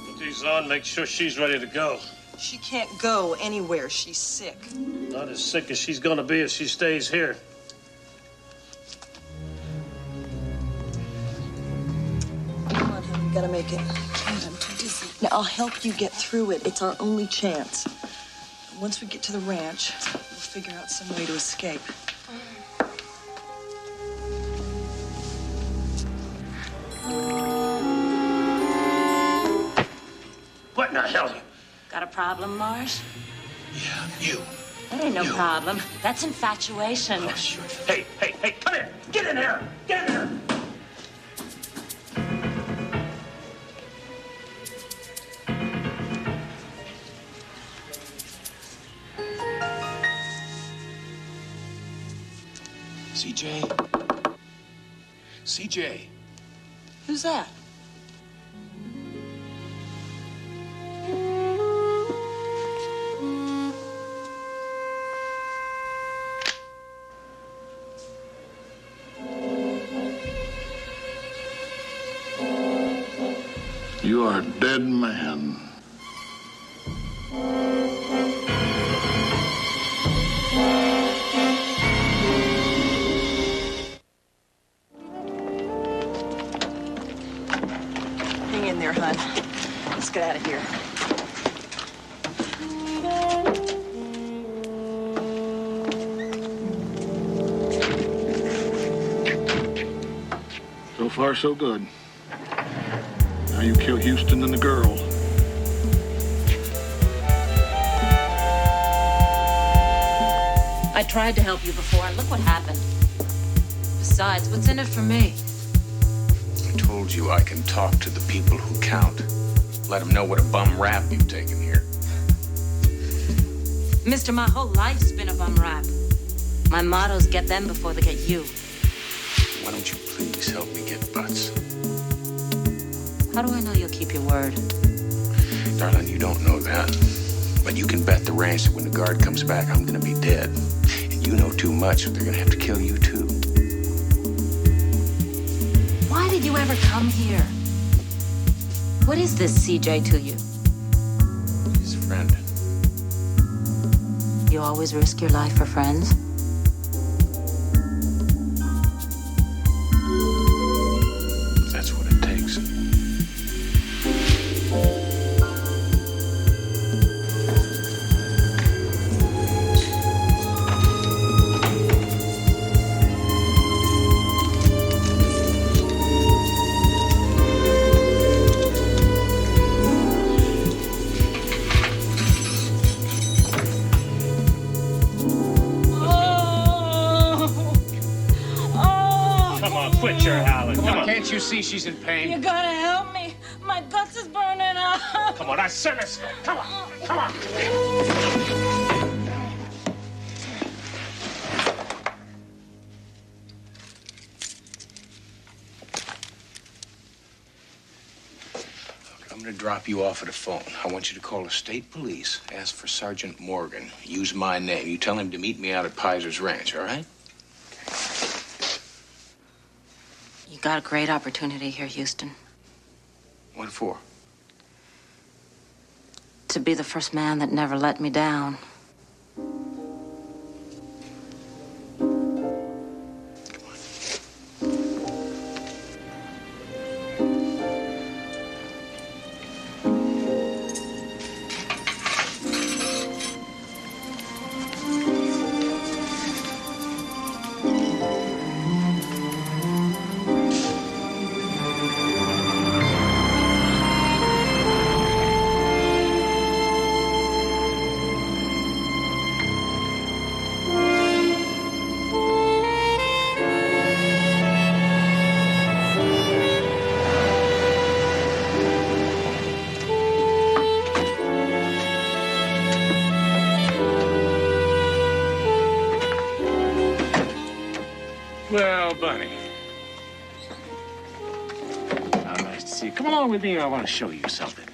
Speaker 20: Put these on, make sure she's ready to go.
Speaker 11: She can't go anywhere. She's sick.
Speaker 20: Not as sick as she's gonna be if she stays here.
Speaker 11: Come on, honey. You gotta make it. I'm too dizzy. Now, I'll help you get through it. It's our only chance. Once we get to the ranch, we'll figure out some way to escape.
Speaker 20: What in the hell?
Speaker 15: Got a problem, Marsh?
Speaker 20: Yeah, you.
Speaker 15: That ain't no problem. That's infatuation.
Speaker 20: Oh, sure. Hey, come here. Get in here. Get in here.
Speaker 13: CJ? CJ?
Speaker 11: Who's that?
Speaker 22: You are a dead man.
Speaker 11: Hang in there, hon. Let's get out of here.
Speaker 22: So far, so good. Now you kill Houston and the girl.
Speaker 15: I tried to help you before, and look what happened. Besides, what's in it for me?
Speaker 13: I told you I can talk to the people who count. Let them know what a bum rap you've taken here.
Speaker 15: Mister, my whole life's been a bum rap. My motto's get them before they get you.
Speaker 13: Why don't you please help me get Butts?
Speaker 15: How do I know you'll keep your word?
Speaker 13: Darling, you don't know that. But you can bet the ranch that when the guard comes back, I'm gonna be dead. And you know too much, so they're gonna have to kill you too.
Speaker 15: Why did you ever come here? What is this CJ to you?
Speaker 13: His friend.
Speaker 15: You always risk your life for friends?
Speaker 13: That's what it takes.
Speaker 20: Come on, quit your howling. Come on.
Speaker 13: Can't you see she's in pain?
Speaker 8: You gotta help me. My guts is burning out.
Speaker 20: Come on, I said let's go. Come on, come on.
Speaker 13: I'm going to drop you off at a phone. I want you to call the state police, ask for Sergeant Morgan. Use my name. You tell him to meet me out at Piser's Ranch, all right?
Speaker 15: You got a great opportunity here, Houston.
Speaker 13: What for?
Speaker 15: To be the first man that never let me down.
Speaker 20: Well, Bunny. How nice to see you. Come along with me. I want to show you something.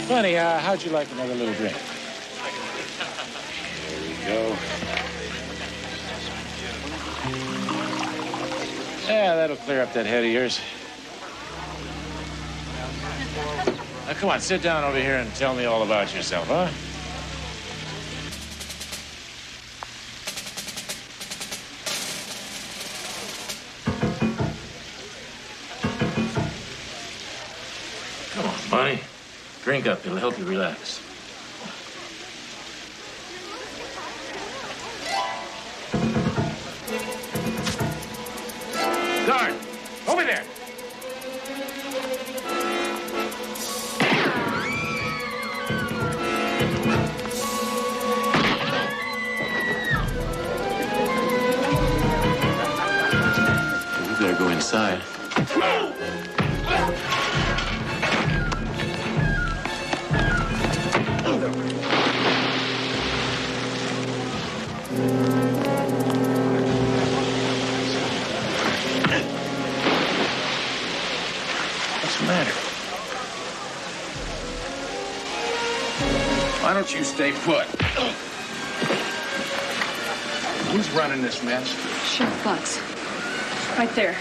Speaker 20: Bunny, how'd you like another little drink? There we go. Yeah, that'll clear up that head of yours. Now, come on, sit down over here and tell me all about yourself, huh? Come on, Bunny. Drink up. It'll help you relax. Guard! Over there! We better go inside. What's the matter? Why don't you stay put? Who's running this mess?
Speaker 11: Sheriff Fox. Right there.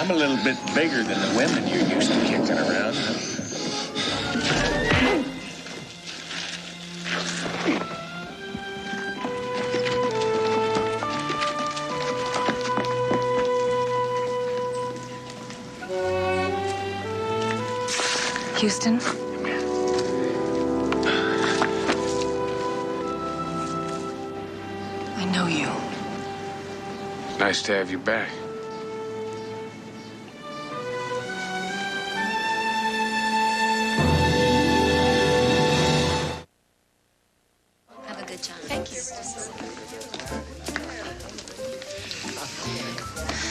Speaker 13: I'm a little bit bigger than the women you're used to kicking around.
Speaker 11: Houston? I know you.
Speaker 13: Nice to have you back.
Speaker 17: Have a good time. Thank you.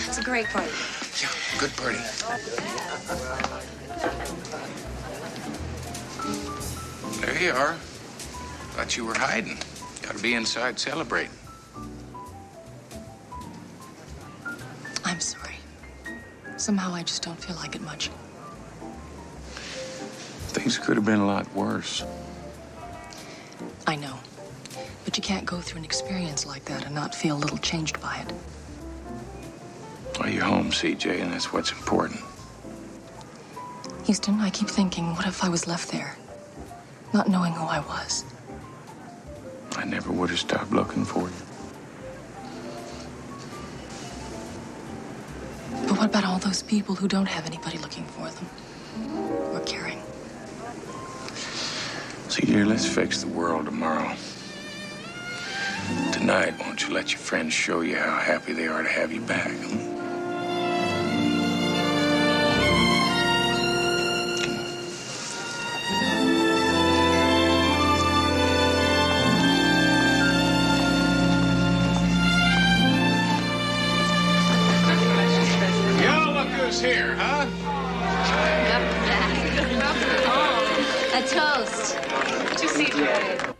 Speaker 17: It's a great party.
Speaker 13: Yeah, good party. There you are. Thought you were hiding. You ought to be inside celebrating.
Speaker 11: I'm sorry. Somehow I just don't feel like it much.
Speaker 13: Things could have been a lot worse.
Speaker 11: I know. But you can't go through an experience like that and not feel a little changed by it.
Speaker 13: Well, you're home, CJ, and that's what's important.
Speaker 11: Houston, I keep thinking, what if I was left there, not knowing who I was?
Speaker 13: I never would have stopped looking for you.
Speaker 11: But what about all those people who don't have anybody looking for them or caring?
Speaker 13: See, dear, let's fix the world tomorrow. Tonight, won't you let your friends show you how happy they are to have you back?
Speaker 19: Y'all look who's here, huh?
Speaker 15: A toast.
Speaker 12: To CJ.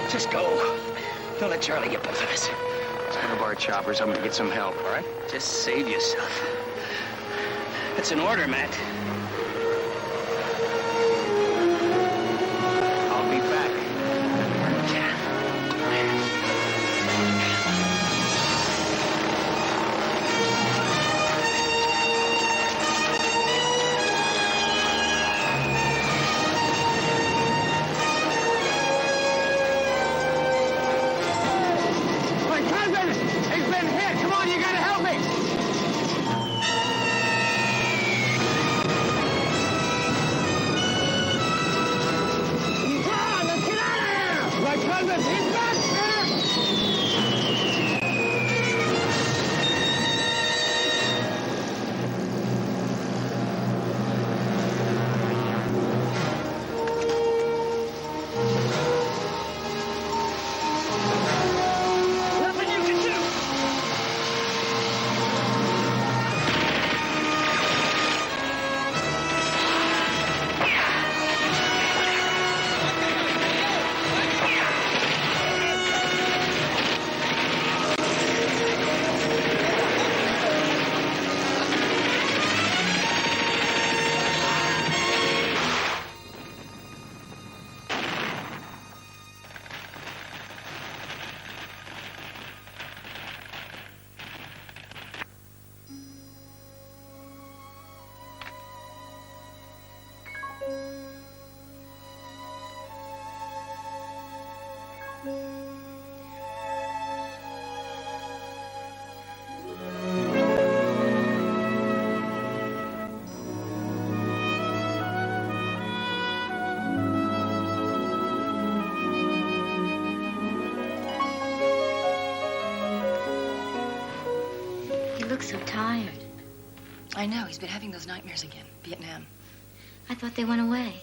Speaker 6: Just go. Don't let Charlie get both of us. Let's go to our choppers. I'm gonna get some help, all right? Just save yourself. That's an order, Matt. I'll be back.
Speaker 19: My cousin! He's been hit! Come on, you gotta help me! Come on, let's get out of here! My cousin, he's back here!
Speaker 2: He looks so tired.
Speaker 17: I know. He's been having those nightmares again. Vietnam.
Speaker 2: I thought they went away.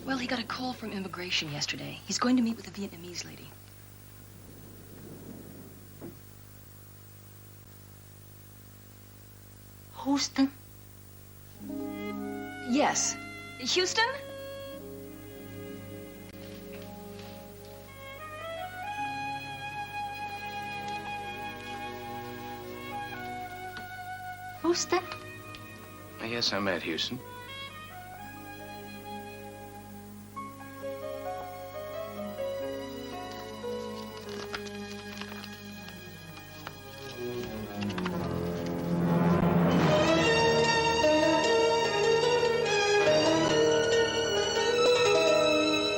Speaker 17: Well, he got a call from immigration yesterday. He's going to meet with a Vietnamese lady.
Speaker 2: Houston?
Speaker 17: Yes. Houston?
Speaker 2: Houston?
Speaker 13: Yes, I'm at Houston.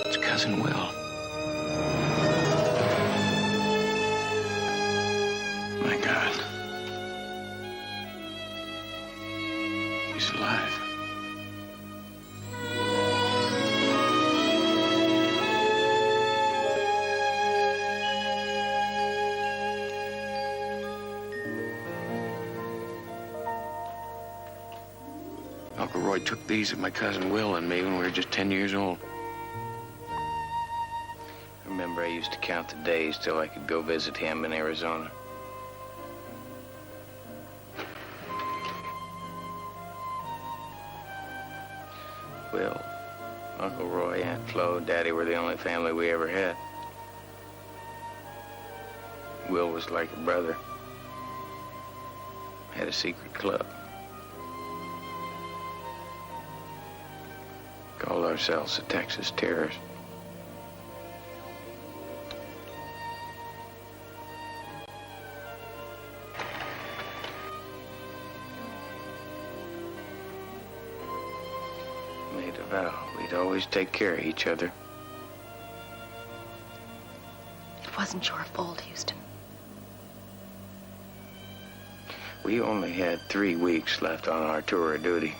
Speaker 13: It's Cousin Will. My God. He's alive. Uncle Roy took these of my cousin Will and me when we were just 10 years old. I remember I used to count the days till I could go visit him in Arizona. Will, Uncle Roy, Aunt Flo, Daddy were the only family we ever had. Will was like a brother. Had a secret club. Called ourselves the Texas Terrors. Made a vow we'd always take care of each other.
Speaker 17: It wasn't your fault, Houston.
Speaker 13: We only had 3 weeks left on our tour of duty.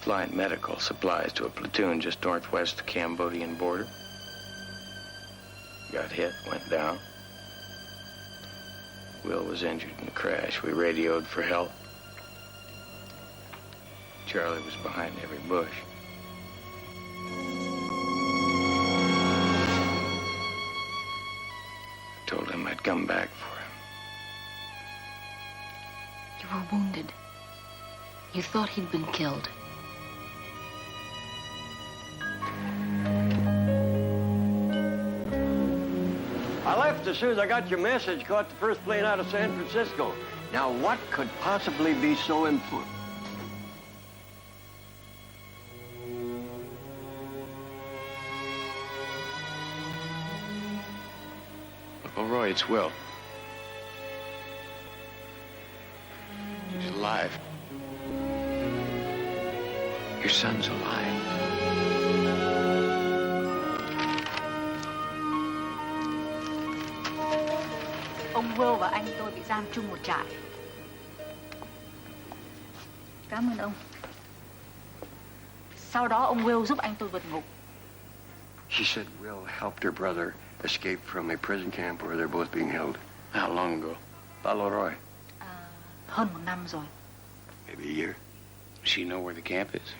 Speaker 13: Flying medical supplies to a platoon just northwest of the Cambodian border. Got hit, went down. Will was injured in the crash. We radioed for help. Charlie was behind every bush. I told him I'd come back for him.
Speaker 17: You were wounded. You thought he'd been killed.
Speaker 7: I left as soon as I got your message, caught the first plane out of San Francisco. Now, what could possibly be so important?
Speaker 13: Uncle Roy, it's Will. He's alive. Your son's alive.
Speaker 8: Ông Will và anh tôi bị giam chung một trại. Cảm ơn ông. Sau đó ông Will giúp anh tôi vượt ngục.
Speaker 10: She said Will helped her brother escape from a prison camp where they're both being held.
Speaker 13: How long ago?
Speaker 10: Palo Roy.
Speaker 8: Hơn 1 năm rồi.
Speaker 10: Maybe a year.
Speaker 13: Does she know where the camp is?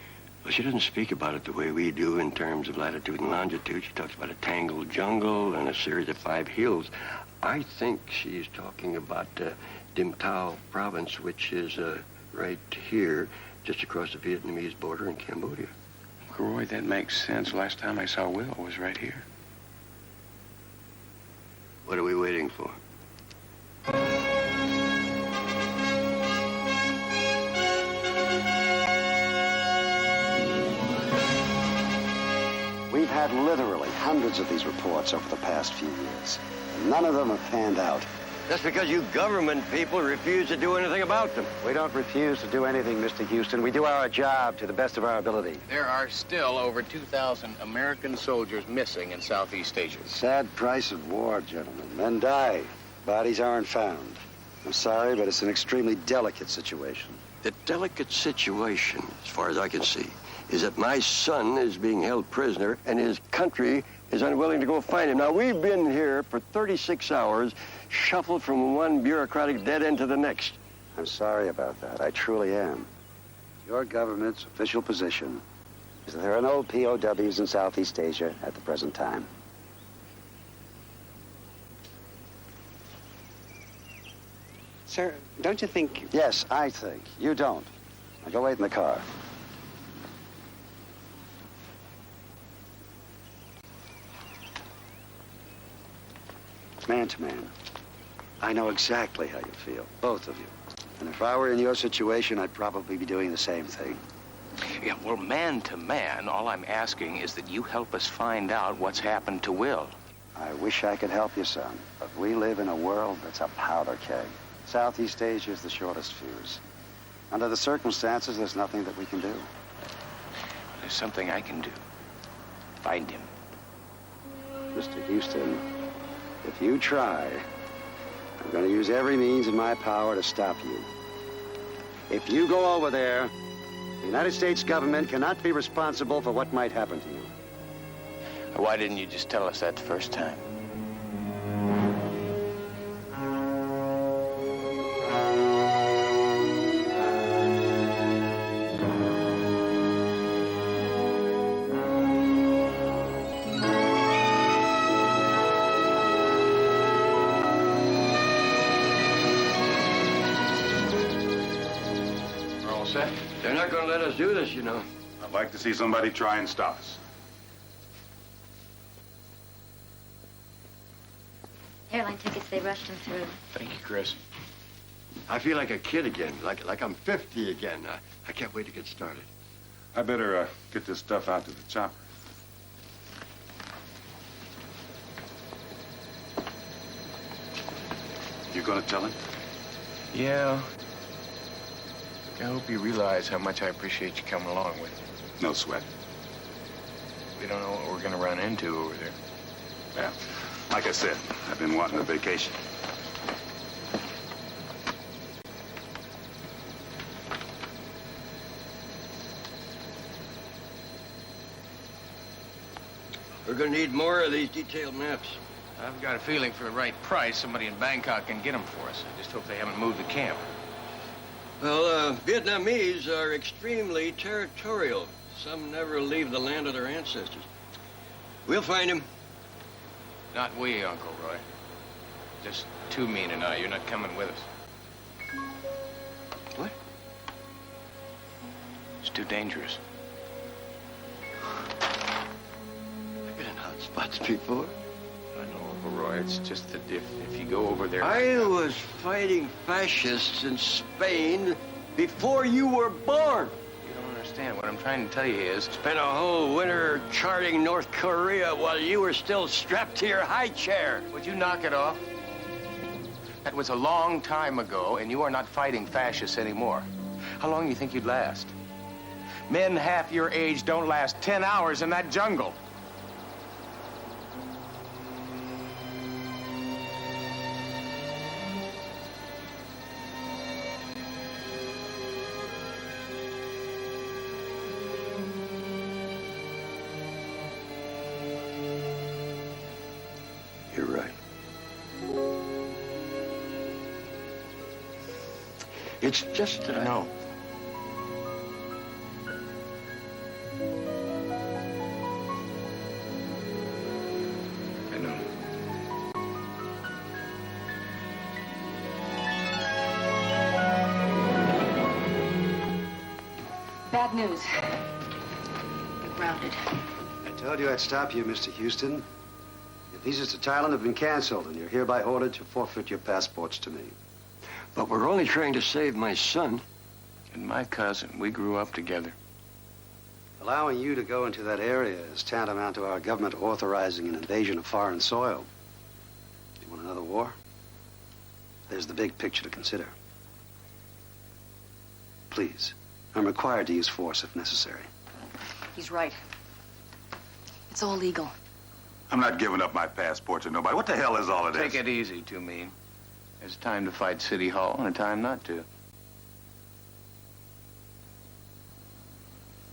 Speaker 10: Well, she doesn't speak about it the way we do in terms of latitude and longitude. She talks about a tangled jungle and a series of 5 hills. I think she's talking about Dim Tao province, which is right here, just across the Vietnamese border in Cambodia.
Speaker 13: Uncle Roy, that makes sense. Last time I saw Will was right here.
Speaker 10: What are we waiting for?
Speaker 21: We've had literally hundreds of these reports over the past few years. None of them have panned out.
Speaker 7: That's because you government people refuse to do anything about them.
Speaker 21: We don't refuse to do anything, Mr. Houston. We do our job to the best of our ability.
Speaker 13: There are still over 2,000 American soldiers missing in Southeast Asia.
Speaker 21: Sad price of war, gentlemen. Men die. Bodies aren't found. I'm sorry, but it's an extremely delicate situation.
Speaker 10: The delicate situation, as far as I can see, is that my son is being held prisoner and his country
Speaker 7: is unwilling to go find him. Now, we've been here for 36 hours, shuffled from one bureaucratic dead end to the next.
Speaker 21: I'm sorry about that. I truly am. Your government's official position is that there are no POWs in Southeast Asia at the present time.
Speaker 3: Sir, don't you think...
Speaker 21: Yes, I think. You don't. Now go wait in the car. Man to man, I know exactly how you feel, both of you. And if I were in your situation, I'd probably be doing the same thing.
Speaker 9: Yeah, well, man to man, all I'm asking is that you help us find out what's happened to Will.
Speaker 21: I wish I could help you, son, but we live in a world that's a powder keg. Southeast Asia is the shortest fuse. Under the circumstances, there's nothing that we can do.
Speaker 9: There's something I can do. Find him.
Speaker 21: Mr. Houston, if you try, I'm going to use every means in my power to stop you. If you go over there, the United States government cannot be responsible for what might happen to you.
Speaker 9: Why didn't you just tell us that the first time?
Speaker 7: They're not going to let us do this, you know.
Speaker 14: I'd like to see somebody try and stop us.
Speaker 2: Airline tickets, they rushed him through.
Speaker 9: Thank you, Chris.
Speaker 7: I feel like a kid again, like I'm 50 again. I can't wait to get started.
Speaker 14: I better get this stuff out to the chopper. You gonna tell him?
Speaker 9: Yeah. I hope you realize how much I appreciate you coming along with me.
Speaker 14: No sweat.
Speaker 9: We don't know what we're going to run into over there.
Speaker 14: Yeah. Like I said, I've been wanting a vacation.
Speaker 7: We're going to need more of these detailed maps.
Speaker 9: I've got a feeling for the right price, somebody in Bangkok can get them for us. I just hope they haven't moved the camp.
Speaker 7: Well, Vietnamese are extremely territorial. Some never leave the land of their ancestors. We'll find him.
Speaker 9: Not we, Uncle Roy. Just Toomeen and I. You're not coming with us.
Speaker 7: What?
Speaker 9: It's too dangerous.
Speaker 7: I've been in hot spots before.
Speaker 9: I know, Uncle Roy. It's just that if you go over there...
Speaker 7: I was fighting fascists in Spain before you were born.
Speaker 9: You don't understand. What I'm trying to tell you is...
Speaker 7: Spent a whole winter charting North Korea while you were still strapped to your high chair.
Speaker 9: Would you knock it off? That was a long time ago, and you are not fighting fascists anymore. How long do you think you'd last? Men half your age don't last 10 hours in that jungle.
Speaker 7: You're right. It's just that
Speaker 9: No. I know.
Speaker 17: Bad news. You're grounded.
Speaker 21: I told you I'd stop you, Mr. Houston. Your visas to Thailand have been canceled, and you're hereby ordered to forfeit your passports to me.
Speaker 7: But we're only trying to save my son.
Speaker 9: And my cousin. We grew up together.
Speaker 21: Allowing you to go into that area is tantamount to our government authorizing an invasion of foreign soil. You want another war? There's the big picture to consider. Please, I'm required to use force if necessary.
Speaker 17: He's right. It's all legal.
Speaker 14: I'm not giving up my passport to nobody. What the hell is all of this?
Speaker 9: Take it easy, Toomeen. There's a time to fight City Hall and a time not to.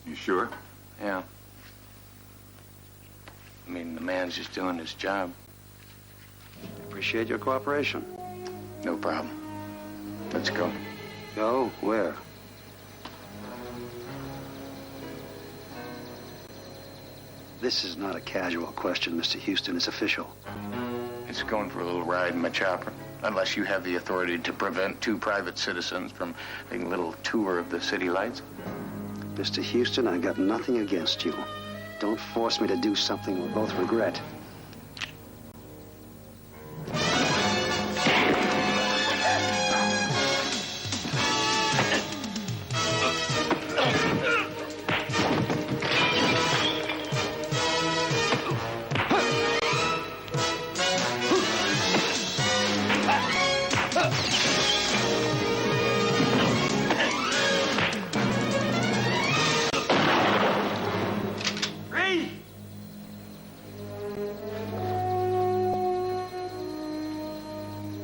Speaker 14: You sure?
Speaker 9: Yeah.
Speaker 13: I mean, the man's just doing his job.
Speaker 21: Appreciate your cooperation.
Speaker 13: No problem. Let's go.
Speaker 21: Go? Where? This is not a casual question, Mr. Houston. It's official.
Speaker 13: It's going for a little ride in my chopper. Unless you have the authority to prevent two private citizens from taking a little tour of the city lights.
Speaker 21: Mr. Houston, I've got nothing against you. Don't force me to do something we'll both regret.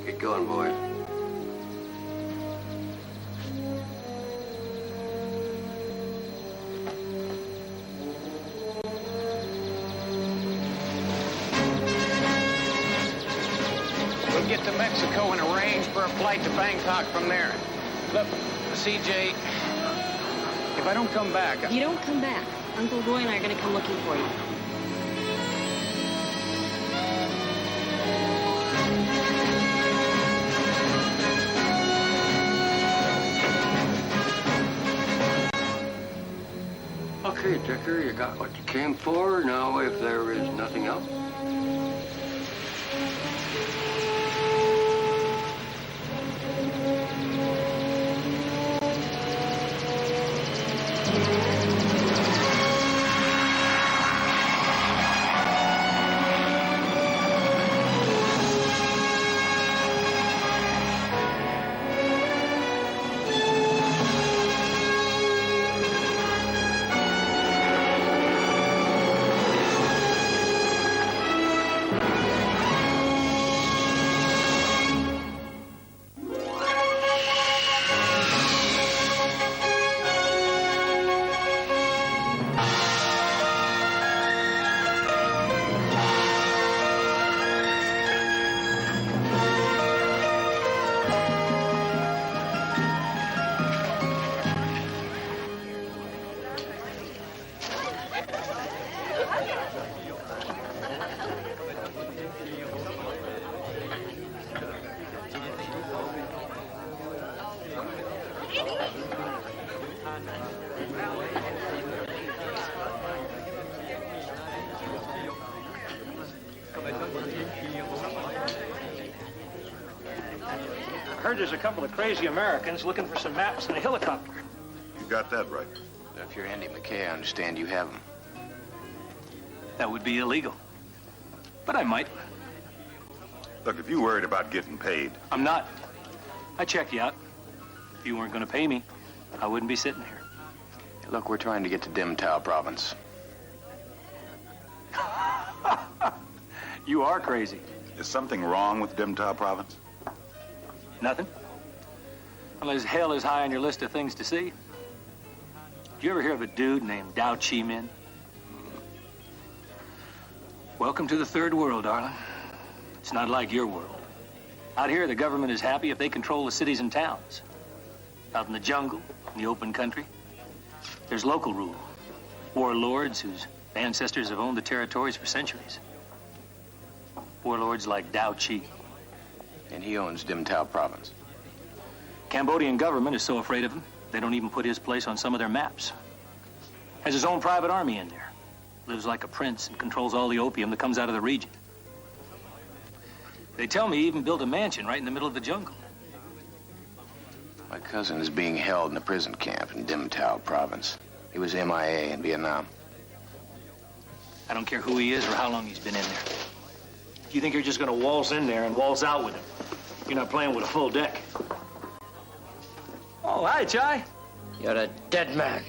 Speaker 10: Get going, boy.
Speaker 13: We'll get to Mexico and arrange for a flight to Bangkok from there. Look, CJ, if I don't come back...
Speaker 8: If you don't come back, Uncle Roy and I are going to come looking for you.
Speaker 10: Okay, Dicker, you got what you came for. Now, if there is nothing else.
Speaker 1: I heard there's a couple of crazy Americans looking for some maps and a helicopter.
Speaker 18: You got that right.
Speaker 13: If you're Andy McKay, I understand you have them.
Speaker 1: That would be illegal. But I might.
Speaker 18: Look, if you're worried about getting paid...
Speaker 1: I'm not. I checked you out. If you weren't going to pay me, I wouldn't be sitting here.
Speaker 13: Look, we're trying to get to Dim Tao province.
Speaker 1: You are crazy.
Speaker 18: Is something wrong with Dim Tao province?
Speaker 1: Nothing. Unless hell is high on your list of things to see. Did you ever hear of a dude named Dao Chi Min? Welcome to the third world, darling. It's not like your world. Out here, the government is happy if they control the cities and towns. Out in the jungle, in the open country, there's local rule. Warlords whose ancestors have owned the territories for centuries. Warlords like Dao Chi.
Speaker 13: And he owns Dim Tao province.
Speaker 1: Cambodian government is so afraid of him, they don't even put his place on some of their maps. Has his own private army in there. Lives like a prince and controls all the opium that comes out of the region. They tell me he even built a mansion right in the middle of the jungle.
Speaker 13: My cousin is being held in a prison camp in Dim Tao province. He was MIA in Vietnam.
Speaker 1: I don't care who he is or how long he's been in there. If you think you're just going to waltz in there and waltz out with him, you're not playing with a full deck. Oh, hi, Chai.
Speaker 23: You're a dead man.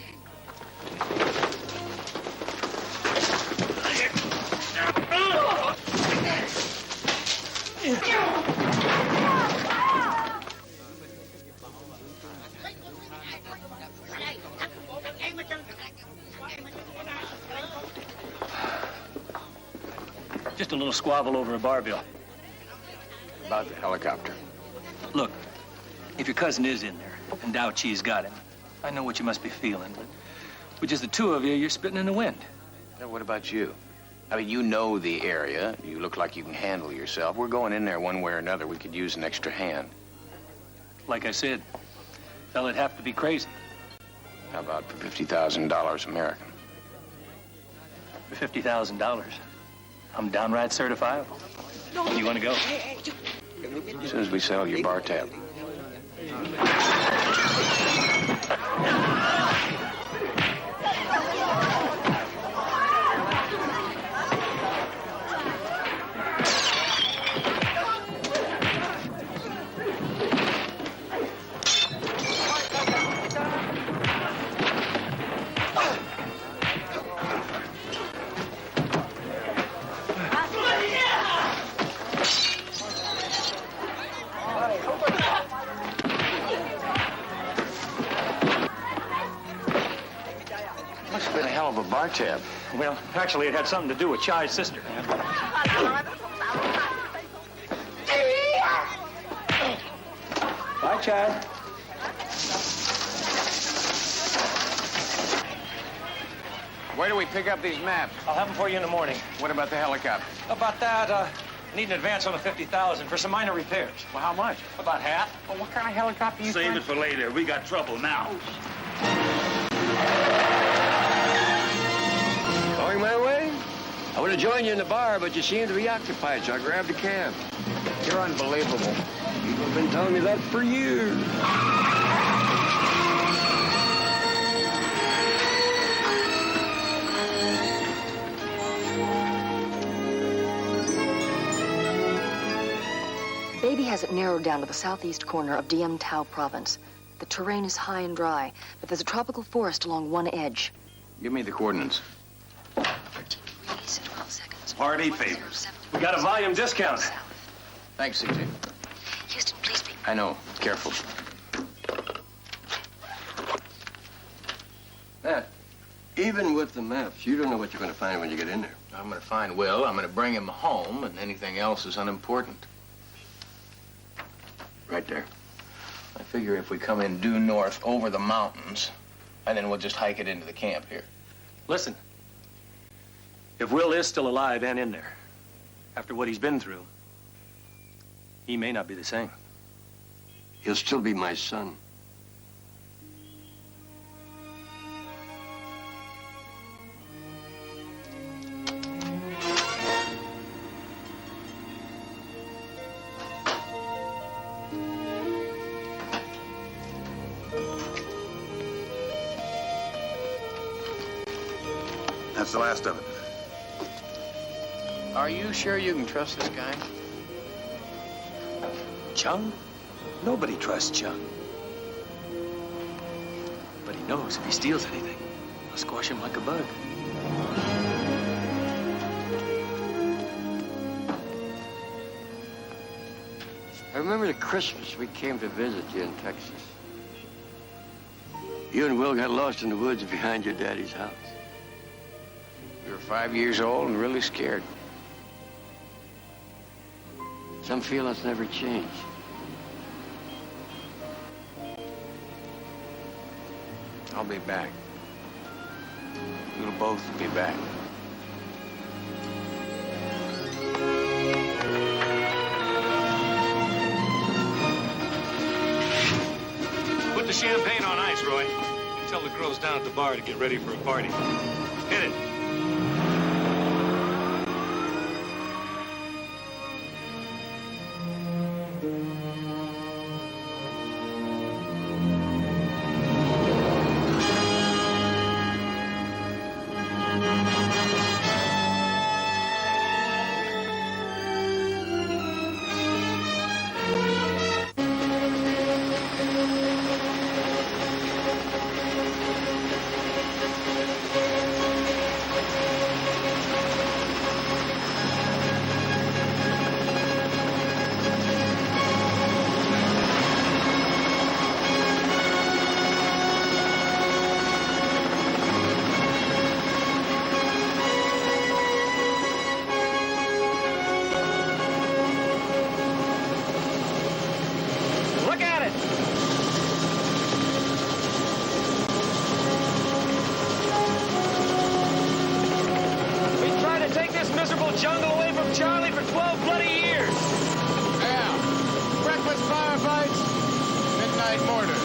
Speaker 1: Just a little squabble over a bar bill.
Speaker 13: About the helicopter.
Speaker 1: Look, if your cousin is in there and Dao Chi's got him, I know what you must be feeling, but with just the two of you, you're spitting in the wind.
Speaker 13: Now, what about you? I mean, you know the area. You look like you can handle yourself. We're going in there one way or another. We could use an extra hand.
Speaker 1: Like I said, fella'd have to be crazy.
Speaker 13: How about for $50,000 American?
Speaker 1: For $50,000, I'm downright certifiable. You want to go?
Speaker 13: As soon as we sell your bar tab. Must have been a hell of a bar tab.
Speaker 1: Well, actually, it had something to do with Chai's sister. Bye, Chai.
Speaker 13: Where do we pick up these maps?
Speaker 1: I'll have them for you in the morning.
Speaker 13: What about the helicopter?
Speaker 1: About that, I need an advance on the $50,000 for some minor repairs.
Speaker 13: Well, how much?
Speaker 1: About half.
Speaker 13: Well, what kind of helicopter you
Speaker 19: Save it for later. We got trouble now.
Speaker 7: Going my way? I would have joined you in the bar, but you seem to be occupied, so I grabbed a cab.
Speaker 13: You're unbelievable.
Speaker 7: People have been telling me that for years.
Speaker 17: Baby has it narrowed down to the southeast corner of Diem Tao province. The terrain is high and dry, but there's a tropical forest along one edge.
Speaker 13: Give me the coordinates.
Speaker 17: Release in 12 seconds.
Speaker 19: Party favors.
Speaker 1: We got a volume discount.
Speaker 13: Thanks, CJ.
Speaker 17: Houston, please be...
Speaker 13: I know. Careful.
Speaker 7: Matt, even with the maps, you don't know what you're going to find when you get in there.
Speaker 13: I'm going to find Will. I'm going to bring him home, and anything else is unimportant.
Speaker 7: Right there.
Speaker 13: I figure if we come in due north over the mountains, and then we'll just hike it into the camp here.
Speaker 1: Listen, if Will is still alive and in there, after what he's been through, he may not be the same.
Speaker 7: He'll still be my son.
Speaker 18: That's the last of it.
Speaker 13: Are you sure you can trust this guy?
Speaker 1: Chung? Nobody trusts Chung. But he knows if he steals anything, I'll squash him like a bug.
Speaker 7: I remember the Christmas we came to visit you in Texas. You and Will got lost in the woods behind your daddy's house.
Speaker 13: We were 5 years old and really scared.
Speaker 7: Some feel that's never changed.
Speaker 13: I'll be back. We'll both be back.
Speaker 19: Put the champagne on ice, Roy. Tell the girls down at the bar to get ready for a party. Hit it.
Speaker 1: the jungle away from Charlie for 12 bloody years.
Speaker 13: Yeah. Breakfast firefights, midnight mortars.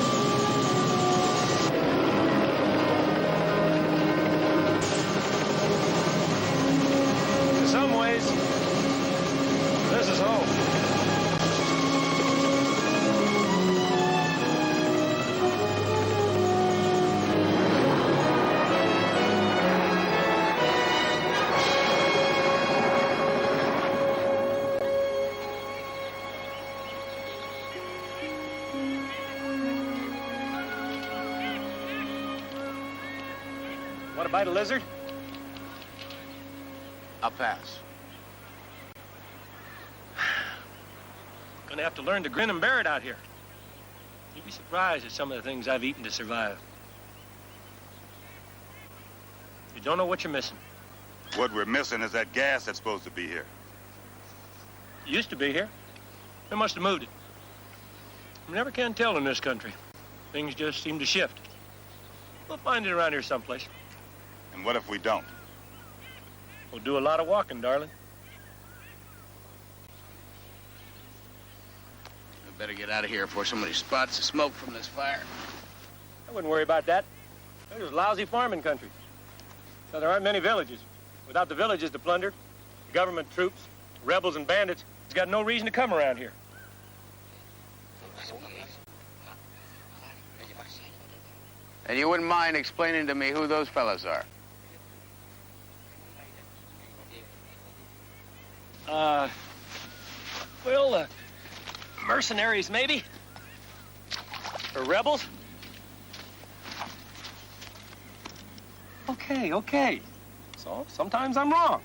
Speaker 1: In some ways, this is home. Want to bite a lizard?
Speaker 13: I'll pass.
Speaker 1: Gonna have to learn to grin and bear it out here. You'd be surprised at some of the things I've eaten to survive. You don't know what you're missing.
Speaker 18: What we're missing is that gas that's supposed to be here.
Speaker 1: It used to be here. They must have moved it. You never can tell in this country. Things just seem to shift. We'll find it around here someplace.
Speaker 18: And what if we don't?
Speaker 1: We'll do a lot of walking, darling.
Speaker 13: We better get out of here before somebody spots the smoke from this fire.
Speaker 1: I wouldn't worry about that. This is lousy farming country. So there aren't many villages. Without the villages to plunder, the government troops, rebels and bandits, it's got no reason to come around here.
Speaker 13: And you wouldn't mind explaining to me who those fellas are?
Speaker 1: Well, mercenaries, maybe? Or rebels? Okay. So, sometimes I'm wrong.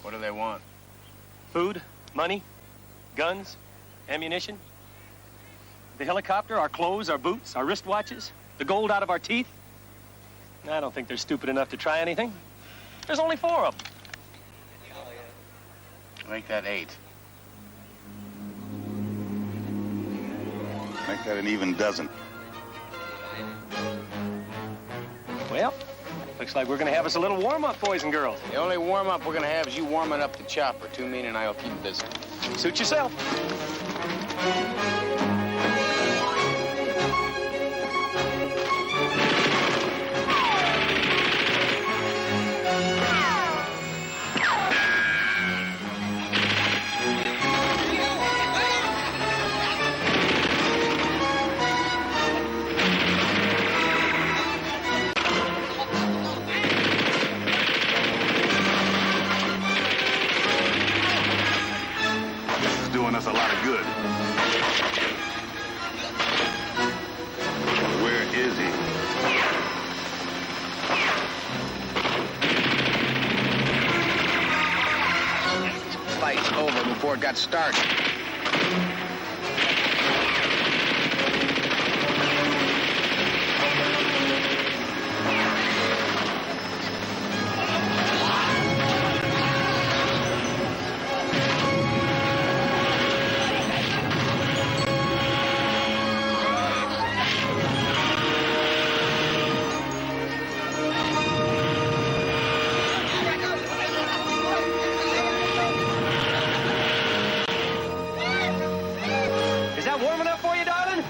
Speaker 13: What do they want?
Speaker 1: Food, money, guns, ammunition. The helicopter, our clothes, our boots, our wristwatches, the gold out of our teeth. I don't think they're stupid enough to try anything. There's only 4 of them.
Speaker 13: Make that 8.
Speaker 18: Make that an even dozen.
Speaker 1: Well, looks like we're gonna have us a little warm-up, boys and girls.
Speaker 13: The only warm-up we're gonna have is you warming up the chopper. Two Mean and I'll keep busy.
Speaker 1: Suit yourself.
Speaker 18: Doing us a lot of good. Where is he?
Speaker 13: Fight's over before it got started.
Speaker 1: Is that warm enough for you, darling?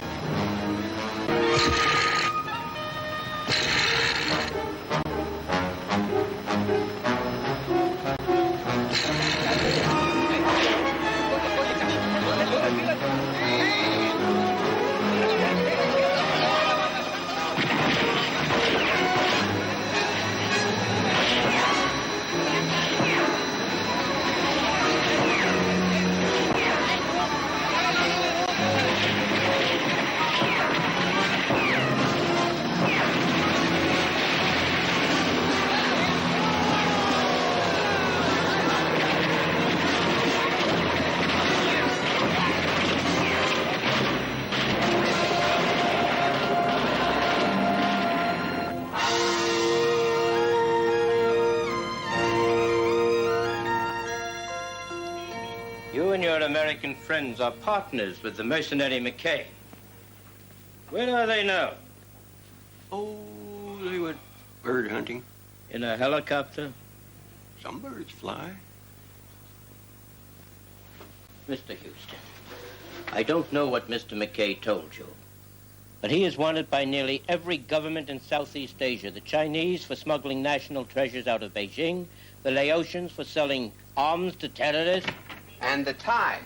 Speaker 23: You and your American friends are partners with the mercenary McKay. Where are they now?
Speaker 7: Oh, they went bird hunting.
Speaker 23: In a helicopter?
Speaker 7: Some birds fly.
Speaker 23: Mr. Houston, I don't know what Mr. McKay told you, but he is wanted by nearly every government in Southeast Asia. The Chinese for smuggling national treasures out of Beijing, the Laotians for selling arms to terrorists,
Speaker 4: and the Thais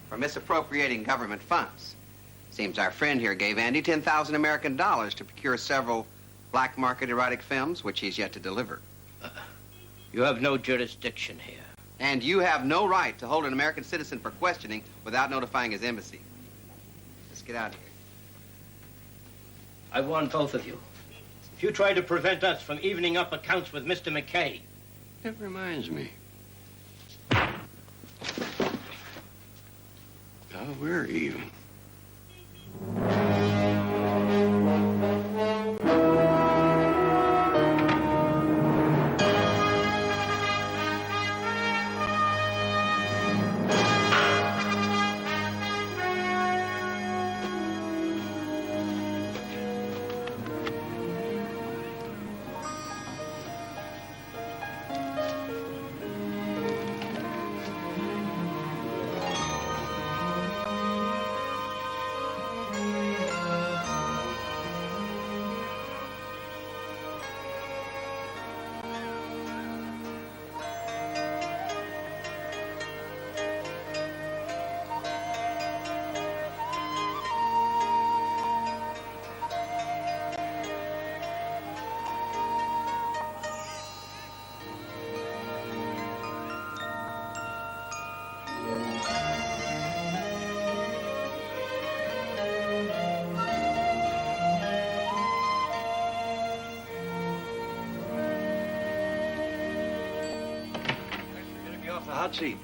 Speaker 4: for misappropriating government funds. Seems our friend here gave Andy 10,000 American dollars to procure several black market erotic films, which he's yet to deliver.
Speaker 23: You have no jurisdiction here.
Speaker 4: And you have no right to hold an American citizen for questioning without notifying his embassy. Let's get out of here.
Speaker 23: I warn both of you. If you try to prevent us from evening up accounts with Mr. McKay.
Speaker 7: That reminds me. Now we're even.
Speaker 4: Hot seat.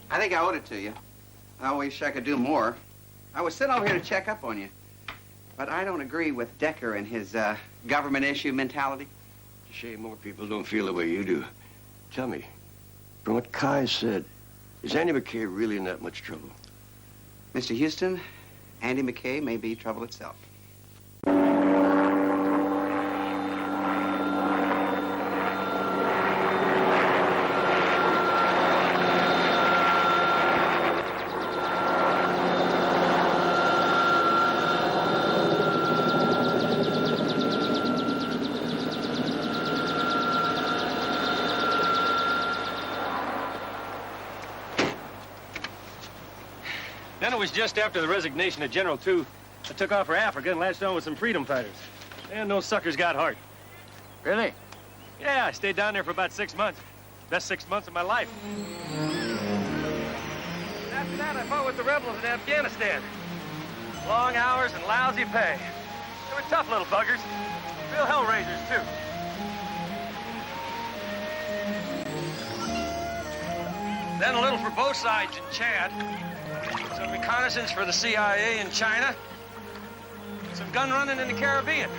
Speaker 4: I think I owed it to you. I wish I could do more. I was sent over here to check up on you. But I don't agree with Decker and his government issue mentality.
Speaker 7: It's a shame more people don't feel the way you do. Tell me, from what Kai said, is Andy McKay really in that much trouble?
Speaker 4: Mr. Houston, Andy McKay may be trouble itself.
Speaker 1: Then it was just after the resignation of General Tu, I took off for Africa and latched on with some freedom fighters. And those suckers got heart.
Speaker 23: Really?
Speaker 1: Yeah, I stayed down there for about 6 months. Best 6 months of my life. And after that, I fought with the rebels in Afghanistan. Long hours and lousy pay. They were tough little buggers. Real hellraisers, too. Then a little for both sides in Chad. Some reconnaissance for the CIA in China. Some gun running in the Caribbean.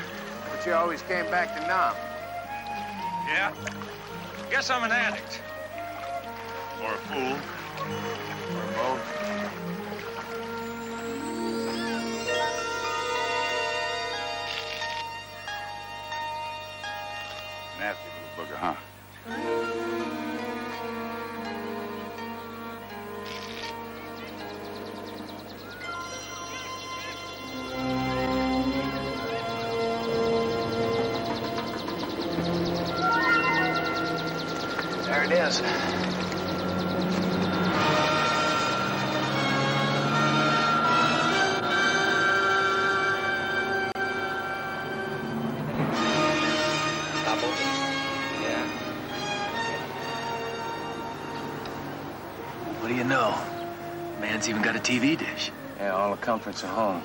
Speaker 6: But you always came back to Nam.
Speaker 1: Yeah. Guess I'm an addict.
Speaker 18: Or a fool. Or both.
Speaker 14: Nasty little booger, huh?
Speaker 6: There it is.
Speaker 1: Yeah. What do you know? Man's even got a TV dish.
Speaker 6: Yeah, all the comforts of home.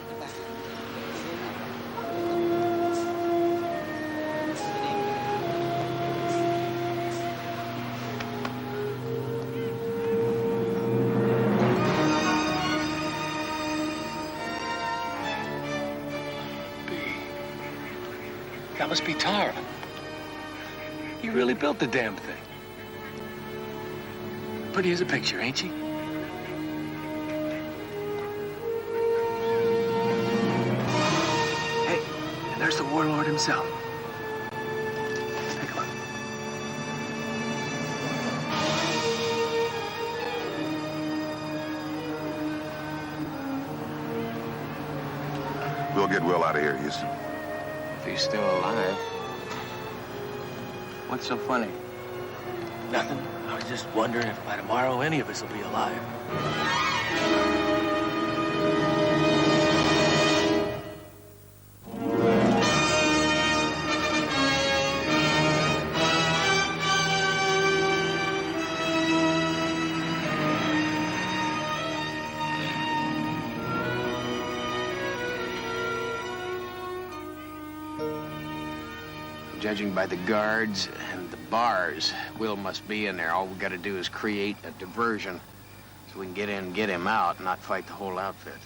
Speaker 1: That must be Tara. He really built the damn thing. Pretty as a picture, ain't she? Hey, and there's the warlord himself. Take a look.
Speaker 18: We'll get Will out of here, Houston.
Speaker 6: If he's still alive. What's so funny?
Speaker 1: Nothing. I was just wondering if by tomorrow any of us will be alive.
Speaker 6: Judging by the guards and the bars, Will must be in there. All we gotta do is create a diversion so we can get in and get him out and not fight the whole outfit.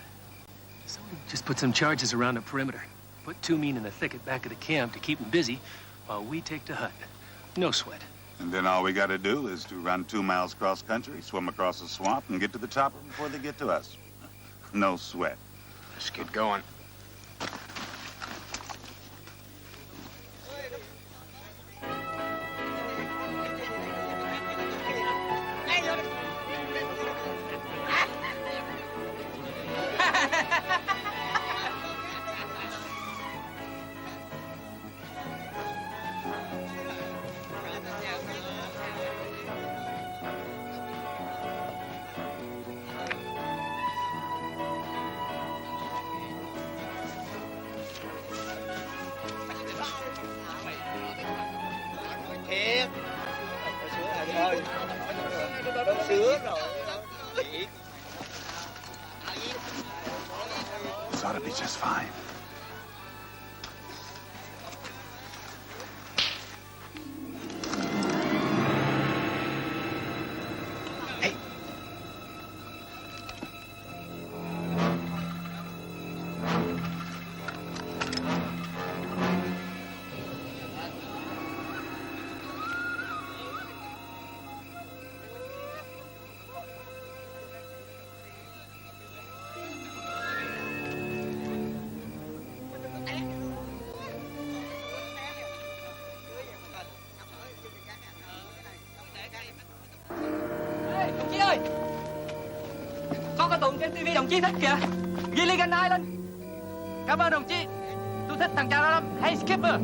Speaker 1: So we just put some charges around the perimeter. Put two men in the thicket back of the camp to keep them busy while we take the hut. No sweat.
Speaker 14: And then all we got to do is to run 2 miles cross country, swim across the swamp, and get to the chopper before they get to us. No sweat.
Speaker 6: Let's get going.
Speaker 14: This ought to be just fine.
Speaker 5: Đồng chí ơi, con có tụng trên tivi đồng chí thích kìa. Ghi Lee Ganai lên. Cảm ơn đồng chí. Tôi thích thằng cha đó lắm. Hey Skipper.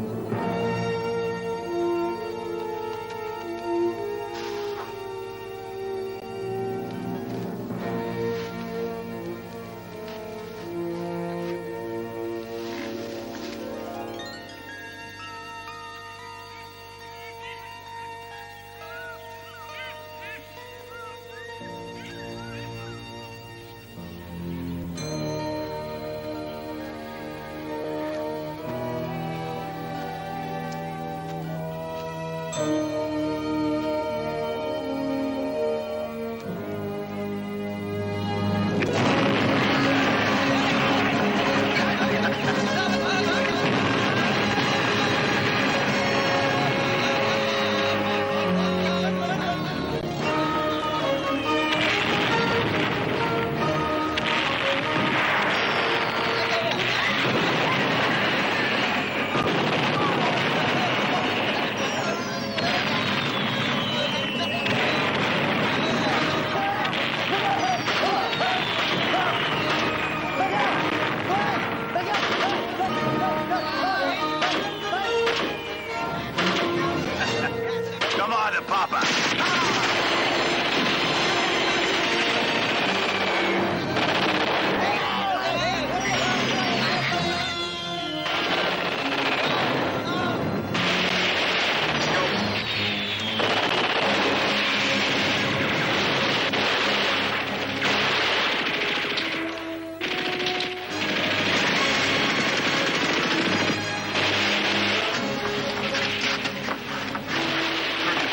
Speaker 18: Come on to Papa.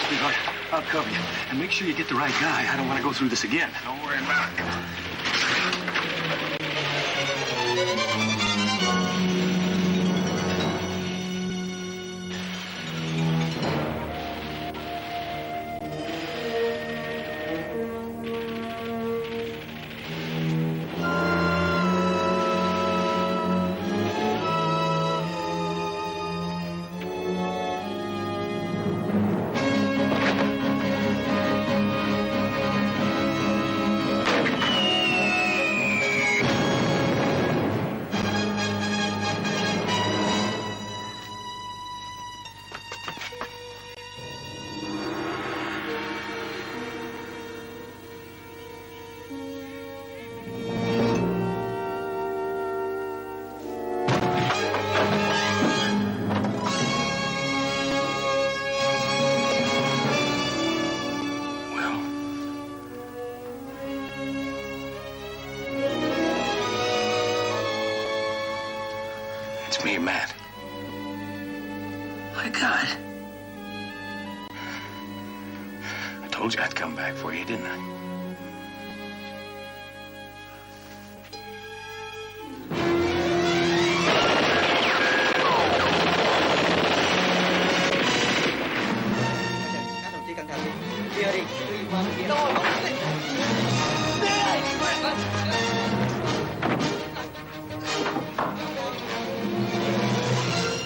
Speaker 1: Sweetheart, I'll cover you. And make sure you get the right guy. I don't want to go through this again.
Speaker 18: Don't worry about it.
Speaker 6: It's me, Matt. My God. I told you I'd come back for you, didn't I?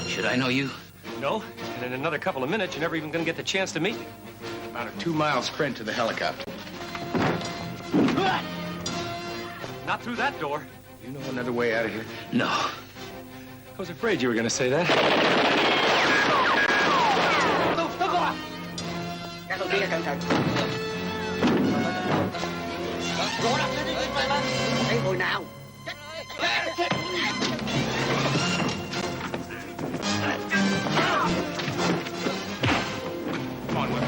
Speaker 1: Should I know you?
Speaker 6: No, and in another couple of minutes, you're never even going to get the chance to meet me. About a 2-mile sprint to the helicopter. Not through that door. You know another way out of here?
Speaker 1: No.
Speaker 6: I was afraid you were going to say that.
Speaker 21: Hồi nào?
Speaker 6: Come on, Will.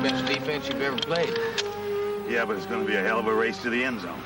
Speaker 1: Best defense you've ever played.
Speaker 18: Yeah, but it's going to be a hell of a race to the end zone.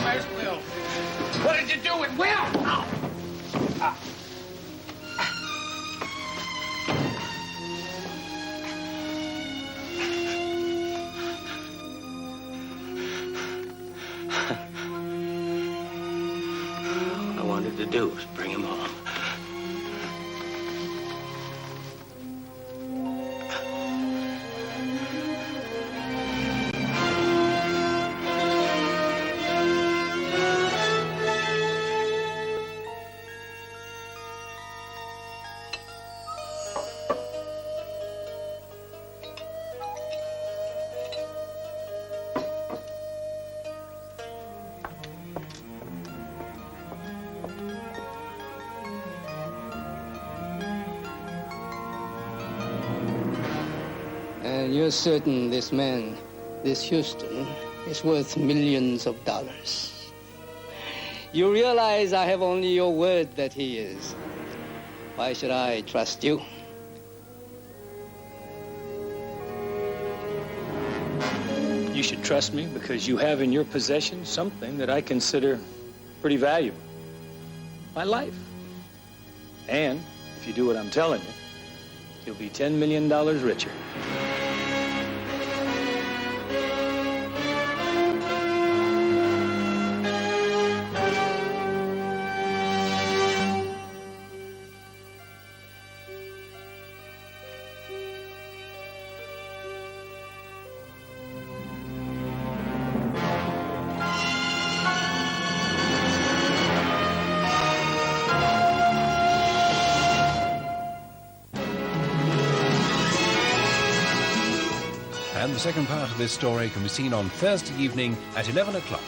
Speaker 6: Where's Will? What did you do with Will? Oh.
Speaker 1: All I wanted to do was bring him home.
Speaker 16: And you're certain this man, this Houston, is worth millions of dollars. You realize I have only your word that he is. Why should I trust you?
Speaker 1: You should trust me because you have in your possession something that I consider pretty valuable. My life. And if you do what I'm telling you, you'll be $10 million richer.
Speaker 11: The second part of this story can be seen on Thursday evening at 11 o'clock.